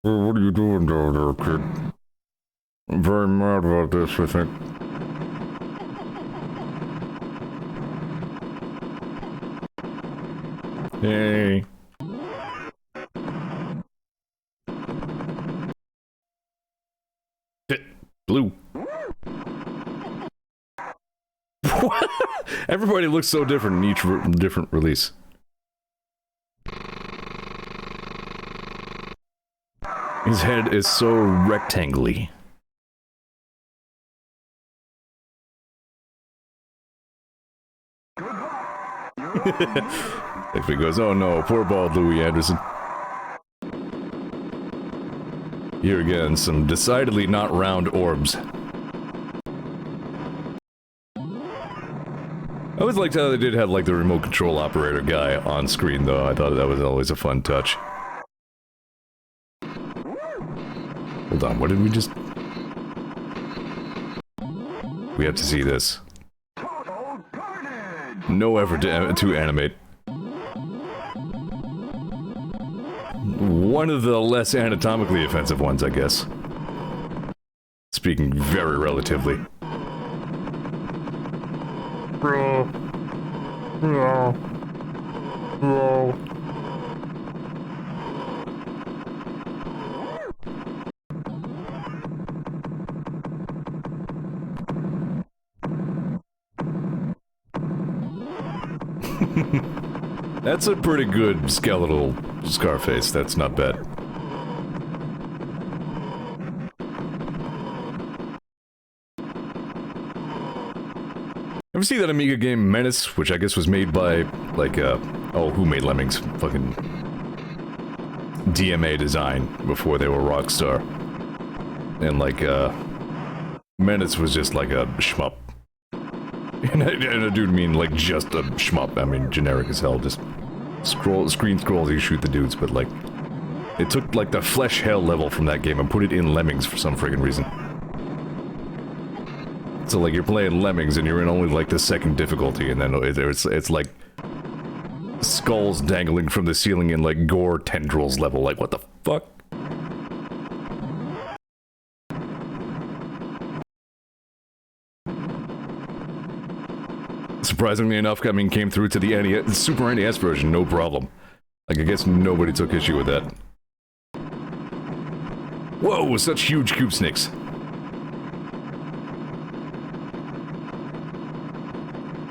What are you doing down there, kid? I'm very mad about this, I think. Hey. Blue. Everybody looks so different in each different release. His head is so rectangular. If he goes, oh no, poor bald Louis Anderson. Here again, some decidedly not round orbs. I always liked how they did have like the remote control operator guy on screen though. I thought that was always a fun touch. Hold on, what did we just... We have to see this. No effort to animate. One of the less anatomically offensive ones, I guess. Speaking very relatively. Bro. No. No. That's a pretty good skeletal Scarface. That's not bad. Ever see that Amiga game Menace, which I guess was made by, like, oh, who made Lemmings? Fucking DMA Design before they were Rockstar. And, like, Menace was just like a shmup. And I do mean, like, just a shmup. I mean, generic as hell, just screen scrolls, you shoot the dudes, but, like, it took, like, the flesh hell level from that game and put it in Lemmings for some friggin' reason. So, like, you're playing Lemmings and you're in only, like, the second difficulty, and then it's like skulls dangling from the ceiling in, like, gore tendrils level. Like, what the fuck? Surprisingly enough, I mean, came through to the NES, Super NES version, no problem. Like, I guess nobody took issue with that. Whoa, such huge cube snakes.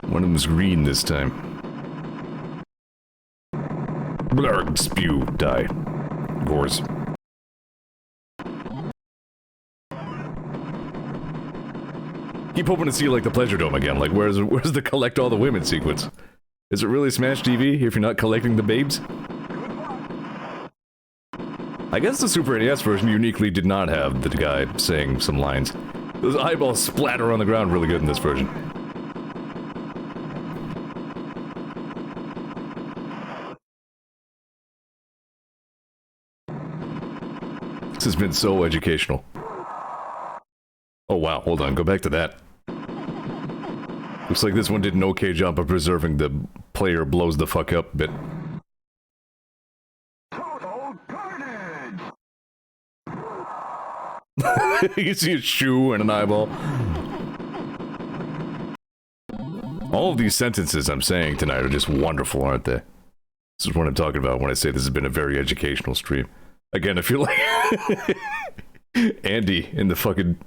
One of them was green this time. Blurg, spew, die. Gores. Keep hoping to see, like, the Pleasure Dome again. Like, where's the collect all the women sequence? Is it really Smash TV if you're not collecting the babes? I guess the Super NES version uniquely did not have the guy saying some lines. Those eyeballs splatter on the ground really good in this version. This has been so educational. Oh wow, hold on, go back to that. Looks like this one did an okay job of preserving the player blows the fuck up bit. Total carnage! You see a shoe and an eyeball. All of these sentences I'm saying tonight are just wonderful, aren't they? This is what I'm talking about when I say this has been a very educational stream. Again, I feel like Andy in the fucking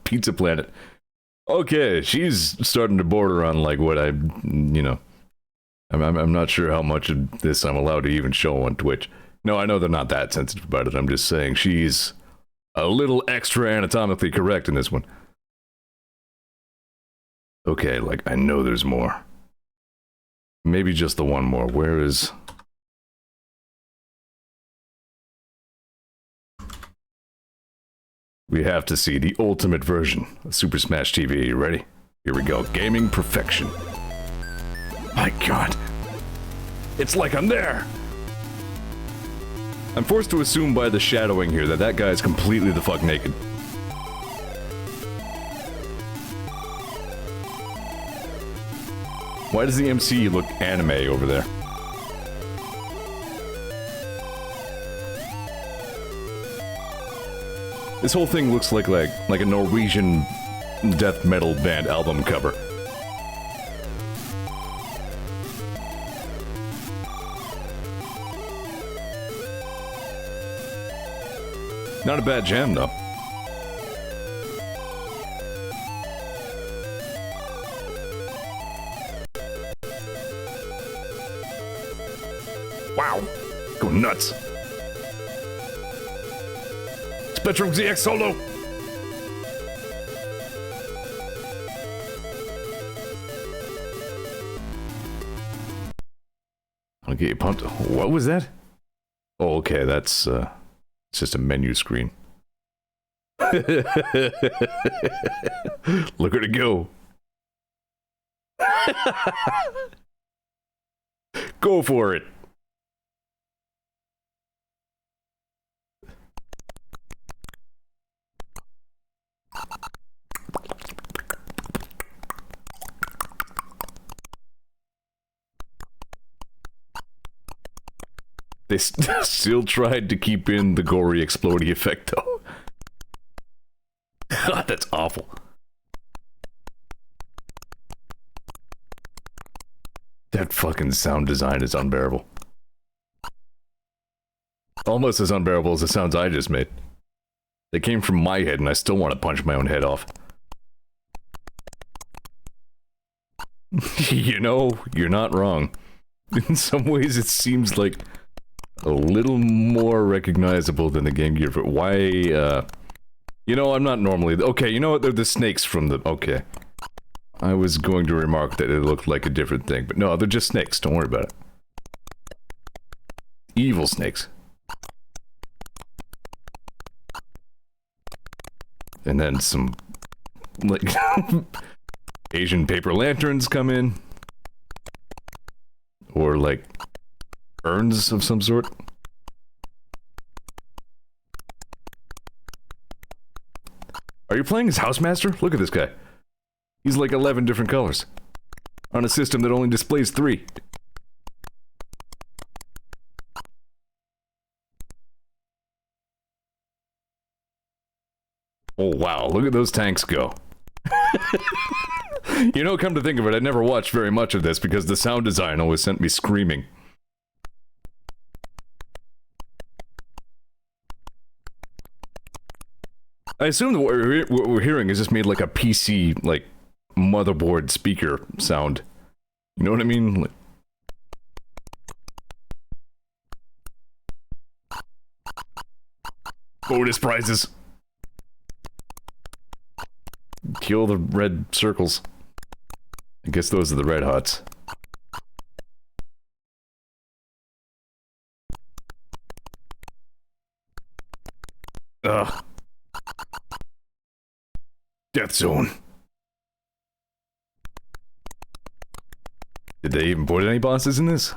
Pizza Planet. Okay, she's starting to border on, like, what I, you know... I'm not sure how much of this I'm allowed to even show on Twitch. No, I know they're not that sensitive about it. I'm just saying she's a little extra anatomically correct in this one. Okay, like, I know there's more. Maybe just the one more. Where is... We have to see the ultimate version of Super Smash TV. You ready? Here we go. Gaming perfection. My god. It's like I'm there! I'm forced to assume by the shadowing here that that guy is completely the fuck naked. Why does the MC look anime over there? This whole thing looks like a Norwegian death metal band album cover. Not a bad jam, though. Wow. Go nuts. Spectrum ZX Solo! I'll get you pumped. What was that? Oh, okay, that's, it's just a menu screen. Look at it go. Go for it. They still tried to keep in the gory explodey effect, though. God, that's awful. That fucking sound design is unbearable. Almost as unbearable as the sounds I just made. They came from my head and I still want to punch my own head off. You know, you're not wrong. In some ways, it seems like a little more recognizable than the Game Gear. But why, you know, I'm not normally... Okay, you know what? They're the snakes from the... Okay. I was going to remark that it looked like a different thing, but no, they're just snakes. Don't worry about it. Evil snakes. And then some, like, Asian paper lanterns come in. Or, like, urns of some sort. Are you playing as Housemaster? Look at this guy. He's like 11 different colors. On a system that only displays 3. Oh wow, look at those tanks go. You know, come to think of it, I never watched very much of this because the sound design always sent me screaming. I assume that what we're hearing is just made like a PC, like, motherboard speaker sound. You know what I mean? Like... Bonus prizes. Kill the red circles. I guess those are the red hots. Ugh. Death Zone. Did they even put any bosses in this?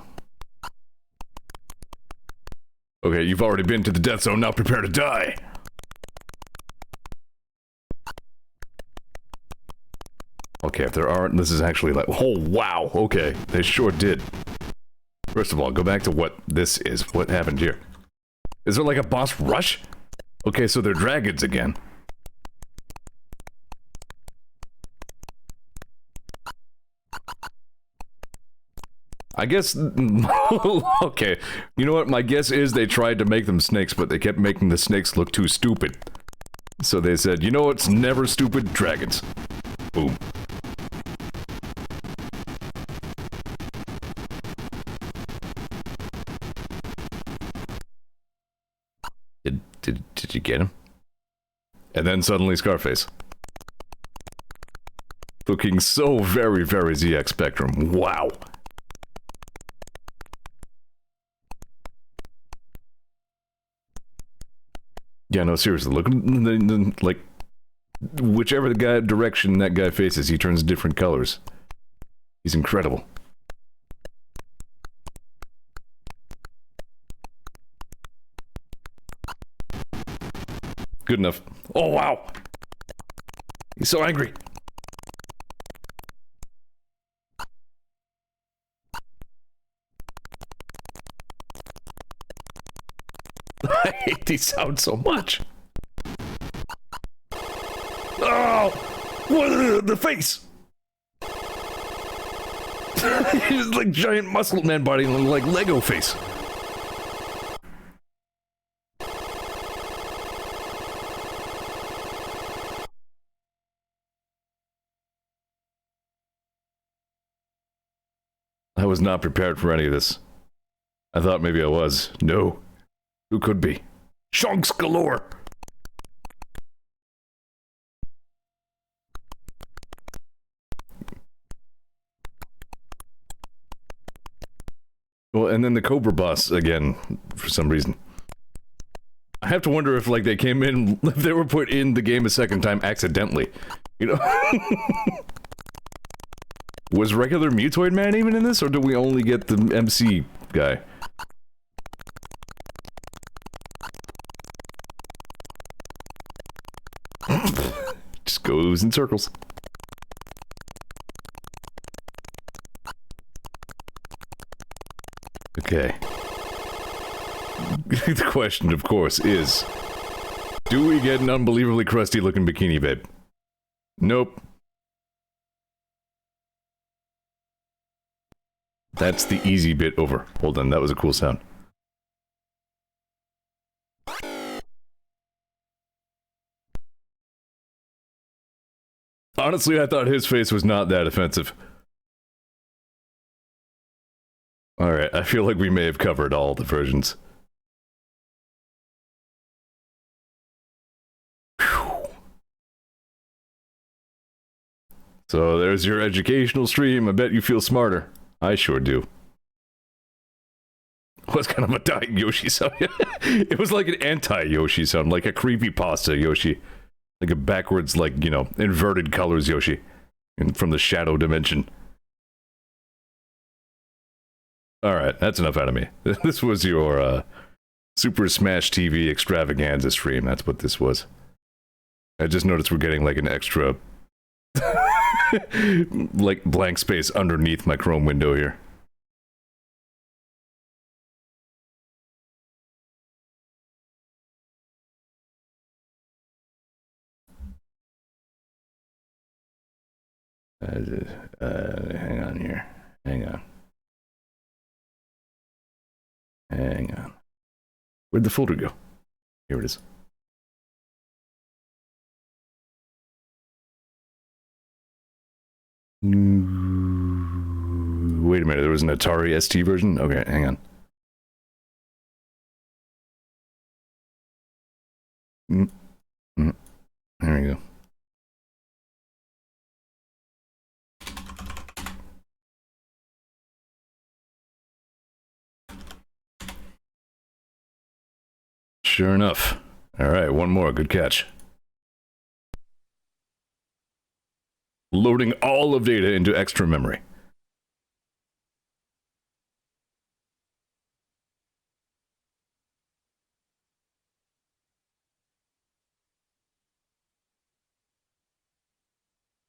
Okay, you've already been to the Death Zone, now prepare to die! Okay, if there aren't, this is actually like... Oh, wow! Okay, they sure did. First of all, go back to what this is. What happened here? Is there like a boss rush? Okay, so they're dragons again. I guess... Okay, you know what? My guess is they tried to make them snakes, but they kept making the snakes look too stupid. So they said, you know what's never stupid? Dragons. Boom. Did you get him? And then suddenly Scarface. Looking so very, very ZX Spectrum. Wow. Yeah, no, seriously, look, like, whichever the guy direction that guy faces, he turns different colors. He's incredible. Good enough. Oh, wow! He's so angry. I hate these sounds so much. Oh! What the face? He's like giant muscle man body, like Lego face. I was not prepared for any of this. I thought maybe I was. No. Who could be? Chunks galore! Well, and then the Cobra boss again, for some reason. I have to wonder if, like, they came in, if they were put in the game a second time accidentally. You know? Was regular Mutoid Man even in this, or do we only get the MC guy? Just goes in circles. Okay. The question, of course, is... do we get an unbelievably crusty looking bikini babe? Nope. That's the easy bit over. Hold on, that was a cool sound. Honestly, I thought his face was not that offensive. Alright, I feel like we may have covered all the versions. Whew. So there's your educational stream. I bet you feel smarter. I sure do. Was kind of a dying Yoshi sound. It was like an anti-Yoshi sound, like a creepypasta Yoshi. Like a backwards, like, you know, inverted colors Yoshi. And from the shadow dimension. Alright, that's enough out of me. This was your, Super Smash TV extravaganza stream. That's what this was. I just noticed we're getting, like, an extra... like, blank space underneath my Chrome window here. Hang on here. Hang on. Hang on. Where'd the folder go? Here it is. Wait a minute, there was an Atari ST version? Okay, hang on. There we go. Sure enough. Alright, one more. Good catch. Loading all of data into extra memory.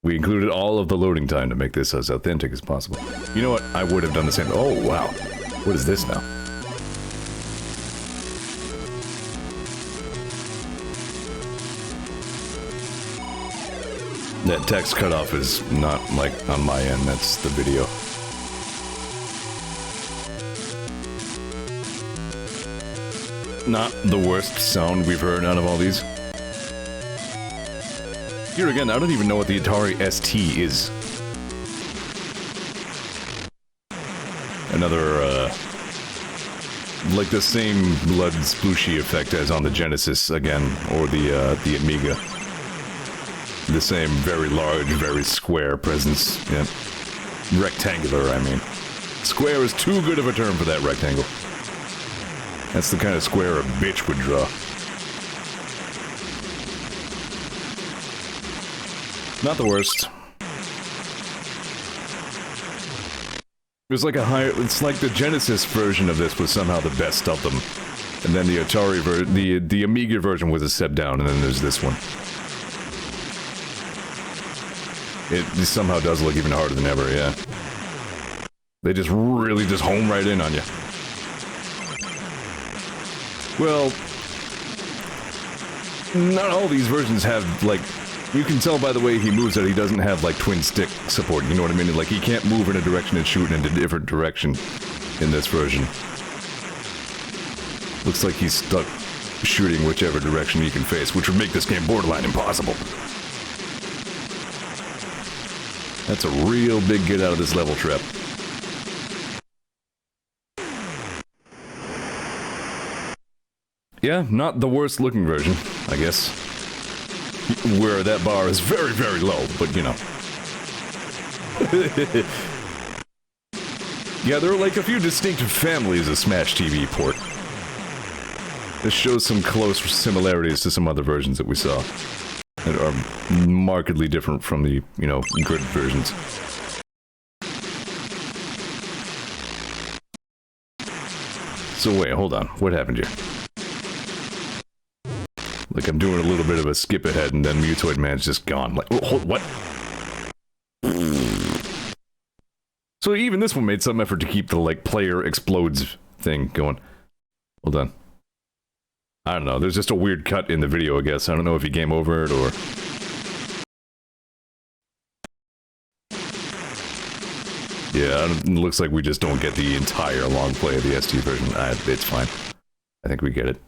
We included all of the loading time to make this as authentic as possible. You know what? I would have done the same. Oh, wow. What is this now? That text cutoff is not, like, on my end, that's the video. Not the worst sound we've heard out of all these. Here again, I don't even know what the Atari ST is. Another, like the same blood splooshy effect as on the Genesis again, or the Amiga. The same very large, very square presence. Yeah. Rectangular, I mean. Square is too good of a term for that rectangle. That's the kind of square a bitch would draw. Not the worst. There's like a higher... It's like the Genesis version of this was somehow the best of them. And then the Atari version... The Amiga version was a step down, and then there's this one. It somehow does look even harder than ever, yeah. They just really just home right in on you. Well... Not all these versions have, like... You can tell by the way he moves that he doesn't have, like, twin stick support, you know what I mean? Like, he can't move in a direction and shoot in a different direction in this version. Looks like he's stuck shooting whichever direction he can face, which would make this game borderline impossible. That's a real big get out of this level trap. Yeah, not the worst looking version, I guess. Where that bar is very, very low, but you know. Yeah, there are like a few distinct families of Smash TV port. This shows some close similarities to some other versions that we saw. That are markedly different from the, you know, good versions. So wait, hold on. What happened here? Like I'm doing a little bit of a skip ahead and then Mutoid Man's just gone. Like, oh, hold, what? So even this one made some effort to keep the, like, player explodes thing going. Hold on. I don't know, there's just a weird cut in the video, I guess. I don't know if he game over it, or... Yeah, it looks like we just don't get the entire long play of the ST version. It's fine. I think we get it.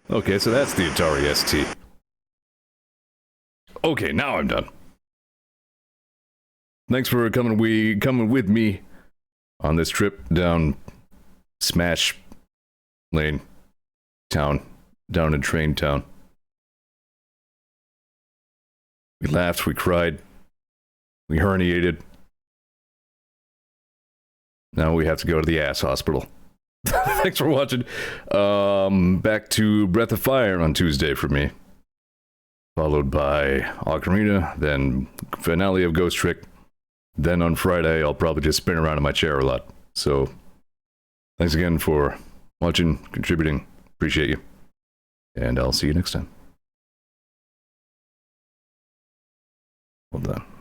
Okay, so that's the Atari ST. Okay, now I'm done. Thanks for coming with me on this trip down Smash Lane Town, down in Train Town. We laughed, we cried, we herniated. Now we have to go to the ass hospital. Thanks for watching. Back to Breath of Fire on Tuesday for me. Followed by Ocarina, then finale of Ghost Trick. Then on Friday, I'll probably just spin around in my chair a lot. So, thanks again for watching, contributing. Appreciate you. And I'll see you next time. Hold on.